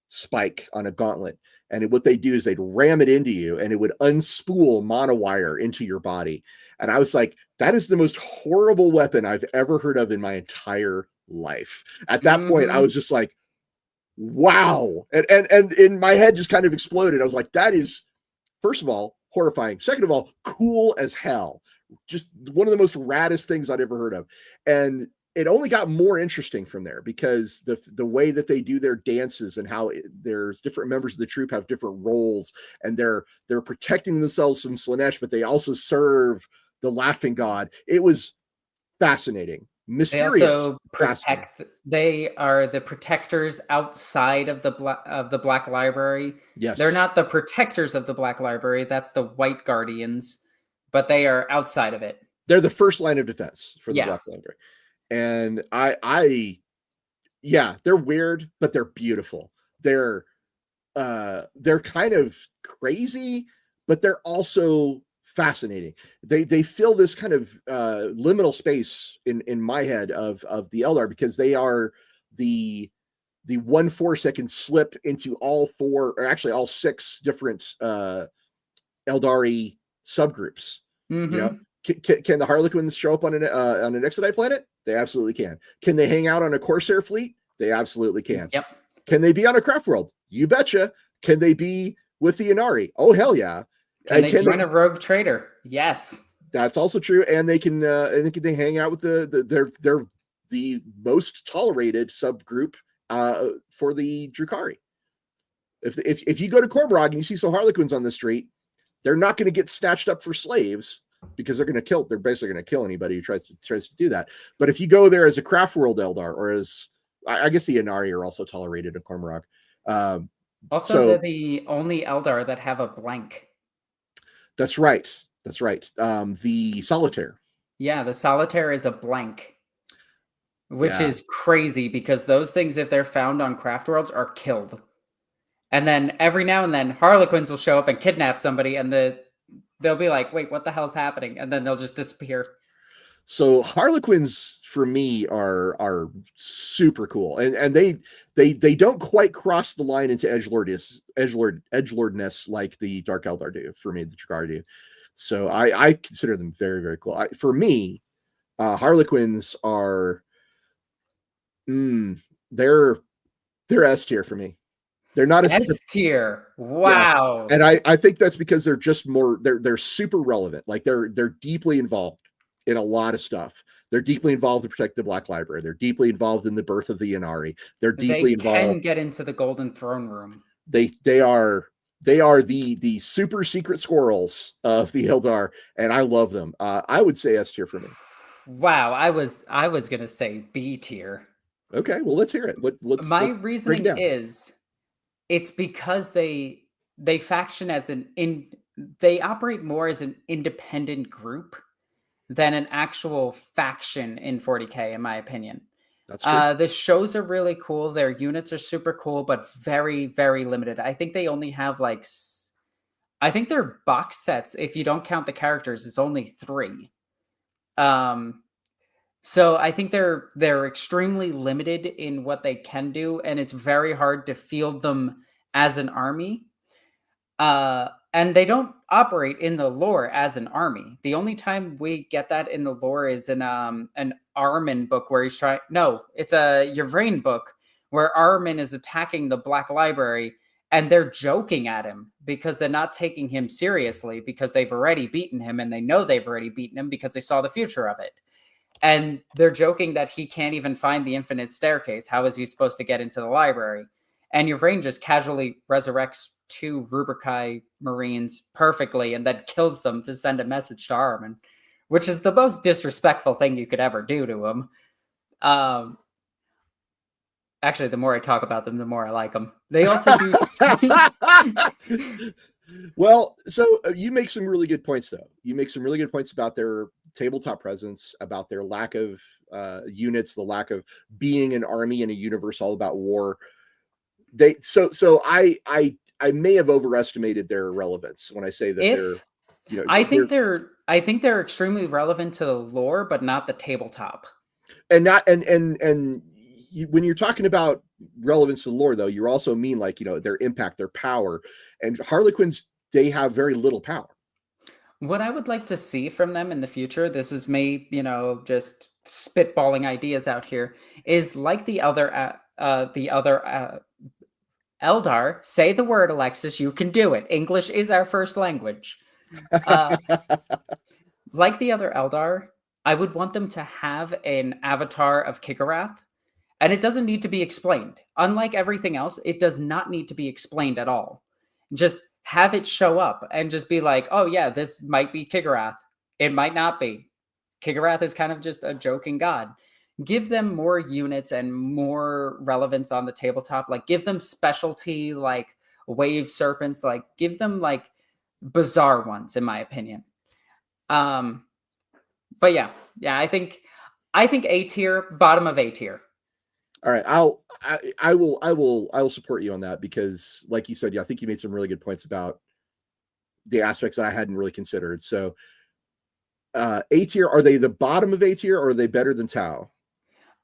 B: spike on a gauntlet. And what they do is they'd ram it into you and it would unspool monowire into your body. And I was like, that is the most horrible weapon I've ever heard of in my entire life. At that point, I was just like, wow. And in my head just kind of exploded. I was like, that is, first of all, horrifying. Second of all, cool as hell. Just one of the most raddest things I'd ever heard of. And it only got more interesting from there because the way that they do their dances and how there's different members of the troop have different roles, and they're protecting themselves from Slanesh, but they also serve the laughing god. It was fascinating. Mysterious.
A: They are the protectors outside of the Black Library.
B: Yes.
A: They're not the protectors of the Black Library. That's the White Guardians, but they are outside of it.
B: They're the first line of defense for the Black Library. And they're weird, but they're beautiful. They're kind of crazy, but they're also fascinating. They fill this kind of liminal space in my head of the Eldar, because they are the one force that can slip into all 4, or actually all 6 different Eldari subgroups.
A: Mm-hmm.
B: You know, can the Harlequins show up on an Exodite planet? They absolutely can. Can they hang out on a Corsair fleet? They absolutely can.
A: Yep.
B: Can they be on a craft world? You betcha. Can they be with the Ynnari? Oh, hell yeah.
A: Can they join a rogue trader? Yes.
B: That's also true. And they can they hang out with they're the most tolerated subgroup for the Drukhari. If you go to Korborog and you see some Harlequins on the street, they're not going to get snatched up for slaves because they're basically going to kill anybody who tries to do that. But if you go there as a craft world Eldar, or as I guess the Ynnari are also tolerated at Korborog.
A: Also, they're the only Eldar that have a blank.
B: That's right. The Solitaire.
A: Yeah, the Solitaire is a blank, which is crazy because those things, if they're found on craft worlds, are killed. And then every now and then, Harlequins will show up and kidnap somebody, and they'll be like, "Wait, what the hell's happening?" And then they'll just disappear.
B: So Harlequins for me are super cool, and they don't quite cross the line into edgelordness like the Dark Eldar do. For me, the Drukhari do. So I consider them very, very cool. For me, Harlequins are they're S tier for me. They're not a
A: S tier. Wow.
B: Yeah. And I think that's because they're just more they're super relevant. Like they're deeply involved in a lot of stuff. They're deeply involved to protect the Black Library. They're deeply involved in the birth of the Ynnari. They're deeply involved.
A: They can get into the Golden Throne Room.
B: They are the super secret squirrels of the Eldar, and I love them. I would say S tier for me.
A: Wow, I was gonna say B tier.
B: Okay, well let's hear it. Let's
A: reasoning is it's because they faction as they operate more as an independent group than an actual faction in 40k, in my opinion.
B: That's true.
A: The shows are really cool. Their units are super cool, but very, very limited. I think they only have I think their box sets, if you don't count the characters, is only 3. So I think they're extremely limited in what they can do, and it's very hard to field them as an army. And they don't operate in the lore as an army. The only time we get that in the lore is in an Armin book where it's a Yvraine book where Armin is attacking the Black Library, and they're joking at him because they're not taking him seriously because they've already beaten him, and they know they've already beaten him because they saw the future of it. And they're joking that he can't even find the infinite staircase. How is he supposed to get into the library? And Yvraine just casually resurrects 2 Rubrikai Marines perfectly and then kills them to send a message to Armin, which is the most disrespectful thing you could ever do to him. Actually, the more I talk about them, the more I like them. They also do...
B: Well, so you make some really good points, though. You make some really good points about their tabletop presence, about their lack of units, the lack of being an army in a universe all about war. I may have overestimated their relevance when I say that
A: I think they're extremely relevant to the lore, but not the tabletop.
B: And when you're talking about relevance to the lore, though, you also mean their impact, their power. And Harlequins, they have very little power.
A: What I would like to see from them in the future, this is me, just spitballing ideas out here, is like the other Eldar. Say the word, Alexis. You can do it. English is our first language. Like the other Eldar, I would want them to have an avatar of Kikarath, and it doesn't need to be explained. Unlike everything else, it does not need to be explained at all. Just have it show up and just be like, oh yeah, this might be Kikarath. It might not be. Kikarath is kind of just a joking god. Give them more units and more relevance on the tabletop. Like, give them specialty, like wave serpents. Like, give them like bizarre ones, in my opinion. But yeah, I think A tier, bottom of A tier.
B: All right, I will support you on that because, like you said, I think you made some really good points about the aspects that I hadn't really considered. So, A tier, are they the bottom of A tier, or are they better than Tau?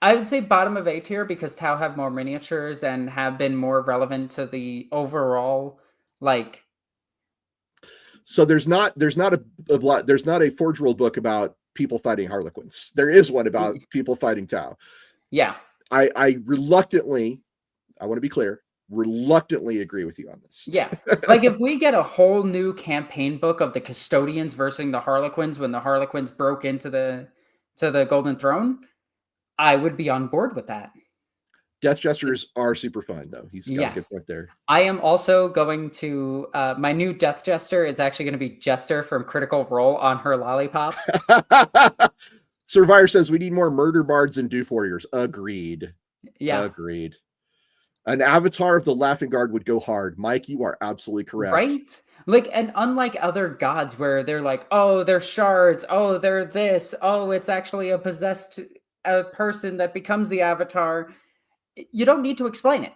A: I would say bottom of A tier because Tau have more miniatures and have been more relevant to the overall, like.
B: So there's not a Forge World book about people fighting Harlequins. There is one about people fighting Tau.
A: Yeah.
B: I reluctantly, I want to be clear, reluctantly agree with you on this.
A: Yeah. Like if we get a whole new campaign book of the Custodians versus the Harlequins when the Harlequins broke into the Golden Throne, I would be on board with that.
B: Death Jesters are super fun, though. He's got a good point there.
A: I am also going to, my new Death Jester is actually going to be Jester from Critical Role on her lollipop.
B: Survivor says we need more murder bards and doof warriors. Agreed.
A: Yeah.
B: Agreed. An avatar of the Laughing Guard would go hard. Mike, you are absolutely correct.
A: Right? Like, and unlike other gods where they're like, oh, they're shards. Oh, they're this. Oh, it's actually a possessed person that becomes the avatar. You don't need to explain it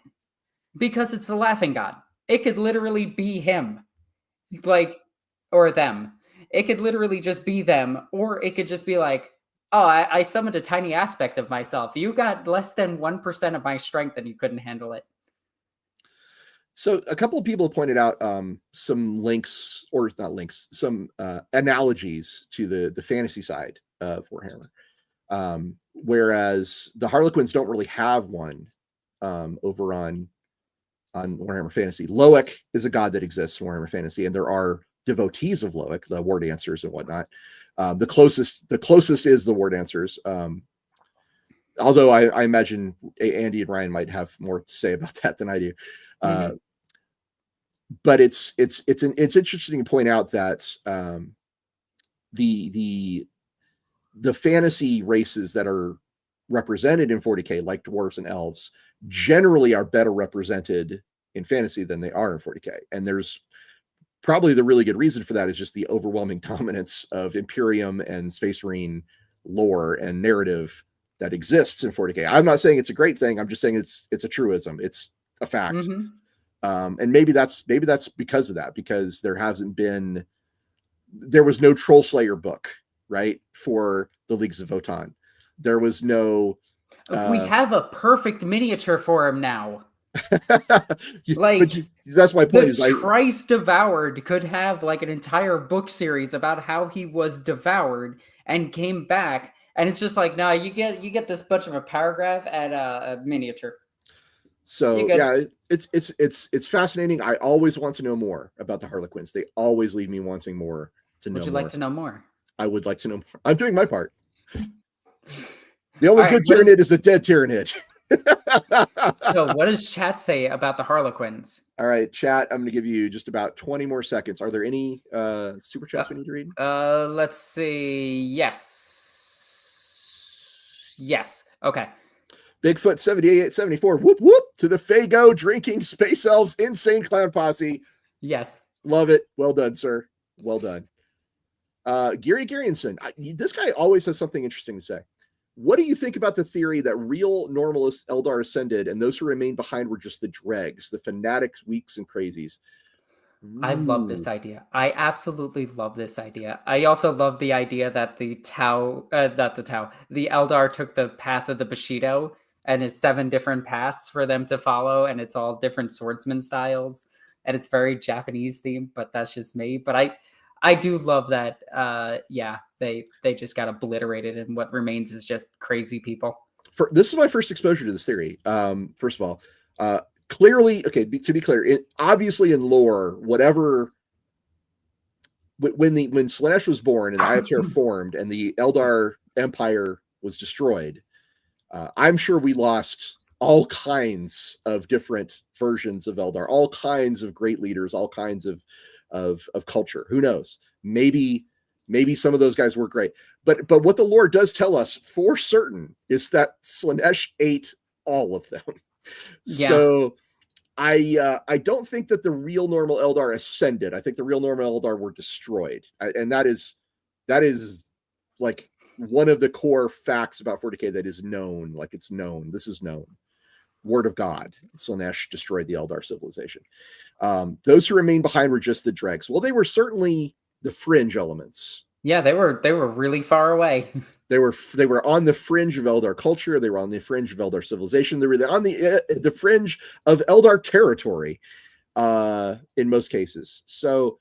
A: because it's the Laughing God. It could literally be him, like, or them. It could literally just be them, or it could just be like, oh, I summoned a tiny aspect of myself. You got less than 1% of my strength and you couldn't handle it.
B: So a couple of people pointed out some links, or not links, some analogies to the fantasy side of Warhammer. Whereas the Harlequins don't really have one over on Warhammer Fantasy. Loic is a god that exists in Warhammer Fantasy, and there are devotees of Loic, the war dancers and whatnot. The closest is the war dancers. Although I imagine Andy and Ryan might have more to say about that than I do. But it's interesting to point out that the fantasy races that are represented in 40k, like dwarves and elves, generally are better represented in fantasy than they are in 40k. And there's probably the really good reason for that is just the overwhelming dominance of Imperium and Space Marine lore and narrative that exists in 40k. I'm not saying it's a great thing. I'm just saying it's a truism. It's a fact. And maybe that's because of that, because there was no Troll Slayer book, right, for the Leagues of Votann. There was no.
A: We have a perfect miniature for him now.
B: Like, that's my point.
A: Thrice Devoured could have like an entire book series about how he was devoured and came back, and it's just like, no, you get this bunch of a paragraph and a miniature.
B: So yeah, it's fascinating. I always want to know more about the Harlequins. They always leave me wanting more to know.
A: Would you like to know more?
B: I would like to know more. I'm doing my part. The only good Tyranid is a dead Tyranid.
A: So what does chat say about the Harlequins?
B: All right, chat, I'm going to give you just about 20 more seconds. Are there any super chats we need to read?
A: Let's see. Yes. Okay.
B: Bigfoot 7874. Whoop whoop to the Fago drinking space elves insane clown posse.
A: Yes.
B: Love it. Well done, sir. Well done. Gary Garionson. This guy always has something interesting to say. What do you think about the theory that real normalists Eldar ascended and those who remained behind were just the dregs, the fanatics, weaks, and crazies?
A: I love this idea. I absolutely love this idea. I also love the idea that the Eldar took the path of the Bushido and is 7 different paths for them to follow, and it's all different swordsman styles, and it's very Japanese themed, but that's just me. But I do love that. They just got obliterated, and what remains is just crazy people.
B: This is my first exposure to this theory. First of all, clearly, okay, to be clear, obviously in lore, whatever, when Slaanesh was born and the Eye of Terror formed and the Eldar Empire was destroyed, I'm sure we lost all kinds of different versions of Eldar, all kinds of great leaders, all kinds of culture. Who knows? Maybe some of those guys were great. But what the lore does tell us for certain is that Slaanesh ate all of them. Yeah. So I don't think that the real normal Eldar ascended. I think the real normal Eldar were destroyed. And that is like one of the core facts about 40k that is known. Like, it's known. This is known. Word of God. Slaanesh destroyed the Eldar civilization. Those who remained behind were just the dregs. Well, they were certainly the fringe elements.
A: Yeah, they were really far away.
B: They were on the fringe of Eldar culture. They were on the fringe of Eldar civilization. They were on the fringe of Eldar territory, in most cases. So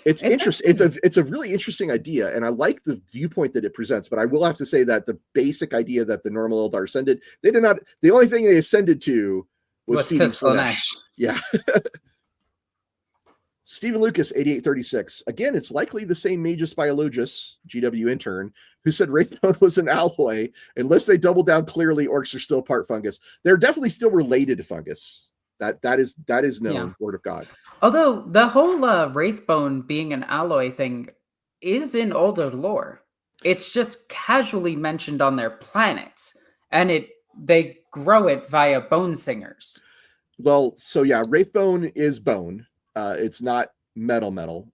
B: it's interesting. It's a really interesting idea, and I like the viewpoint that it presents. But I will have to say that the basic idea that the normal Eldar ascended, they did not. The only thing they ascended to was Stephen Slaanesh. Yeah. Stephen Lucas, 8836. Again, it's likely the same Magus Biologus, GW intern, who said Wraithbone was an alloy. Unless they double down clearly, orcs are still part fungus. They're definitely still related to fungus. That is known, word of God.
A: Although the whole Wraithbone being an alloy thing is in older lore. It's just casually mentioned on their planets, and they grow it via bone singers.
B: Well, so yeah, Wraithbone is bone. It's not metal. No.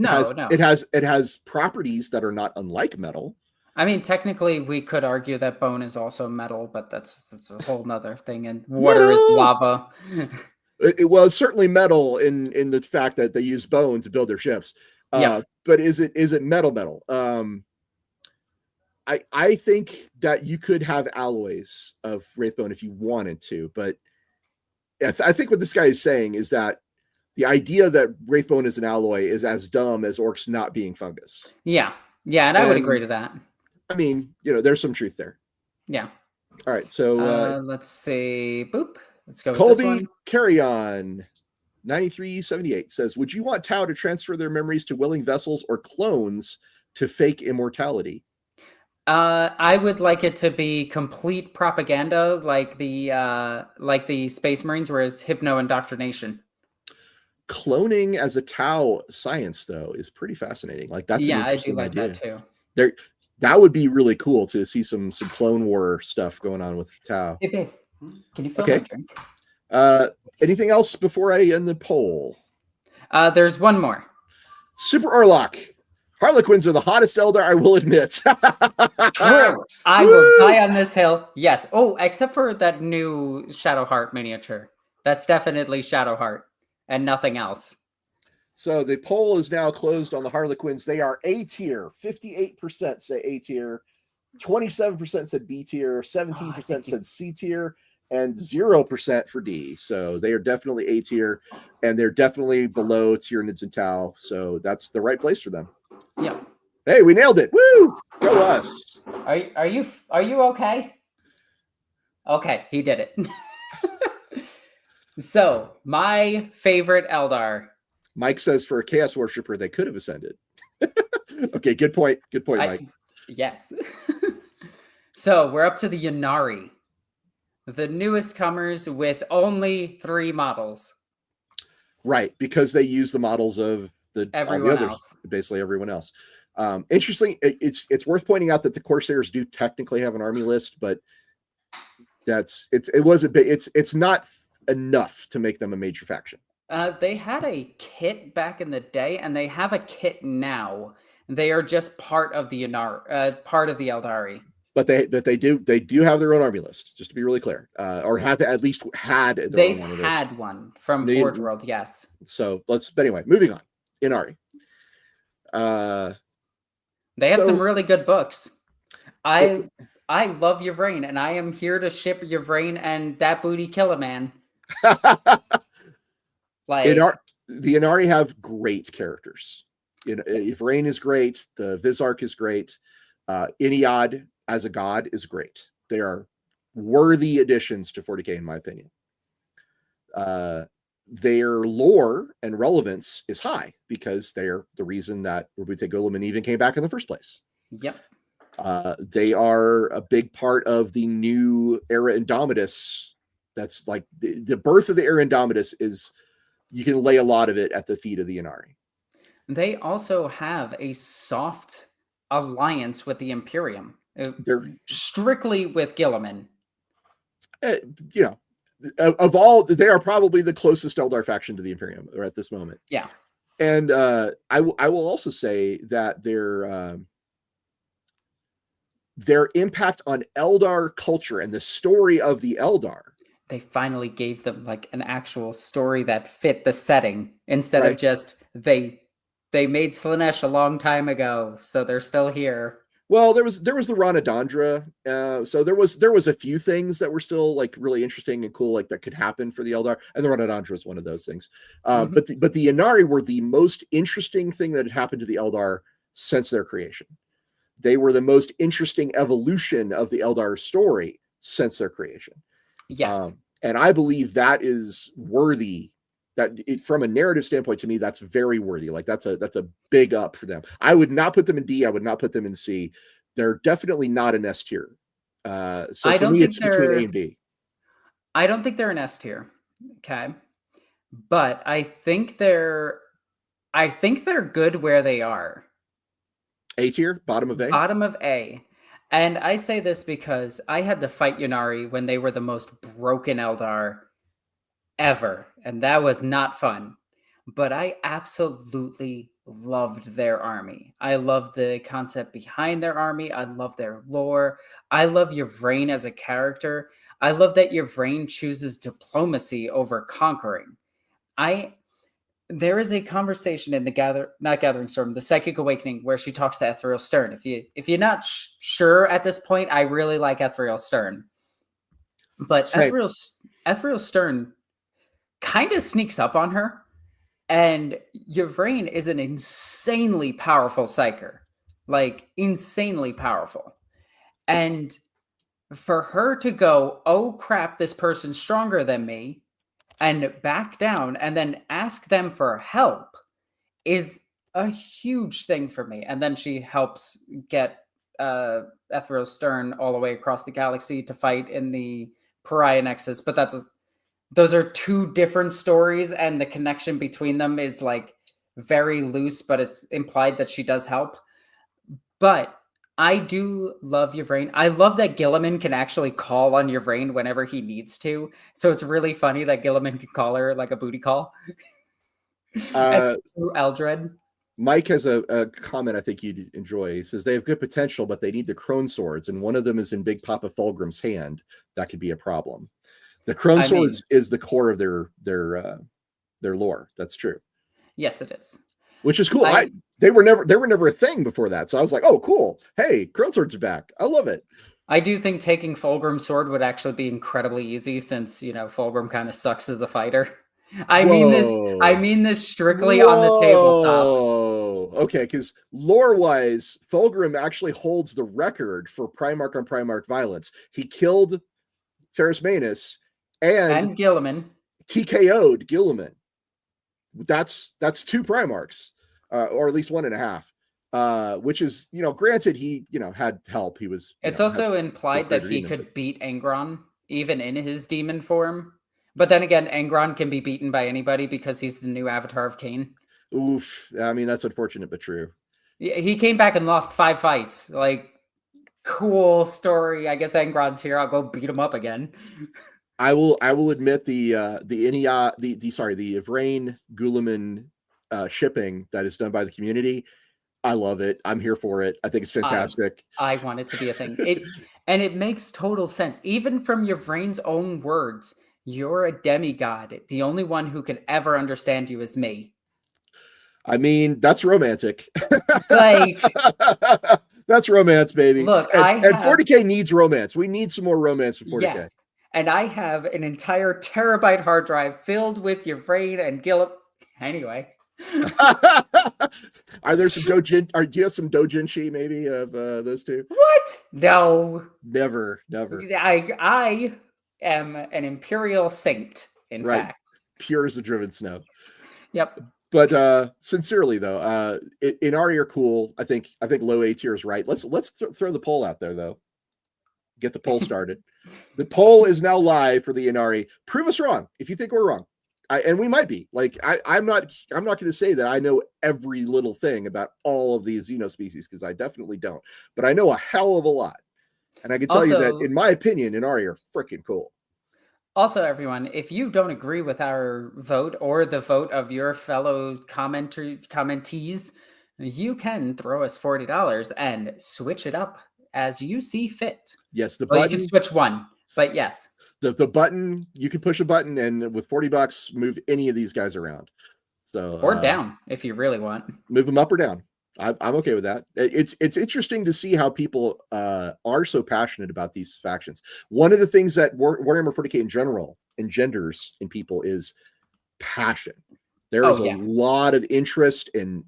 B: It has properties that are not unlike metal.
A: I mean, technically, we could argue that bone is also metal, but that's a whole nother thing. And water is lava.
B: It's certainly metal in the fact that they use bone to build their ships. But is it metal? I think that you could have alloys of Wraithbone if you wanted to, but I think what this guy is saying is that the idea that Wraithbone is an alloy is as dumb as orcs not being fungus.
A: Yeah, and I would agree to that.
B: I mean, there's some truth there.
A: Yeah.
B: All right, so
A: let's see. Boop. Let's go with
B: Colby
A: this one.
B: Carry On 9378 says, would you want Tau to transfer their memories to willing vessels or clones to fake immortality?
A: I would like it to be complete propaganda, like the Space Marines, where it's hypno indoctrination.
B: Cloning as a Tau science, though, is pretty fascinating. Like that's an interesting
A: I do like
B: idea.
A: that too.
B: That would be really cool to see some Clone War stuff going on with Tau.
A: Hey, babe, can you fill my drink?
B: Anything else before I end the poll?
A: There's one more.
B: Super Orlok. Harlequins are the hottest Eldar, I will admit.
A: True. I will die on this hill. Yes. Oh, except for that new Shadowheart miniature. That's definitely Shadowheart and nothing else.
B: So the poll is now closed on the Harlequins. They are A tier. 58% say A tier. 27% said B tier. 17% said C tier. And 0% for D. So they are definitely A tier. And they're definitely below Tyranids and Tau. So that's the right place for them.
A: Yeah.
B: Hey, we nailed it. Woo! Go us.
A: Are you okay? Okay, he did it. So, my favorite Eldar.
B: Mike says for a Chaos Worshipper, they could have ascended. Okay, good point. Good point, Mike.
A: Yes. So, we're up to the Ynnari. The newest comers with only 3 models.
B: Right, because they use the models of
A: everyone else.
B: Basically everyone else. Interesting. It's worth pointing out that the Corsairs do technically have an army list, but it's not enough to make them a major faction.
A: They had a kit back in the day, and they have a kit now. They are just part of the part of the Eldari.
B: But they do have their own army list, just to be really clear, or have at least had.
A: They've had one from Forge World, yes.
B: So but anyway, moving on. Ynnari.
A: They have some really good books. I love Yvraine, and I am here to ship Yvraine and that booty killer man.
B: The Ynnari have great characters. Yvraine is great. The Vizark is great. Iniad as a god is great. They are worthy additions to 40k, in my opinion. Their lore and relevance is high because they're the reason that Robute Guilliman even came back in the first place.
A: Yep.
B: They are a big part of the new era Indomitus. That's like the birth of the era Indomitus is, you can lay a lot of it at the feet of the Ynnari. They
A: also have a soft alliance with the Imperium. They're strictly with Guilliman.
B: Of all, they are probably the closest Eldar faction to the Imperium at this moment.
A: Yeah.
B: And I will also say that their impact on Eldar culture and the story of the Eldar.
A: They finally gave them like an actual story that fit the setting instead of just they made Slaanesh a long time ago, so they're still here.
B: Well, there was the Ranadandra. So there was a few things that were still like really interesting and cool, like that could happen for the Eldar, and the Ranadandra is one of those things. But the Ynnari were the most interesting thing that had happened to the Eldar since their creation. They were the most interesting evolution of the Eldar story since their creation.
A: Yes.
B: And I believe that is worthy. From a narrative standpoint, to me, that's very worthy. Like that's a big up for them. I would not put them in D. I would not put them in C. They're definitely not an S tier. So for me, it's between A and B.
A: I don't think they're an S tier. Okay. But I think they're good where they are.
B: A tier, bottom of A?
A: Bottom of A. And I say this because I had to fight Ynnari when they were the most broken Eldar ever, and that was not fun. But I absolutely loved their army. I love the concept behind their army. I love their lore. I love Yvraine as a character. I love that Yvraine chooses diplomacy over conquering. There is a conversation in the Gathering Storm, the Psychic Awakening, where she talks to Ethriel Stern. If you're not sure at this point, I really like Ethriel Stern, but Ethriel Stern kind of sneaks up on her, and Yvraine is an insanely powerful psyker, like insanely powerful, and for her to go, oh crap, this person's stronger than me, and back down and then ask them for help is a huge thing for me. And then she helps get Ethriel Stern all the way across the galaxy to fight in the Pariah Nexus. But those are two different stories, and the connection between them is like very loose, but it's implied that she does help. But I do love Yvraine. I love that Guilliman can actually call on Yvraine whenever he needs to. So it's really funny that Guilliman can call her like a booty call. Eldred.
B: Mike has a comment I think you'd enjoy. He says they have good potential, but they need the Crone Swords, and one of them is in Big Papa Fulgrim's hand. That could be a problem. The Crone Swords is the core of their lore. That's true.
A: Yes, it is.
B: Which is cool. They were never a thing before that. So I was like, oh, cool. Hey, Crone Swords are back. I love it.
A: I do think taking Fulgrim's sword would actually be incredibly easy, since, Fulgrim kind of sucks as a fighter. I mean this strictly on the tabletop.
B: Okay, because lore-wise, Fulgrim actually holds the record for Primarch on Primarch violence. He killed Ferrus Manus and
A: Guilliman.
B: TKO'd Guilliman. That's two Primarchs. Or at least 1.5, which is, granted, he, had help. He was.
A: It's also implied that he could beat Angron even in his demon form. But then again, Angron can be beaten by anybody because he's the new avatar of Cain.
B: Oof. I mean, that's unfortunate, but true.
A: He came back and lost 5 fights. Like, cool story. I guess Angron's here. I'll go beat him up again.
B: I will admit the Yvraine Guilliman shipping that is done by the community. I love it. I'm here for it. I think it's fantastic.
A: I want it to be a thing. It makes total sense. Even from Yvraine's own words, you're a demigod. The only one who can ever understand you is me.
B: I mean, that's romantic.
A: Like,
B: that's romance, baby.
A: Look,
B: and 40k needs romance. We need some more romance for 40k. Yes.
A: And I have an entire terabyte hard drive filled with Yvraine and Gilliman. Anyway.
B: Are there some do you have some doujinshi maybe of those two?
A: What? No.
B: Never.
A: I am an imperial saint, in fact.
B: Pure as a driven snow.
A: Yep.
B: But sincerely though, Ynnari are cool. I think low A tier is right. Let's throw the poll out there though. Get the poll started. The poll is now live for the Ynnari. Prove us wrong if you think we're wrong. And we might be. Like, I'm not going to say that I know every little thing about all of these Xeno species, because I definitely don't. But I know a hell of a lot. And I can tell you that, in my opinion, Ynnari are freaking cool.
A: Also, everyone, if you don't agree with our vote or the vote of your fellow commentees, you can throw us $40 and switch it up as you see fit.
B: Yes,
A: you can switch one, but yes.
B: The button, you can push a button and with $40 move any of these guys around. So
A: or down if you really want.
B: Move them up or down. I'm okay with that. It's interesting to see how people are so passionate about these factions. One of the things that Warhammer 40k in general engenders in people is passion. There is a lot of interest and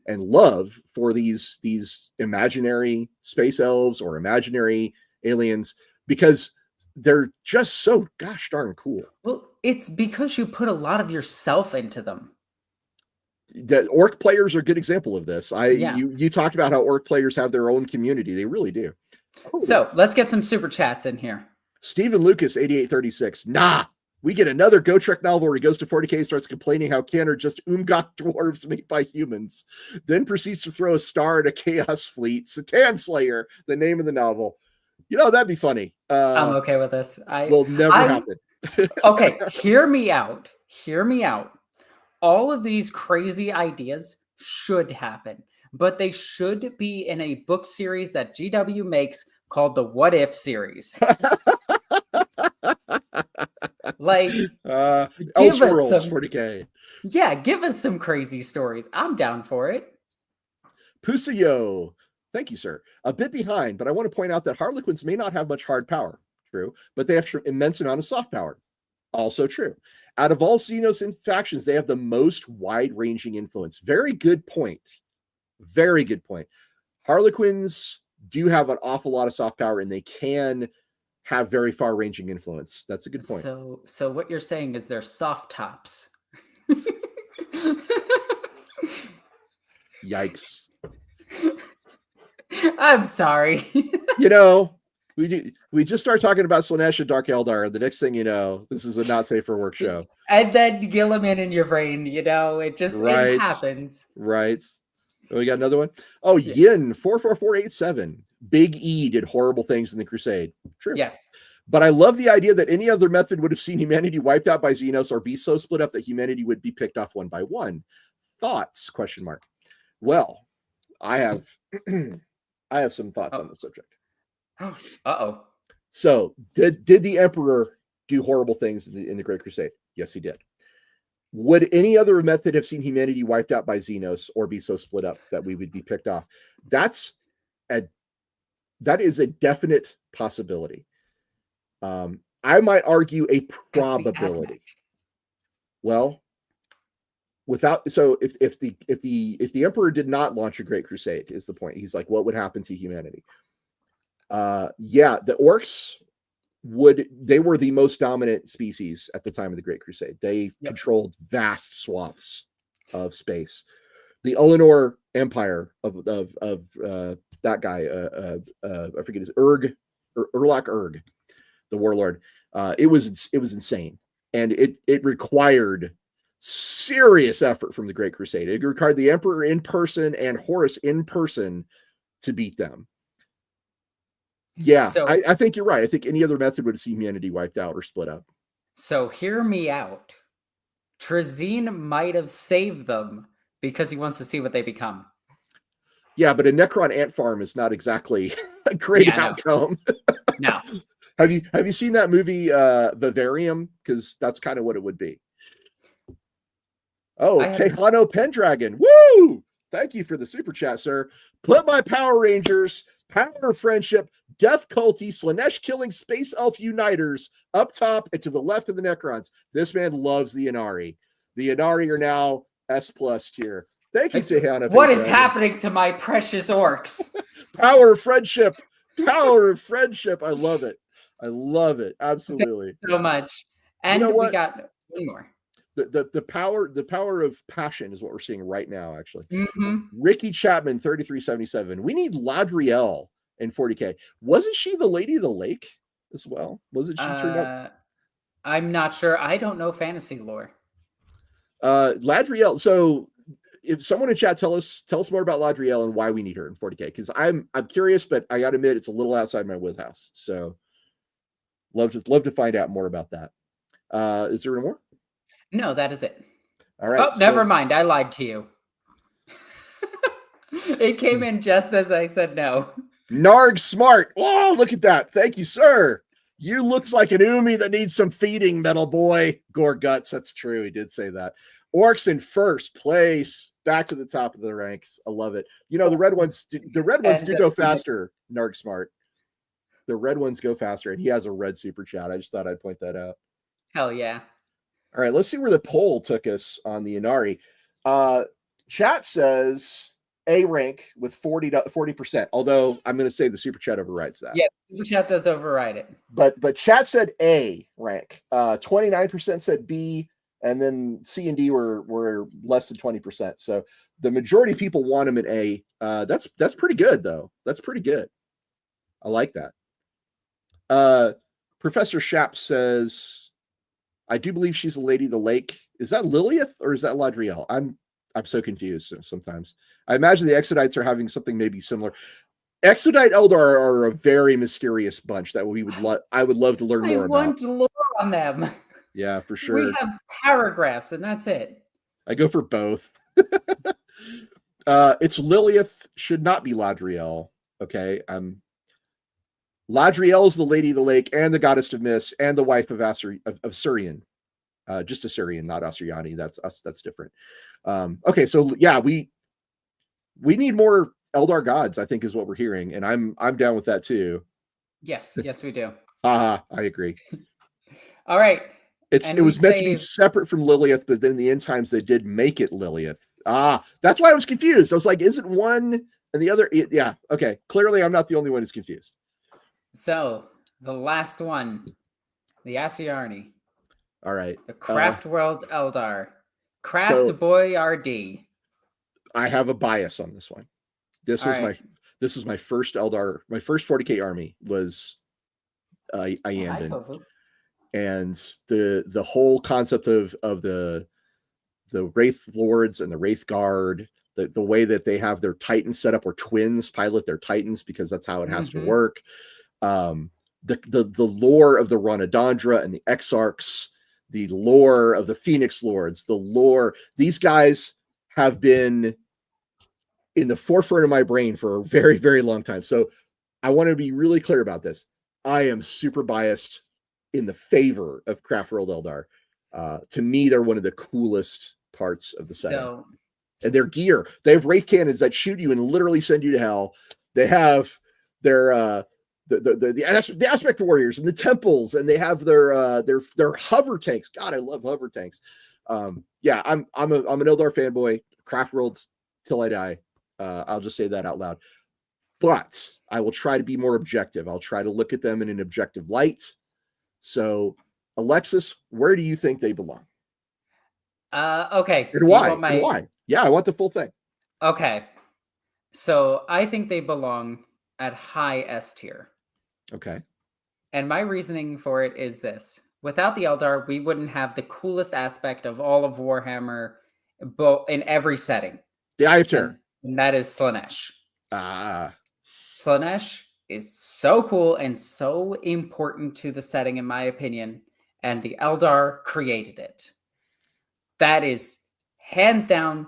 B: love for these imaginary space elves or imaginary aliens because they're just so gosh darn cool.
A: Well, it's because you put a lot of yourself into them.
B: The orc players are a good example of this. You talked about how orc players have their own community. They really do.
A: Oh. So let's get some super chats in here.
B: Stephen Lucas 8836. Nah, we get another Gotrek novel where he goes to 40k and starts complaining how Ken are just Umgot dwarves made by humans. Then proceeds to throw a star at a chaos fleet. Satan Slayer, the name of the novel. You know, that'd be funny.
A: I'm okay with this.
B: Will never happen.
A: Okay, hear me out. Hear me out. All of these crazy ideas should happen, but they should be in a book series that GW makes called the What If series. Like, give us some
B: 40k.
A: Yeah, give us some crazy stories. I'm down for it.
B: Pusayo, thank you, sir. A bit behind, but I want to point out that Harlequins may not have much hard power. True, but they have immense amount of soft power. Also true. Out of all Xenos factions, they have the most wide-ranging influence. Very good point. Very good point. Harlequins do have an awful lot of soft power, and they can have very far-ranging influence. That's a good point.
A: So what you're saying is they're soft tops.
B: Yikes.
A: I'm sorry.
B: You know, we just start talking about Slaanesh and Dark Eldar, and the next thing you know, this is a not safe for work show.
A: And then Gilliman in your brain, you know, it just it happens.
B: Right. Oh, we got another one. Oh, Yin 44487. Big E did horrible things in the Crusade. True.
A: Yes.
B: But I love the idea that any other method would have seen humanity wiped out by Xenos or be so split up that humanity would be picked off one by one. Thoughts? ? Well, I have some thoughts on the subject.
A: Uh-oh.
B: So, did the Emperor do horrible things in the Great Crusade? Yes, he did. Would any other method have seen humanity wiped out by Xenos or be so split up that we would be picked off? That is a definite possibility. I might argue a probability. Well, if the Emperor did not launch a Great Crusade, is the point. He's like, what would happen to humanity? The Orks they were the most dominant species at the time of the Great Crusade. They controlled vast swaths of space. The Ullanor Empire of that guy, I forget his Urlach Urg, the warlord. It was insane, and it required serious effort from the Great Crusade. It required the Emperor in person and Horus in person to beat them. Yeah, so, I think you're right. I think any other method would have seen humanity wiped out or split up.
A: So hear me out. Trazeen might have saved them because he wants to see what they become.
B: Yeah, but a Necron ant farm is not exactly a great outcome.
A: No.
B: Have you seen that movie Vivarium? Because that's kind of what it would be. Oh, Tejano Pendragon. Woo! Thank you for the super chat, sir. Put my Power Rangers, Power of Friendship, Death Culty, Slaanesh killing Space Elf Uniters up top and to the left of the Necrons. This man loves the Ynnari. The Ynnari are now S+ tier. Thank you, Tejana.
A: What is happening to my precious orcs?
B: Power of Friendship. Power of Friendship. I love it. I love it. Absolutely.
A: Thank you so much. And you know we got one more.
B: The power of passion is what we're seeing right now, actually.
A: Mm-hmm.
B: Ricky Chapman, 3377. We need Ladriel in 40k. Wasn't she the Lady of the Lake as well? Wasn't she turned up?
A: I'm not sure. I don't know fantasy lore.
B: Ladriel. So if someone in chat tell us more about Ladriel and why we need her in 40k, because I'm curious, but I gotta admit it's a little outside my wheelhouse. So love to find out more about that. Is there any more?
A: No, that is it.
B: All right.
A: Oh, never mind. I lied to you. It came in just as I said no.
B: Narg smart. Oh, look at that. Thank you, sir. You looks like an Umi that needs some feeding, metal boy. Gore guts. That's true. He did say that. Orks in first place. back to the top of the ranks. I love it. You know, the red ones do go faster, Narg Smart. The red ones go faster, and he has a red super chat. I just thought I'd point that out.
A: Hell yeah.
B: All right, let's see where the poll took us on the Ynnari. Chat says A rank with 40%, although I'm going to say the super chat overrides that.
A: Yeah, super chat does override it.
B: But chat said A rank. 29% said B, and then C and D were less than 20%. So the majority of people want him in A. That's pretty good, though. That's pretty good. I like that. Professor Shapp says, I do believe she's a Lady of the Lake. Is that Lilith or is that Ladriel? I'm so confused sometimes. I imagine the Exodites are having something maybe similar. Exodite Eldar are a very mysterious bunch that I would love to learn more about.
A: I want lore on them.
B: Yeah, for sure.
A: We have paragraphs and that's it.
B: I go for both. It's Lilith, should not be Ladriel. Okay. Ladriel is the Lady of the Lake and the Goddess of Mist and the wife of Asuryani. Just Asuryani, not Asuryani. That's different. Okay, so yeah, we need more Eldar gods, I think, is what we're hearing, and I'm down with that too.
A: Yes, we do.
B: I agree.
A: All right.
B: It was meant to be separate from Lilith, but then in the end times they did make it Lilith. That's why I was confused. I was like, isn't one and the other? Yeah, okay. Clearly, I'm not the only one who's confused.
A: So the last one, the Asuryani.
B: All right.
A: The Craft World Eldar. Craft Boy RD. I
B: have a bias on this one. This is my first Eldar. My first 40k army was Iyanden. And the whole concept of the Wraith Lords and the Wraith Guard, the way that they have their Titans set up, where twins pilot their Titans because that's how it has to work. The lore of the Ronadandra and the Exarchs, the lore of the Phoenix Lords, these guys have been in the forefront of my brain for a very, very long time. So I want to be really clear about this. I am super biased in the favor of Craft World Eldar. To me, they're one of the coolest parts of the setting. And their gear, they have Wraith cannons that shoot you and literally send you to hell. They have their the aspect warriors and the temples, and they have their hover tanks. God, I love hover tanks. Yeah, I'm an Eldar fanboy. Craft World till I die. I'll just say that out loud. But I will try to be more objective. I'll try to look at them in an objective light. So, Alexis, where do you think they belong?
A: Okay.
B: And why? And why? Yeah, I want the full thing.
A: Okay. So I think they belong at high S tier.
B: Okay.
A: And my reasoning for it is this. Without the Eldar, we wouldn't have the coolest aspect of all of Warhammer in every setting.
B: The Eye of Terror.
A: And that is Slaanesh. Slaanesh is so cool and so important to the setting, in my opinion. And the Eldar created it. That is hands down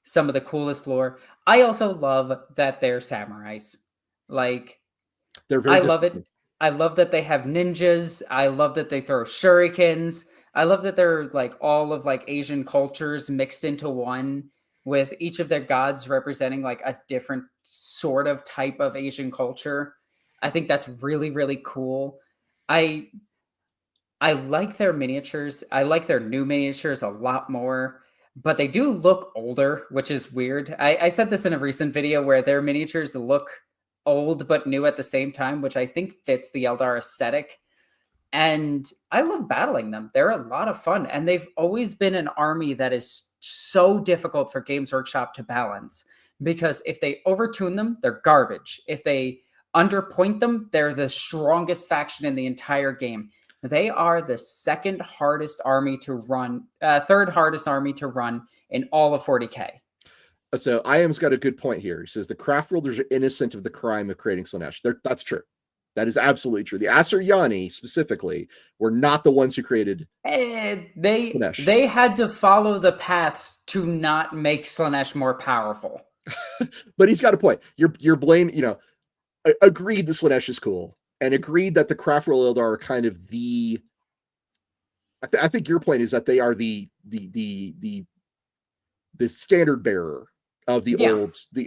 A: some of the coolest lore. I also love that they're samurais. Like, I love it. I love that they have ninjas. I love that they throw shurikens. I love that they're like all of like Asian cultures mixed into one, with each of their gods representing like a different sort of type of Asian culture. I think that's really, really cool. I like their miniatures. I like their new miniatures a lot more, but they do look older, which is weird. I said this in a recent video where their miniatures look old but new at the same time, which I think fits the Eldar aesthetic. And I love battling them. They're a lot of fun. And they've always been an army that is so difficult for Games Workshop to balance, because if they overtune them, they're garbage. If they underpoint them, they're the strongest faction in the entire game. They are the second hardest army to run, third hardest army to run in all of 40k.
B: So IAM's got a good point here. He says the Craft Worlders are innocent of the crime of creating Slaanesh. That's true. That is absolutely true. The Asuryani specifically were not the ones who created Slaanesh.
A: They had to follow the paths to not make Slaanesh more powerful.
B: But he's got a point. You're blaming, agreed the Slaanesh is cool, and agreed that the Craft World Eldar are kind of the. I think your point is that they are the standard bearer of the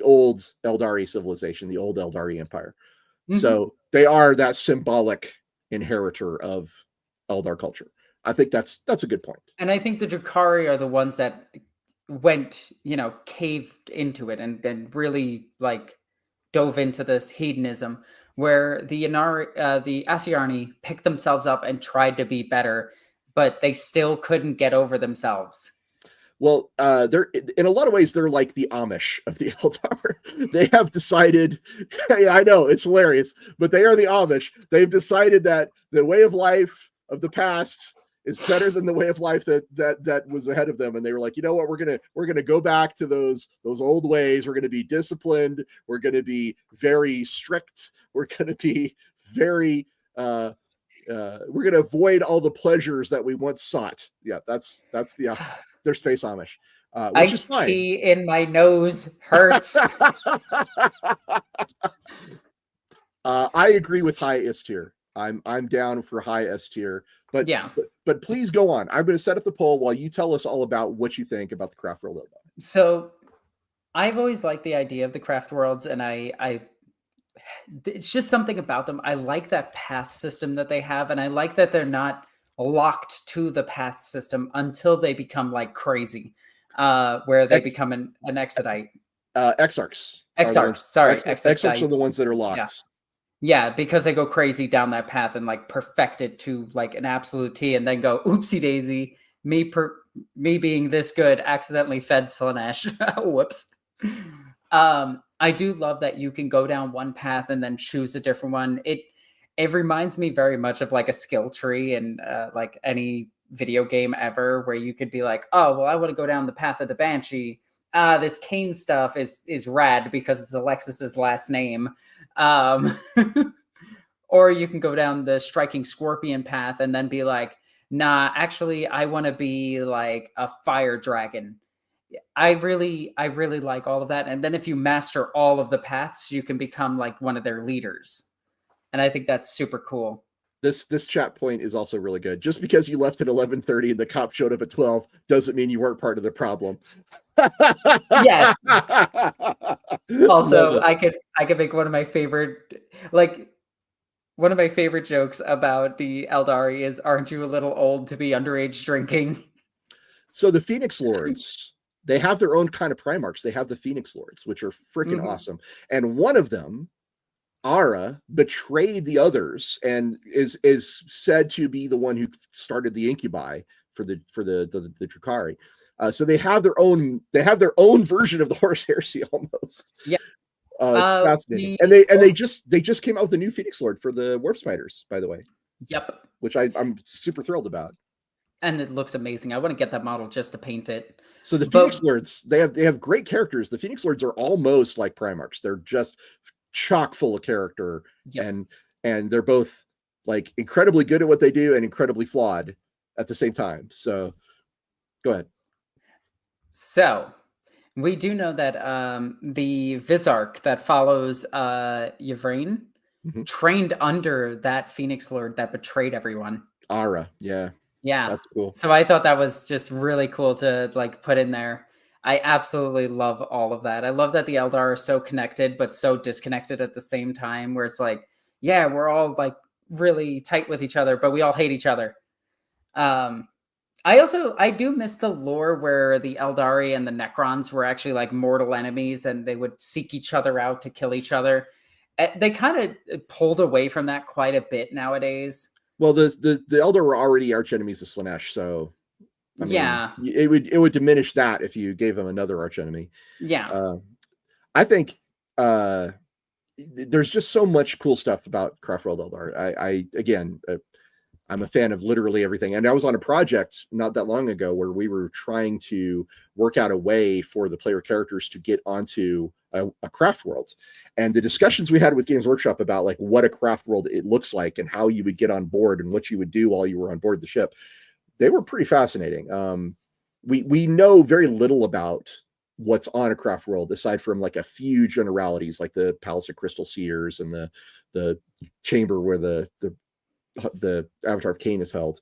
B: old Eldari civilization, the old Eldari Empire. Mm-hmm. So they are that symbolic inheritor of Eldar culture. I think that's a good point.
A: And I think the Drukhari are the ones that went, caved into it and then really like dove into this hedonism, where the Ynnari, the Asuryani picked themselves up and tried to be better, but they still couldn't get over themselves.
B: Well, they're in a lot of ways, they're like the Amish of the Eldar. They have decided, yeah, I know it's hilarious, but they are the Amish. They've decided that the way of life of the past is better than the way of life that was ahead of them. And they were like, you know what, we're gonna go back to those old ways. We're gonna be disciplined. We're gonna be very strict. We're gonna be very we're going to avoid all the pleasures that we once sought. Yeah, that's their space Amish.
A: Iced tea in my nose hurts.
B: I agree with high S tier. I'm down for high S tier. But yeah, but please go on. I'm going to set up the poll while you tell us all about what you think about the craft world.
A: So I've always liked the idea of the craft worlds, and I it's just something about them. I like that path system that they have, and I like that they're not locked to the path system until they become like crazy, where they become an Exodite.
B: Exarchs.
A: Sorry.
B: Exarchs are the ones that are locked.
A: Yeah, because they go crazy down that path and like perfect it to like an absolute T, and then go, oopsie daisy, me being this good accidentally fed Slaanesh. Whoops. I do love that you can go down one path and then choose a different one. It reminds me very much of like a skill tree in like any video game ever, where you could be like, oh, well, I want to go down the path of the Banshee. This Kane stuff is rad because it's Alexis's last name. Or you can go down the Striking Scorpion path and then be like, nah, actually, I want to be like a fire dragon. I really like all of that. And then if you master all of the paths, you can become like one of their leaders. And I think that's super cool.
B: This chat point is also really good. Just because you left at 11:30 and the cop showed up at 12 doesn't mean you weren't part of the problem.
A: Yes. Also, I could make one of my favorite jokes about the Eldari is, aren't you a little old to be underage drinking?
B: So the Phoenix Lords, they have their own kind of Primarchs. They have the Phoenix Lords, which are freaking awesome. And one of them, Ara, betrayed the others and is said to be the one who started the Incubi for the Drukhari. So they have their own version of the Horus Heresy almost.
A: Yeah.
B: It's fascinating. And they just came out with a new Phoenix Lord for the Warp Spiders, by the way.
A: Yep.
B: Which I'm super thrilled about.
A: And it looks amazing. I want to get that model just to paint it.
B: So the Phoenix Lords, they have great characters. The Phoenix Lords are almost like Primarchs. They're just chock full of character. Yep. And they're both like incredibly good at what they do and incredibly flawed at the same time. So go ahead.
A: So we do know that the Visarch that follows Yvraine trained under that Phoenix Lord that betrayed everyone.
B: Ara, yeah.
A: Yeah.
B: That's cool.
A: So I thought that was just really cool to like put in there. I absolutely love all of that. I love that the Eldar are so connected, but so disconnected at the same time, where it's like, yeah, we're all like really tight with each other, but we all hate each other. I do miss the lore where the Eldari and the Necrons were actually like mortal enemies and they would seek each other out to kill each other. They kind of pulled away from that quite a bit nowadays.
B: Well, the Eldar were already arch enemies of Slaanesh, so I mean,
A: yeah,
B: it would diminish that if you gave them another arch enemy.
A: Yeah,
B: I think there's just so much cool stuff about Craft World Eldar. I'm a fan of literally everything, and I was on a project not that long ago where we were trying to work out a way for the player characters to get onto a craft world, and the discussions we had with Games Workshop about like what a craft world it looks like and how you would get on board and what you would do while you were on board the ship, they were pretty fascinating. We know very little about what's on a craft world aside from like a few generalities, like the Palace of Crystal Seers and the chamber where the Avatar of Cain is held.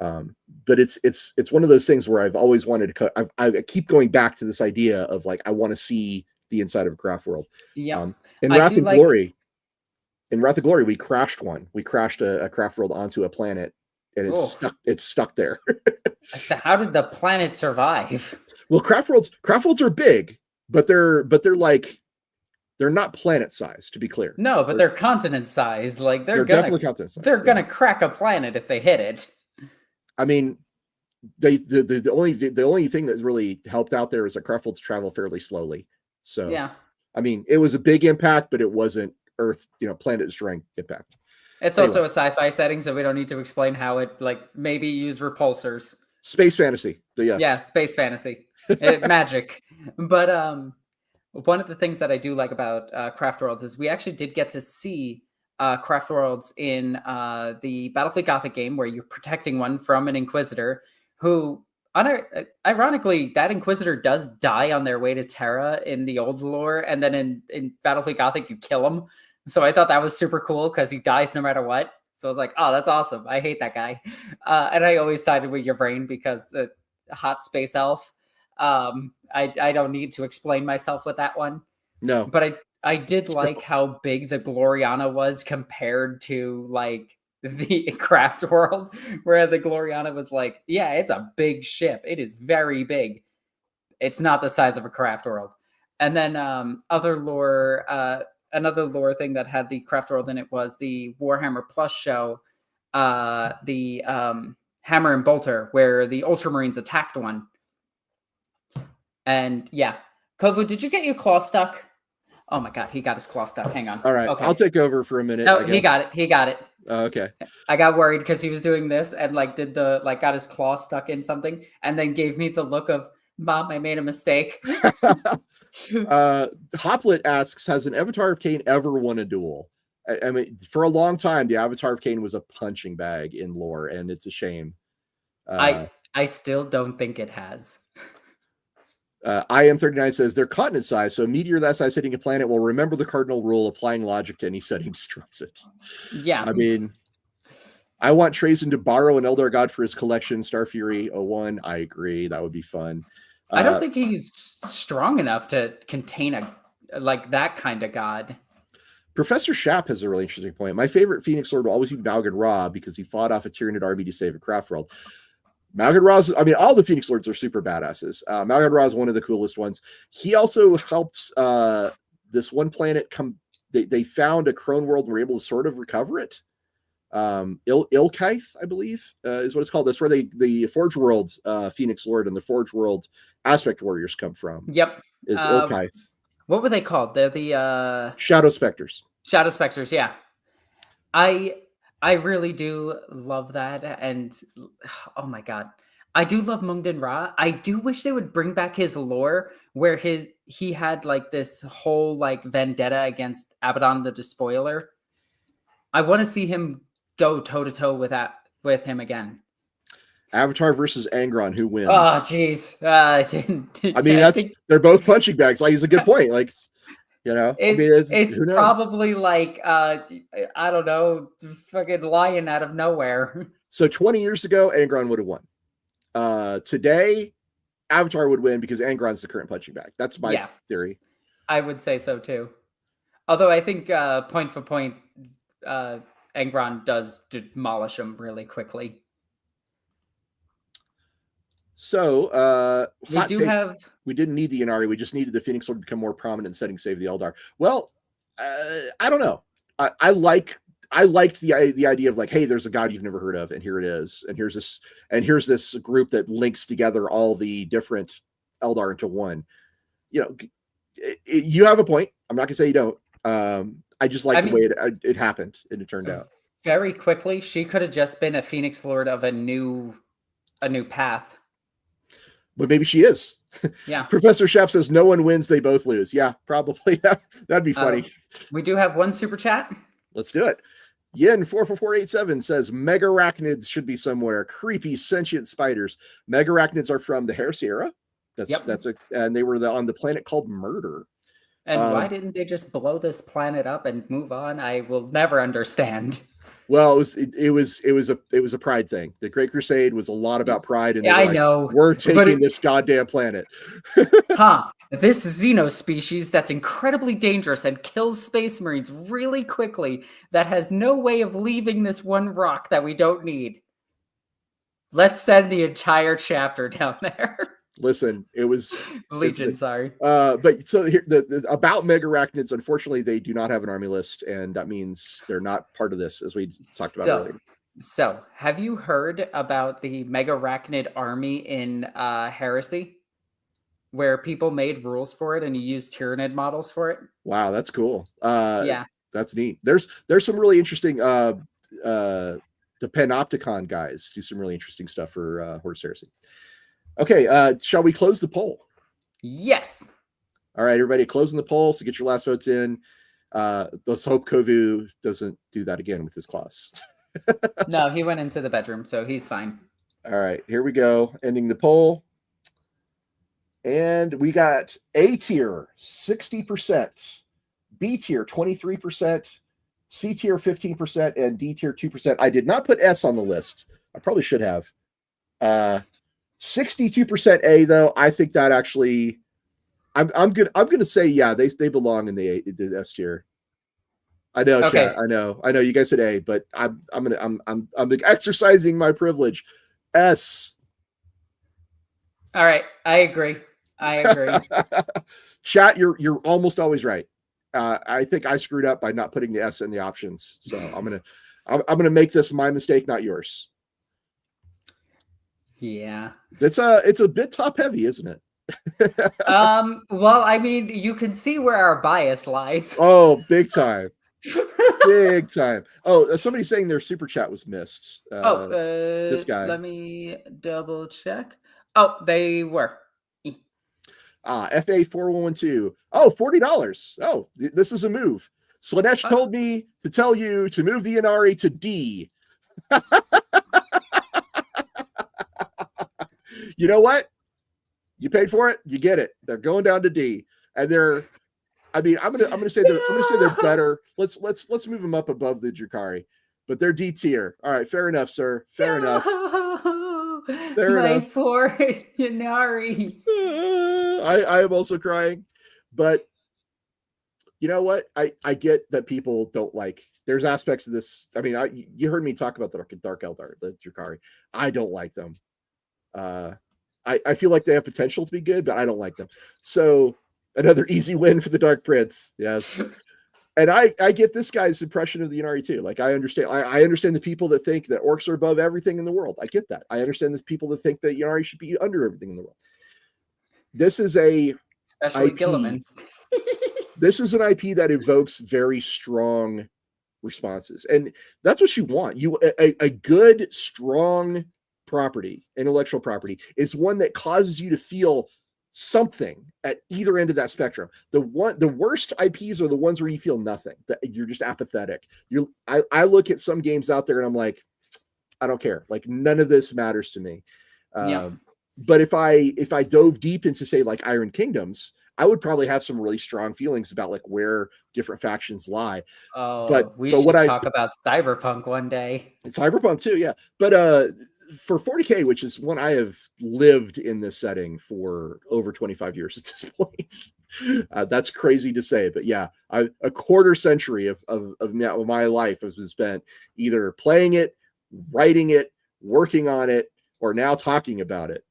B: But it's one of those things where I've always wanted to. I keep going back to this idea of like I want to see the inside of a craft world.
A: Yeah,
B: In
A: I
B: Wrath
A: do
B: and
A: like.
B: Glory, we crashed one. We crashed a craft world onto a planet, and
A: Oh,
B: it's stuck there.
A: how did the planet survive?
B: Well, craft worlds are big, but they're like they're not planet size, to be clear.
A: No, but they're continent size. Like
B: They're definitely continent size.
A: They're gonna crack a planet if they hit it.
B: I mean, the only thing that's really helped out there is that craft worlds travel fairly slowly. So
A: yeah,
B: I mean, it was a big impact, but it wasn't Earth, planet destroying impact.
A: It's also a sci-fi setting, so we don't need to explain how it maybe use repulsors.
B: Space fantasy. Yes.
A: Yeah, space fantasy. Magic. But one of the things that I do like about Craft Worlds is we actually did get to see Craft Worlds in the Battlefleet Gothic game where you're protecting one from an Inquisitor who, ironically, that Inquisitor does die on their way to Terra in the old lore, and then in Battlefleet Gothic, you kill him. So I thought that was super cool because he dies no matter what. So I was like, oh, that's awesome. I hate that guy. And I always sided with Yvraine because hot space elf. I don't need to explain myself with that one.
B: No.
A: But I did like how big the Gloriana was compared to the craft world, where the Gloriana was like, yeah, it's a big ship. It is very big. It's not the size of a craft world. And then other lore, another lore thing that had the craft world in it was the Warhammer Plus show, the Hammer and Bolter, where the Ultramarines attacked one. And yeah, Kovu, did you get your claw stuck? Oh my God, he got his claw stuck. Hang on.
B: All right, okay. I'll take over for a minute.
A: No, he got it. He got it.
B: Okay.
A: I got worried because he was doing this and got his claw stuck in something, and then gave me the look of, Mom, I made a mistake.
B: Hoplet asks, has an Avatar of Khaine ever won a duel? I mean, for a long time, the Avatar of Khaine was a punching bag in lore, and it's a shame.
A: I still don't think it has.
B: IM39 says they're continent size, so a meteor that size hitting a planet will remember the cardinal rule: applying logic to any setting destroys it.
A: Yeah.
B: I mean, I want Trazen to borrow an Eldar god for his collection, Star Fury 01. I agree. That would be fun.
A: I don't think he's strong enough to contain that kind of god.
B: Professor Shapp has a really interesting point. My favorite Phoenix Lord will always be Malgad Ra because he fought off a Tyranid army to save a craft world. Malgad Ra's, I mean, all the Phoenix Lords are super badasses. Malgad Ra is one of the coolest ones. He also helped this one planet come. They found a Crone world and were able to sort of recover it. Ilkaith, I believe, is what it's called. That's where the Forge World Phoenix Lord and the Forge World Aspect Warriors come from.
A: Yep.
B: Is Ilkaith.
A: What were they called? They're the
B: Shadow Specters.
A: Shadow Specters, yeah. I really do love that, and oh my God, I do love Mungden Ra. I do wish they would bring back his lore, where he had this whole vendetta against Abaddon the Despoiler. I want to see him go toe to toe with him again.
B: Avatar versus Angron, who wins?
A: Oh, jeez.
B: I mean, they're both punching bags. He's a good point. It's
A: probably I don't know, fucking lion out of nowhere.
B: So 20 years ago, Angron would have won. Today, Avatar would win because Angron's the current punching bag. That's my theory.
A: I would say so too. Although I think point for point, Angron does demolish him really quickly.
B: So we didn't need the Ynnari. We just needed the Phoenix Lord to become more prominent in setting Save the Eldar. Well, I don't know. I liked the idea of hey, there's a god you've never heard of, and here it is, and here's this group that links together all the different Eldar into one. You have a point. I'm not gonna say you don't. I just like the way it happened and it turned out.
A: Very quickly, she could have just been a Phoenix Lord of a new path.
B: But maybe she is.
A: Yeah.
B: Professor Shapp says no one wins, they both lose. Yeah, probably. That'd be funny.
A: We do have one super chat.
B: Let's do it. Yin 44487 says megarachnids should be somewhere. Creepy sentient spiders. Megarachnids are from the Heresy era. And they were on the planet called Murder.
A: And why didn't they just blow this planet up and move on? I will never understand.
B: Well, it was a pride thing. The Great Crusade was a lot about pride, and
A: I know.
B: We're taking this goddamn planet.
A: This Xeno species that's incredibly dangerous and kills space marines really quickly, that has no way of leaving this one rock that we don't need. Let's send the entire chapter down there.
B: Listen, it was
A: Legion, sorry.
B: But so here, the about Megarachnids, unfortunately, they do not have an army list, and that means they're not part of this, as we talked about earlier.
A: So, have you heard about the Megarachnid army in Heresy, where people made rules for it and you used Tyranid models for it?
B: Wow, that's cool.
A: Yeah,
B: that's neat. There's some really interesting. The Panopticon guys do some really interesting stuff for Horus Heresy. Okay, shall we close the poll?
A: Yes.
B: All right, everybody, closing the poll. So get your last votes in. Let's hope Kovu doesn't do that again with his claws.
A: No, he went into the bedroom, so he's fine.
B: All right, here we go. Ending the poll. And we got A tier, 60%. B tier, 23%. C tier, 15%. And D tier, 2%. I did not put S on the list. I probably should have. 62% A, though. I think that actually, I'm gonna say, yeah, they belong in the S tier. I know, okay. Chat. I know. You guys said A, but I'm exercising my privilege. S.
A: All right, I agree.
B: Chat, you're almost always right. I think I screwed up by not putting the S in the options, so I'm gonna make this my mistake, not yours.
A: Yeah,
B: it's a bit top heavy, isn't it?
A: Well, I mean, you can see where our bias lies.
B: Oh, big time. Big time. Oh, somebody's saying their super chat was missed. This guy.
A: Let me double check. Oh, they were.
B: FA4112. Oh, $40. Oh, this is a move. Slanesh told me to tell you to move the Ynnari to D. You know what? You paid for it. You get it. They're going down to D, and they're. I mean, I'm gonna say they're better. Let's move them up above the Drukhari, but they're D tier. All right, fair enough, sir. Fair enough.
A: Fair enough. Poor Ynnari.
B: I am also crying, but you know what? I get that people don't like. There's aspects of this. I mean, you heard me talk about the Dark Eldar, the Drukhari. I don't like them. I feel like they have potential to be good, but I don't like them. So another easy win for the Dark Prince. Yes. And I get this guy's impression of the Ynnari too. Like I understand the people that think that orcs are above everything in the world. I get that. I understand the people that think that Ynnari should be under everything in the world. This is especially IP. Gilliman. This is an IP that evokes very strong responses, and that's what you want. A good, strong property, intellectual property, is one that causes you to feel something at either end of that spectrum. The worst IPs are the ones where you feel nothing, that you're just apathetic. I look at some games out there and I'm like, I don't care. Like none of this matters to me. But if I dove deep into say like Iron Kingdoms, I would probably have some really strong feelings about like where different factions lie.
A: But we should talk about Cyberpunk one day.
B: Cyberpunk too, yeah. But for 40k, which is one I have lived in this setting for over 25 years at this point. That's crazy to say, but yeah, a quarter century of my life has been spent either playing it, writing it, working on it, or now talking about it.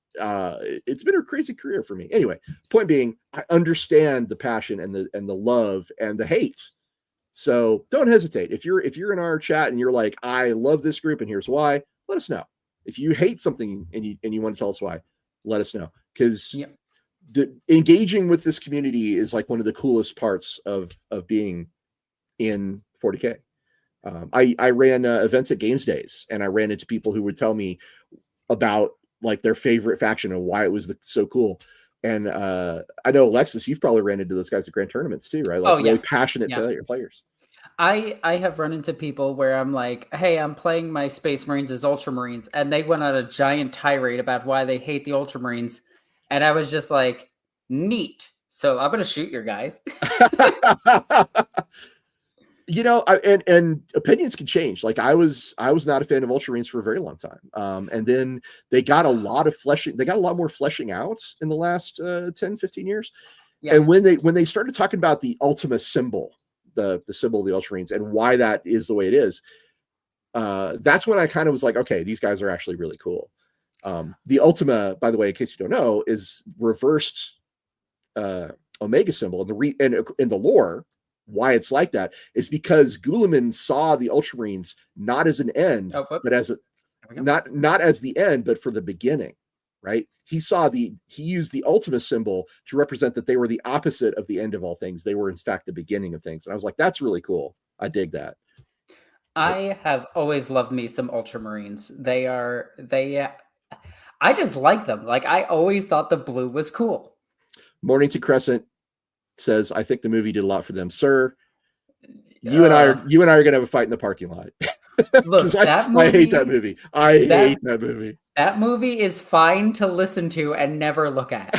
B: It's been a crazy career for me. Anyway, point being, I understand the passion and the love and the hate. So don't hesitate. If you're in our chat and you're like, I love this group and here's why, let us know. If you hate something and you want to tell us why, let us know. Because engaging with this community is like one of the coolest parts of being in 40k. I ran events at Games Days, and I ran into people who would tell me about like their favorite faction and why it was so cool. And I know, Alexis, you've probably ran into those guys at grand tournaments too, right? Like really passionate players.
A: I have run into people where I'm like, hey, I'm playing my Space Marines as Ultramarines, and they went on a giant tirade about why they hate the Ultramarines, and I was just like, neat. So I'm gonna shoot your guys.
B: And opinions can change. Like I was not a fan of Ultramarines for a very long time. And then they got a lot more fleshing out in the last 10, 15 years. Yeah. And when they started talking about the Ultima symbol, the symbol of the Ultramarines and why that is the way it is, that's when I kind of was like, okay, these guys are actually really cool. The Ultima, by the way, in case you don't know, is reversed Omega symbol, and in the lore, why it's like that is because Guilliman saw the Ultramarines not as an end, but as not as the end, but for the beginning, right? He used the Ultima symbol to represent that they were the opposite of the end of all things. They were in fact the beginning of things. And I was like, that's really cool. I dig that.
A: I have always loved me some Ultramarines. I just like them. Like I always thought the blue was cool.
B: Mornington Crescent says, I think the movie did a lot for them, sir. You and I are going to have a fight in the parking lot.
A: Look,
B: I hate that movie. I hate that movie.
A: That movie is fine to listen to and never look at.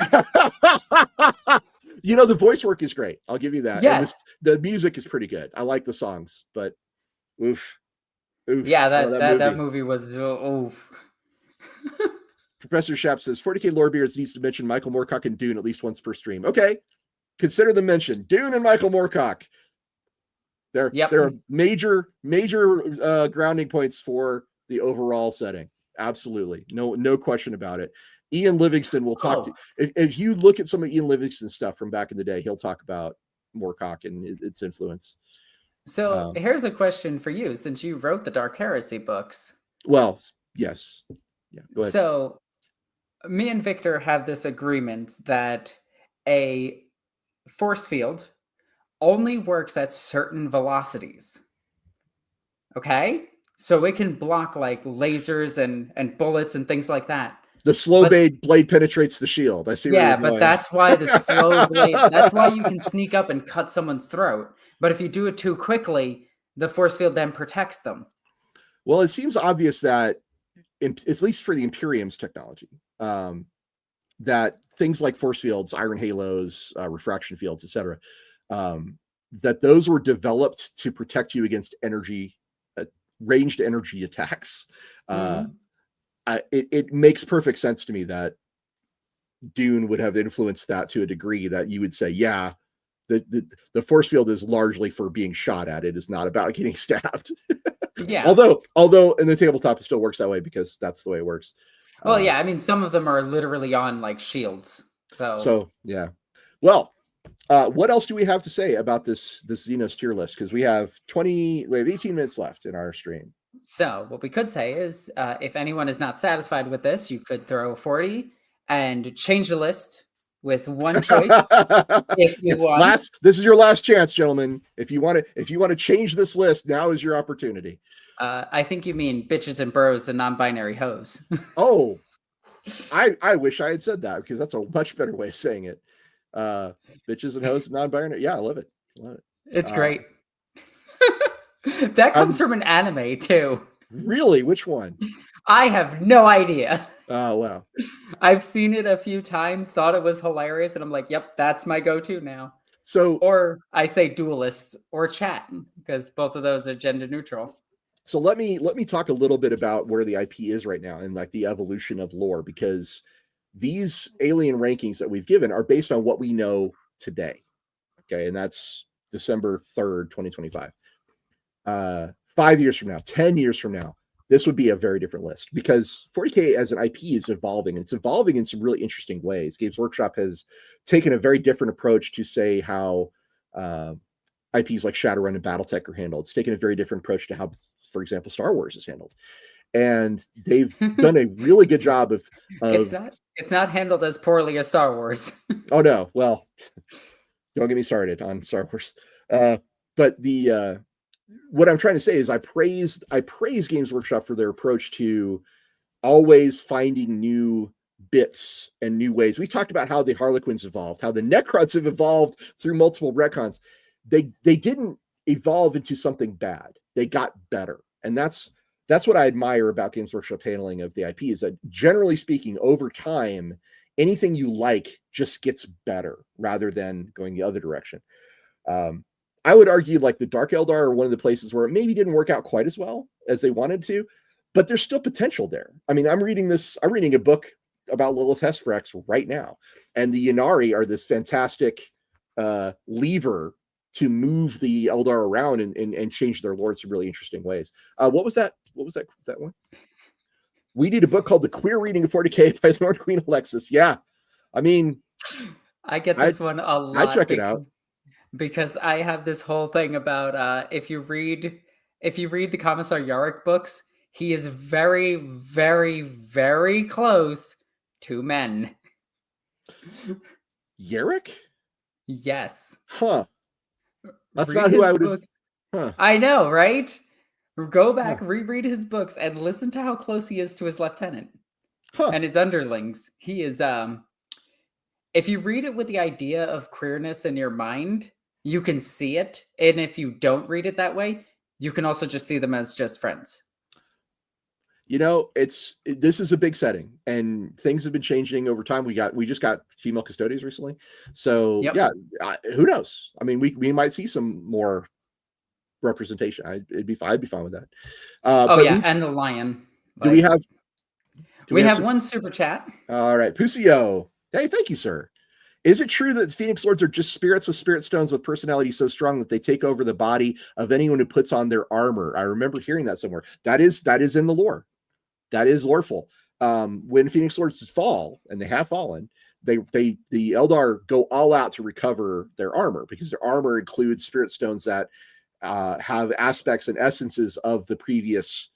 B: The voice work is great. I'll give you that.
A: Yes.
B: And the music is pretty good. I like the songs, but oof.
A: Yeah, that movie was oof.
B: Professor Shapp says 40k Lorebeards needs to mention Michael Moorcock and Dune at least once per stream. Okay, consider them mentioned. Dune and Michael Moorcock. They're major grounding points for the overall setting. Absolutely, no question about it. Ian Livingston will talk to you. If you look at some of Ian Livingston's stuff from back in the day, he'll talk about Moorcock and its influence.
A: So here's a question for you, since you wrote the Dark Heresy books.
B: Well, yes. Yeah, go ahead.
A: So me and Victor have this agreement that a force field only works at certain velocities. Okay? So it can block like lasers and bullets and things like that.
B: The slow blade penetrates the shield. I see.
A: Yeah, but that's why the slow blade, that's why you can sneak up and cut someone's throat. But if you do it too quickly, the force field then protects them.
B: Well, it seems obvious that, at least for the Imperium's technology, that things like force fields, iron halos, refraction fields, etc., that those were developed to protect you against ranged energy attacks. It makes perfect sense to me that Dune would have influenced that to a degree that you would say, yeah, the force field is largely for being shot at. It is not about getting stabbed.
A: Yeah.
B: Although in the tabletop it still works that way because that's the way it works.
A: Well, yeah, I mean, some of them are literally on like shields.
B: So yeah. Well, what else do we have to say about this Xenos tier list? Because we have 18 minutes left in our stream.
A: So what we could say is, if anyone is not satisfied with this, you could throw 40 and change the list with one choice. If you want.
B: This is your last chance, gentlemen. If you want to change this list, now is your opportunity.
A: I think you mean bitches and bros and non-binary hoes.
B: Oh, I wish I had said that because that's a much better way of saying it. Bitches and hoes and non-binary. Yeah, I love it.
A: It's great. That comes from an anime too.
B: Really? Which one?
A: I have no idea.
B: Oh, wow.
A: I've seen it a few times, thought it was hilarious, and I'm like, yep, that's my go-to now.
B: So,
A: or I say duelists or chat, because both of those are gender neutral.
B: So let me talk a little bit about where the IP is right now and like the evolution of lore, because these alien rankings that we've given are based on what we know today. Okay, and that's December 3rd, 2025. 5 years from now, 10 years from now, this would be a very different list because 40K as an IP is evolving, and it's evolving in some really interesting ways. Games Workshop has taken a very different approach to say how IPs like Shadowrun and Battletech are handled. It's taken a very different approach to how, for example, Star Wars is handled. And they've done a really good job of
A: it's not handled as poorly as Star Wars.
B: Oh no. Well, don't get me started on Star Wars. But the what I'm trying to say is I praise Games Workshop for their approach to always finding new bits and new ways. We talked about how the Harlequins evolved, how the Necrons have evolved through multiple retcons. They didn't evolve into something bad. They got better. And that's what I admire about Games Workshop handling of the IP, is that generally speaking, over time, anything you like just gets better rather than going the other direction. I would argue like the Dark Eldar are one of the places where it maybe didn't work out quite as well as they wanted to, but there's still potential there. I mean, I'm reading a book about Lilith Hesperex right now, and the Ynnari are this fantastic lever to move the Eldar around and change their lords in really interesting ways. What was that one? We need a book called The Queer Reading of 40k by Lord Queen Alexis. Yeah. I mean,
A: I get this one a lot.
B: I'd check it out.
A: Because I have this whole thing about if you read the Commissar Yarick books, he is very, very, very close to men.
B: Yarick?
A: Yes.
B: Huh. That's not who I would have.
A: Huh. I know, right? Go back, reread his books, and listen to how close he is to his lieutenant and his underlings. He is if you read it with the idea of queerness in your mind, you can see it. And if you don't read it that way, you can also just see them as just friends.
B: You know, this is a big setting, and things have been changing over time. We just got female custodians recently. So yeah, who knows? I mean, we might see some more representation. I'd be fine with that.
A: And the lion.
B: Do we have
A: one super chat?
B: All right, Pusio. Hey, thank you, sir. Is it true that the Phoenix Lords are just spirits with spirit stones with personality so strong that they take over the body of anyone who puts on their armor? I remember hearing that somewhere. That is in the lore. That is loreful. When Phoenix Lords fall, and they have fallen, the Eldar go all out to recover their armor, because their armor includes spirit stones that have aspects and essences of the previous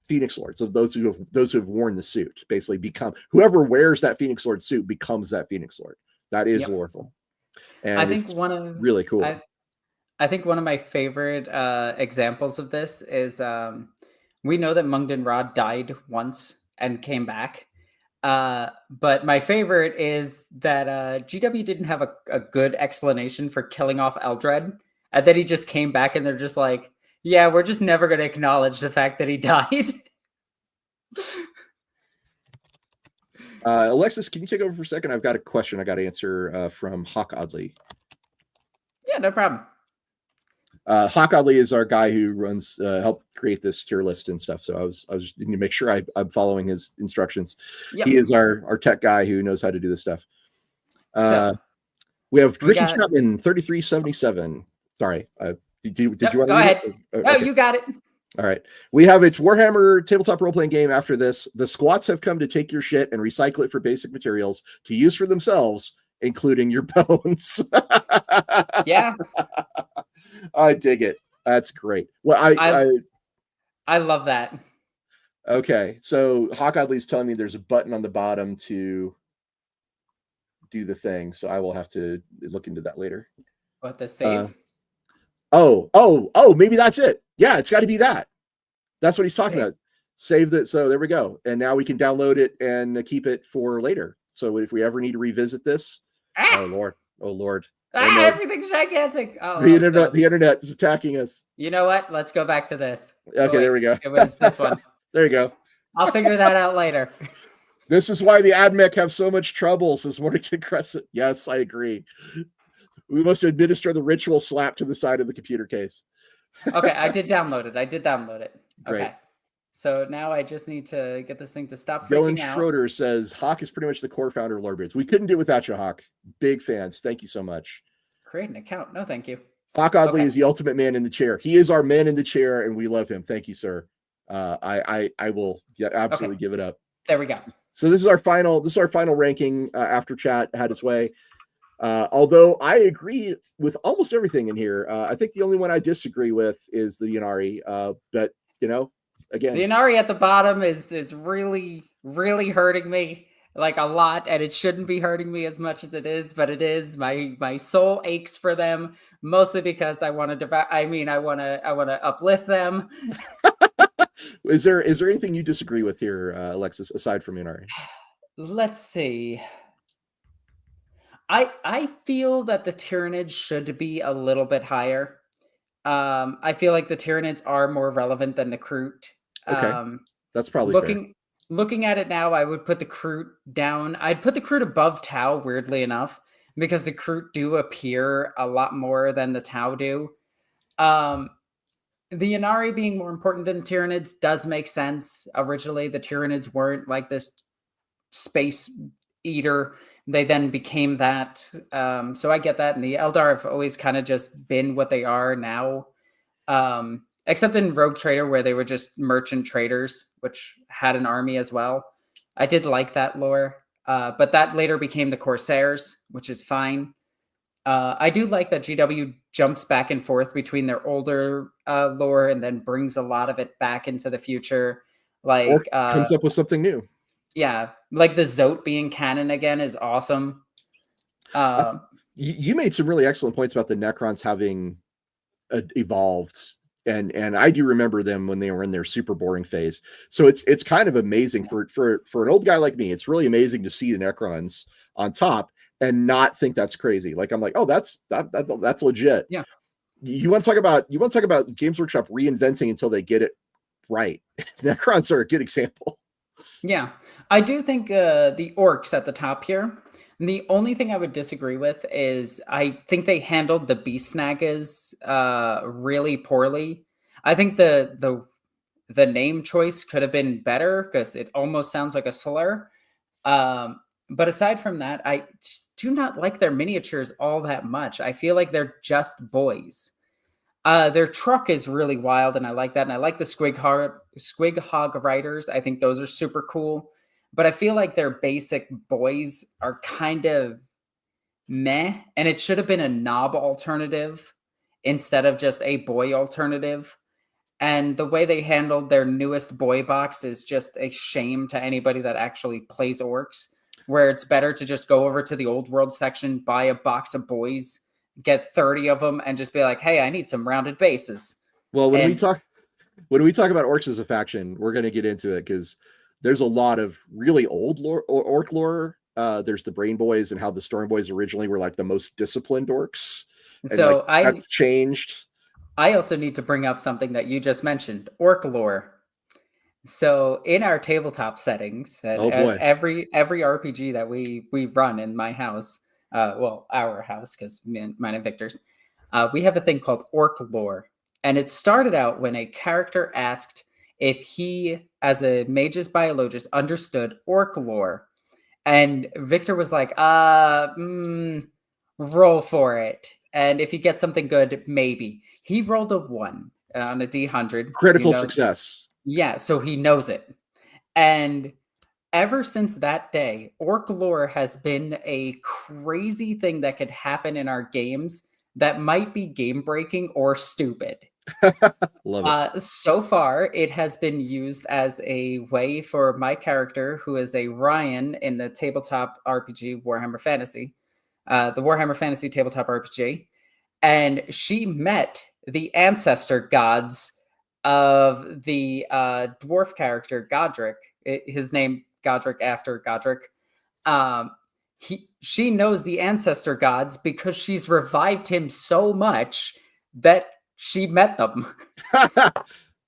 B: Phoenix Lords, of those who have worn the suit. Basically, become whoever wears that Phoenix Lord suit becomes that Phoenix Lord. That is loreful, and I think really cool.
A: I think one of my favorite examples of this is we know that Mungden Rod died once and came back. But my favorite is that GW didn't have a good explanation for killing off Eldred, and then he just came back and they're just like, yeah, we're just never going to acknowledge the fact that he died.
B: Alexis, can you take over for a second? I've got a question I got to answer from Hawk Oddly.
A: Yeah, no problem.
B: Hawk Oddly is our guy who runs, helped create this tier list and stuff. So I was just going to make sure I'm following his instructions. Yep. He is our tech guy who knows how to do this stuff. We have Ricky Chapman, 3377. Sorry. Did you want to
A: go ahead? No, you got it.
B: All right. We have its Warhammer tabletop role-playing game after this. The squats have come to take your shit and recycle it for basic materials to use for themselves, including your bones.
A: Yeah.
B: I dig it. That's great. Well,
A: I love that.
B: Okay. So Hawk Oddly's telling me there's a button on the bottom to do the thing. So I will have to look into that later.
A: What, the save?
B: Maybe that's it. Yeah, it's got to be that. That's what he's talking about. Save that. So there we go. And now we can download it and keep it for later. So if we ever need to revisit this, oh Lord.
A: Everything's gigantic.
B: The internet is attacking us.
A: You know what? Let's go back to this.
B: Okay, there we go.
A: It was this one.
B: There you go.
A: I'll figure that out later.
B: This is why the AdMech have so much trouble, says Morgan Crescent. Yes, I agree. We must administer the ritual slap to the side of the computer case.
A: Okay, I did download it.
B: Great.
A: Okay. So now I just need to get this thing to stop freaking out.
B: Dylan Schroeder says, Hawk is pretty much the core founder of Lorebeards. We couldn't do it without you, Hawk. Big fans. Thank you so much.
A: Create an account. No, thank you.
B: Hawk Oddly is the ultimate man in the chair. He is our man in the chair, and we love him. Thank you, sir. I will absolutely give it up.
A: There we go.
B: So this is our final ranking after chat had its way. Although I agree with almost everything in here. I think the only one I disagree with is the Ynnari. But again,
A: the Ynnari at the bottom is really, really hurting me like a lot, and it shouldn't be hurting me as much as it is, but it is. My soul aches for them, mostly because I want to uplift them.
B: Is there anything you disagree with here, Alexis, aside from Ynnari?
A: Let's see. I feel that the Tyranids should be a little bit higher. I feel like the Tyranids are more relevant than the Kroot.
B: Okay, that's probably
A: looking at it now, I would put the Kroot down. I'd put the Kroot above Tau, weirdly enough, because the Kroot do appear a lot more than the Tau do. The Ynnari being more important than Tyranids does make sense. Originally, the Tyranids weren't like this space eater. They then became that. So I get that. And the Eldar have always kind of just been what they are now. Except in Rogue Trader, where they were just merchant traders, which had an army as well. I did like that lore. But that later became the Corsairs, which is fine. I do like that GW jumps back and forth between their older lore and then brings a lot of it back into the future. Like
B: Or comes up with something new.
A: Yeah, like the Zote being canon again is awesome.
B: You made some really excellent points about the Necrons having evolved, and I do remember them when they were in their super boring phase. So it's kind of amazing for an old guy like me. It's really amazing to see the Necrons on top and not think that's crazy. Like I'm like, oh, that's legit.
A: Yeah.
B: You want to talk about Games Workshop reinventing until they get it right. Necrons are a good example.
A: Yeah, I do think the Orks at the top here. And the only thing I would disagree with is I think they handled the Beast Snaggers really poorly. I think the name choice could have been better because it almost sounds like a slur. But aside from that, I just do not like their miniatures all that much. I feel like they're just boys. Their truck is really wild, and I like that. And I like the Squig Hog Riders. I think those are super cool. But I feel like their basic boys are kind of meh, and it should have been a knob alternative instead of just a boy alternative. And the way they handled their newest boy box is just a shame to anybody that actually plays Orks, where it's better to just go over to the old world section, buy a box of boys, get 30 of them, and just be like, hey, I need some rounded bases.
B: Well, when we talk about Orks as a faction, we're going to get into it because there's a lot of really old Ork lore. There's the Brain Boys and how the Storm Boys originally were like the most disciplined Orks.
A: So
B: that's changed.
A: I also need to bring up something that you just mentioned, Ork lore. So in our tabletop settings, every RPG that we run in my house, our house, because mine and Victor's, we have a thing called Ork lore. And it started out when a character asked if he, as a Magus Biologist, understood Ork lore. And Victor was like, roll for it. And if you get something good, maybe. He rolled a 1 on a D100.
B: Critical success.
A: Yeah, so he knows it. And ever since that day, Ork lore has been a crazy thing that could happen in our games that might be game-breaking or stupid.
B: Love it.
A: So far, it has been used as a way for my character, who is a Ryan in the tabletop RPG Warhammer Fantasy, the Warhammer Fantasy tabletop RPG, and she met the ancestor gods of the dwarf character Godric. His name Godric after Godric. She knows the ancestor gods because she's revived him so much that she met them.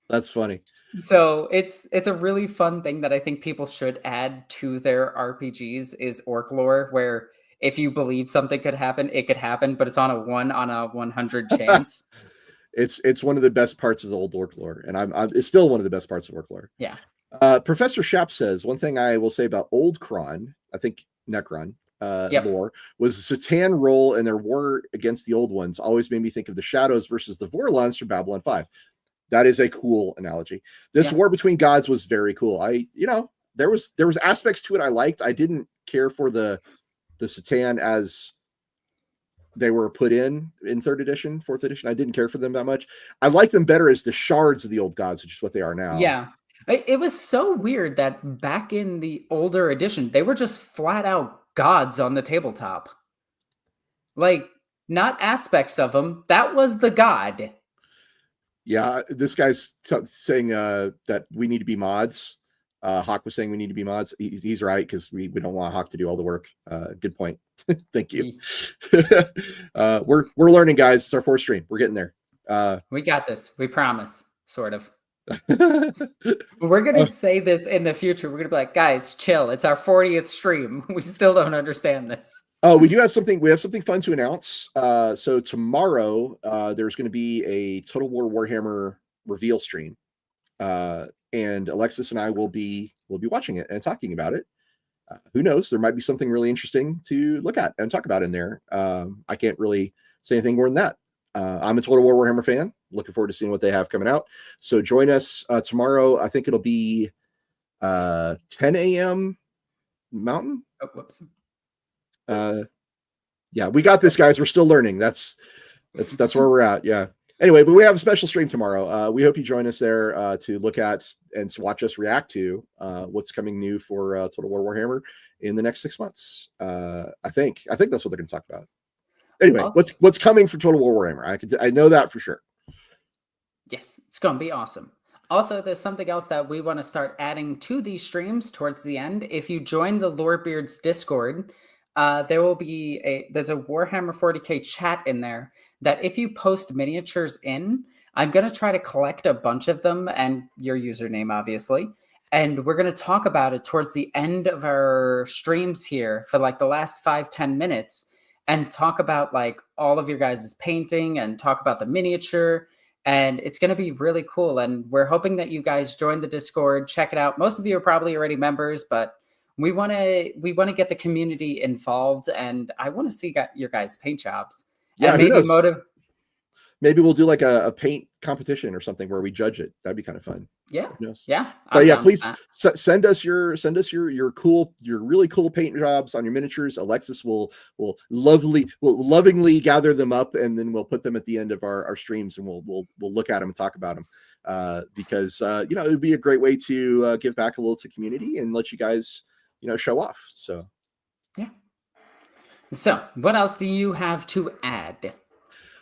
B: That's funny.
A: So it's a really fun thing that I think people should add to their RPGs is Ork lore, where if you believe something could happen, it could happen, but it's on a 1 on a 100 chance.
B: It's one of the best parts of the old Ork lore, and it's still one of the best parts of Ork lore.
A: Yeah.
B: Professor Shapp says one thing I will say about old Kron, I think Necron lore, was the C'tan role in their war against the old ones always made me think of the Shadows versus the Vorlons from Babylon 5. That is a cool analogy. This war between gods was very cool. There was aspects to it I liked. I didn't care for the C'tan as they were put in 3rd edition, 4th edition. I didn't care for them that much. I like them better as the shards of the old gods, which is what they are now.
A: Yeah. It was so weird that back in the older edition, they were just flat out gods on the tabletop. Like, not aspects of them. That was the god.
B: Yeah, this guy's saying that we need to be mods. Hawk was saying we need to be mods. He's right, because we don't want Hawk to do all the work. Good point. Thank you. We're learning, guys. It's our 4th stream. We're getting there.
A: We got this. We promise. Sort of. We're going to say this in the future. We're going to be like, guys, chill. It's our 40th stream. We still don't understand this.
B: Oh, we do have something. We have something fun to announce. So tomorrow, there's going to be a Total War Warhammer reveal stream, and Alexis and I will be watching it and talking about it. Who knows? There might be something really interesting to look at and talk about in there. I can't really say anything more than that. I'm a Total War Warhammer fan. Looking forward to seeing what they have coming out. So join us tomorrow. I think it'll be 10 a.m. Mountain.
A: Oh, whoops.
B: Yeah, we got this, guys. We're still learning. That's where we're at. Yeah. Anyway, but we have a special stream tomorrow. We hope you join us there to look at and to watch us react to what's coming new for Total War Warhammer in the next 6 months. I think that's what they're going to talk about. Anyway, awesome. What's coming for Total War Warhammer? I know that for sure.
A: Yes, it's going to be awesome. Also, there's something else that we want to start adding to these streams towards the end. If you join the Lorebeards Discord, there will be there's a Warhammer 40k chat in there that if you post miniatures in, I'm going to try to collect a bunch of them and your username, obviously. And we're going to talk about it towards the end of our streams here for like the last 5-10 minutes and talk about like all of your guys' painting and talk about the miniature. And it's going to be really cool. And we're hoping that you guys join the Discord, check it out. Most of you are probably already members, but we want to get the community involved. And I want to see your guys' paint jobs.
B: Yeah,
A: and
B: maybe we'll do like a paint competition or something where we judge it. That'd be kind of fun.
A: Yeah.
B: Yes.
A: Yeah.
B: But yeah, please send us your really cool paint jobs on your miniatures. Alexis will lovingly gather them up, and then we'll put them at the end of our streams, and we'll look at them and talk about them. Because it would be a great way to give back a little to community and let you guys show off. So
A: yeah. So what else do you have to add?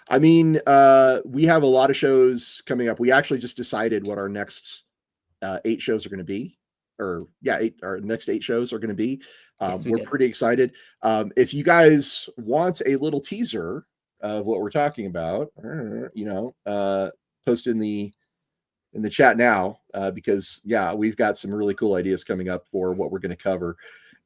B: I mean, we have a lot of shows coming up. We actually just decided what our next 8 shows are going to be, our next 8 shows are going to be. We're pretty excited. If you guys want a little teaser of what we're talking about, post in the chat now, because we've got some really cool ideas coming up for what we're going to cover.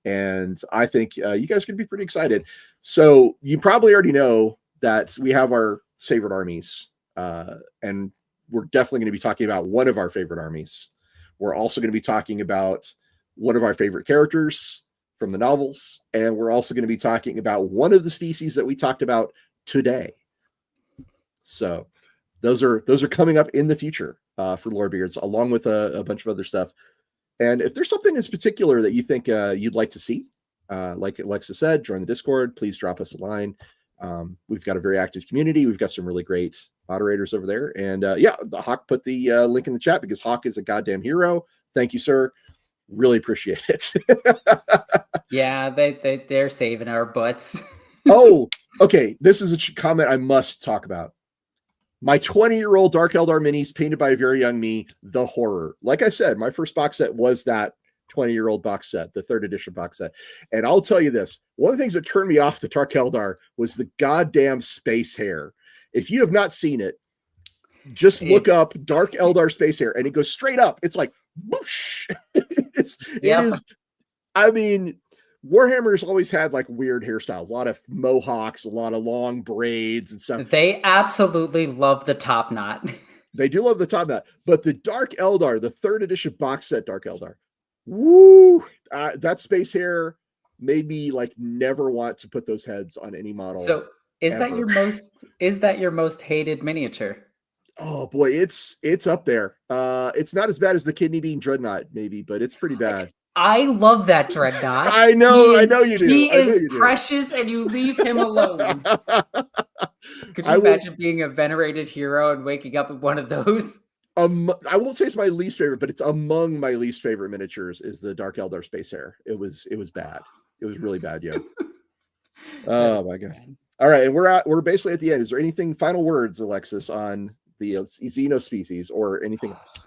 B: And I think you guys could be pretty excited. So you probably already know that we have our favorite armies, and we're definitely going to be talking about one of our favorite armies. We're also going to be talking about one of our favorite characters from the novels, and we're also going to be talking about one of the species that we talked about today. So those are coming up in the future for Lorebeards, along with a bunch of other stuff. And if there's something in particular that you think you'd like to see, like Alexa said, join the Discord. Please drop us a line. We've got a very active community. We've got some really great moderators over there. And the Hawk put the link in the chat because Hawk is a goddamn hero. Thank you, sir. Really appreciate it.
A: Yeah, they're saving our butts.
B: Oh, okay. This is a comment I must talk about. My 20-year-old Dark Eldar minis painted by a very young me, the horror. Like I said, my first box set was that 20-year-old box set, the 3rd edition box set. And I'll tell you this, one of the things that turned me off the Dark Eldar was the goddamn space hair. If you have not seen it, just look up Dark Eldar space hair, and it goes straight up. It's like, whoosh. It is, I mean, Warhammer's always had like weird hairstyles, a lot of mohawks, a lot of long braids and stuff.
A: They absolutely love the top knot.
B: They do love the top knot, but the Dark Eldar, the 3rd edition box set Dark Eldar, woo! That space hair made me like never want to put those heads on any model.
A: So is that your most hated miniature?
B: Oh boy, it's up there. It's not as bad as the Kidney Bean Dreadnought, maybe, but it's pretty bad.
A: I love that Dreadnought.
B: I know you do.
A: He is precious, and you leave him alone. Could you imagine being a venerated hero and waking up with one of those?
B: I won't say it's my least favorite, but it's among my least favorite miniatures is the Dark Eldar space hair. It was bad. It was really bad, yeah. Oh my god. Bad. All right, and we're basically at the end. Is there anything final words, Alexis, on the Xeno species or anything else?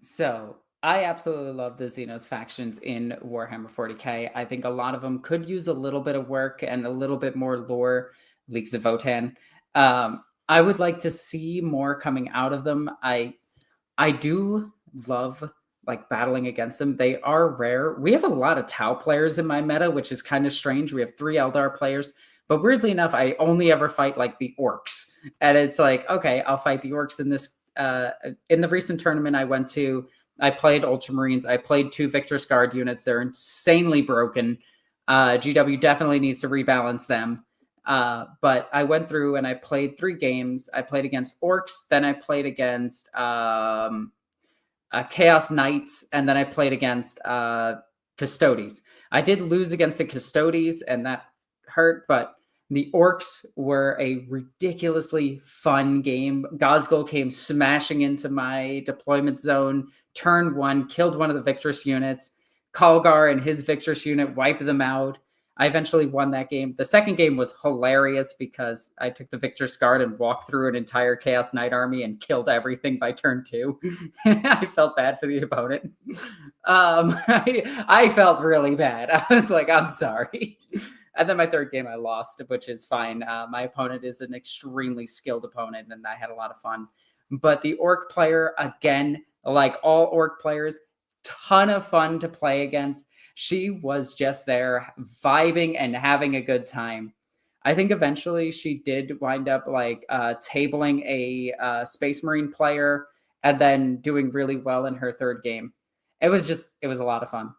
A: So I absolutely love the Xenos factions in Warhammer 40k. I think a lot of them could use a little bit of work and a little bit more lore. Leagues of Votann. I would like to see more coming out of them. I do love like battling against them. They are rare. We have a lot of Tau players in my meta, which is kind of strange. We have 3 Eldar players, but weirdly enough, I only ever fight like the Orks. And it's like, okay, I'll fight the Orks in this. In the recent tournament I went to, I played Ultramarines. I played 2 Victor's Guard units. They're insanely broken. GW definitely needs to rebalance them. But I went through and I played 3 games. I played against Orks, then I played against Chaos Knights, and then I played against Custodes. I did lose against the Custodes, and that hurt, but the Orks were a ridiculously fun game. Gozgul came smashing into my deployment zone, turn 1, killed one of the Victress units. Kalgar and his Victress unit wiped them out. I eventually won that game. The second game was hilarious because I took the Victor's Guard and walked through an entire Chaos Knight army and killed everything by turn 2. I felt bad for the opponent. I felt really bad. I was like, I'm sorry. And then my third game I lost, which is fine. My opponent is an extremely skilled opponent, and I had a lot of fun. But the Orc player, again, like all Orc players, ton of fun to play against. She was just there vibing and having a good time. I think eventually she did wind up like tabling a Space Marine player and then doing really well in her third game. It was a lot of fun.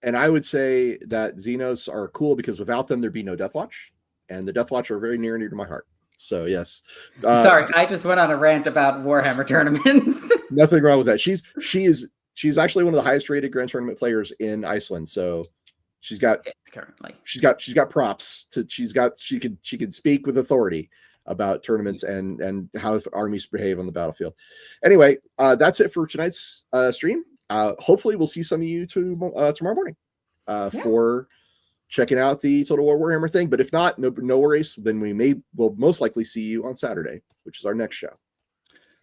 B: And I would say that Xenos are cool because without them, there'd be no Deathwatch. And the Deathwatch are very near and dear to my heart. So, yes.
A: Sorry, I just went on a rant about Warhammer tournaments.
B: Nothing wrong with that. She's actually one of the highest rated Grand Tournament players in Iceland. So she's got props to she could speak with authority about tournaments and how armies behave on the battlefield. Anyway, that's it for tonight's stream. Hopefully we'll see some of you tomorrow morning for checking out the Total War Warhammer thing. But if not, no worries. Then we'll most likely see you on Saturday, which is our next show.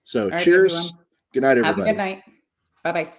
B: So cheers.
A: Everyone.
B: Good night, everybody.
A: Have a good night. Bye-bye.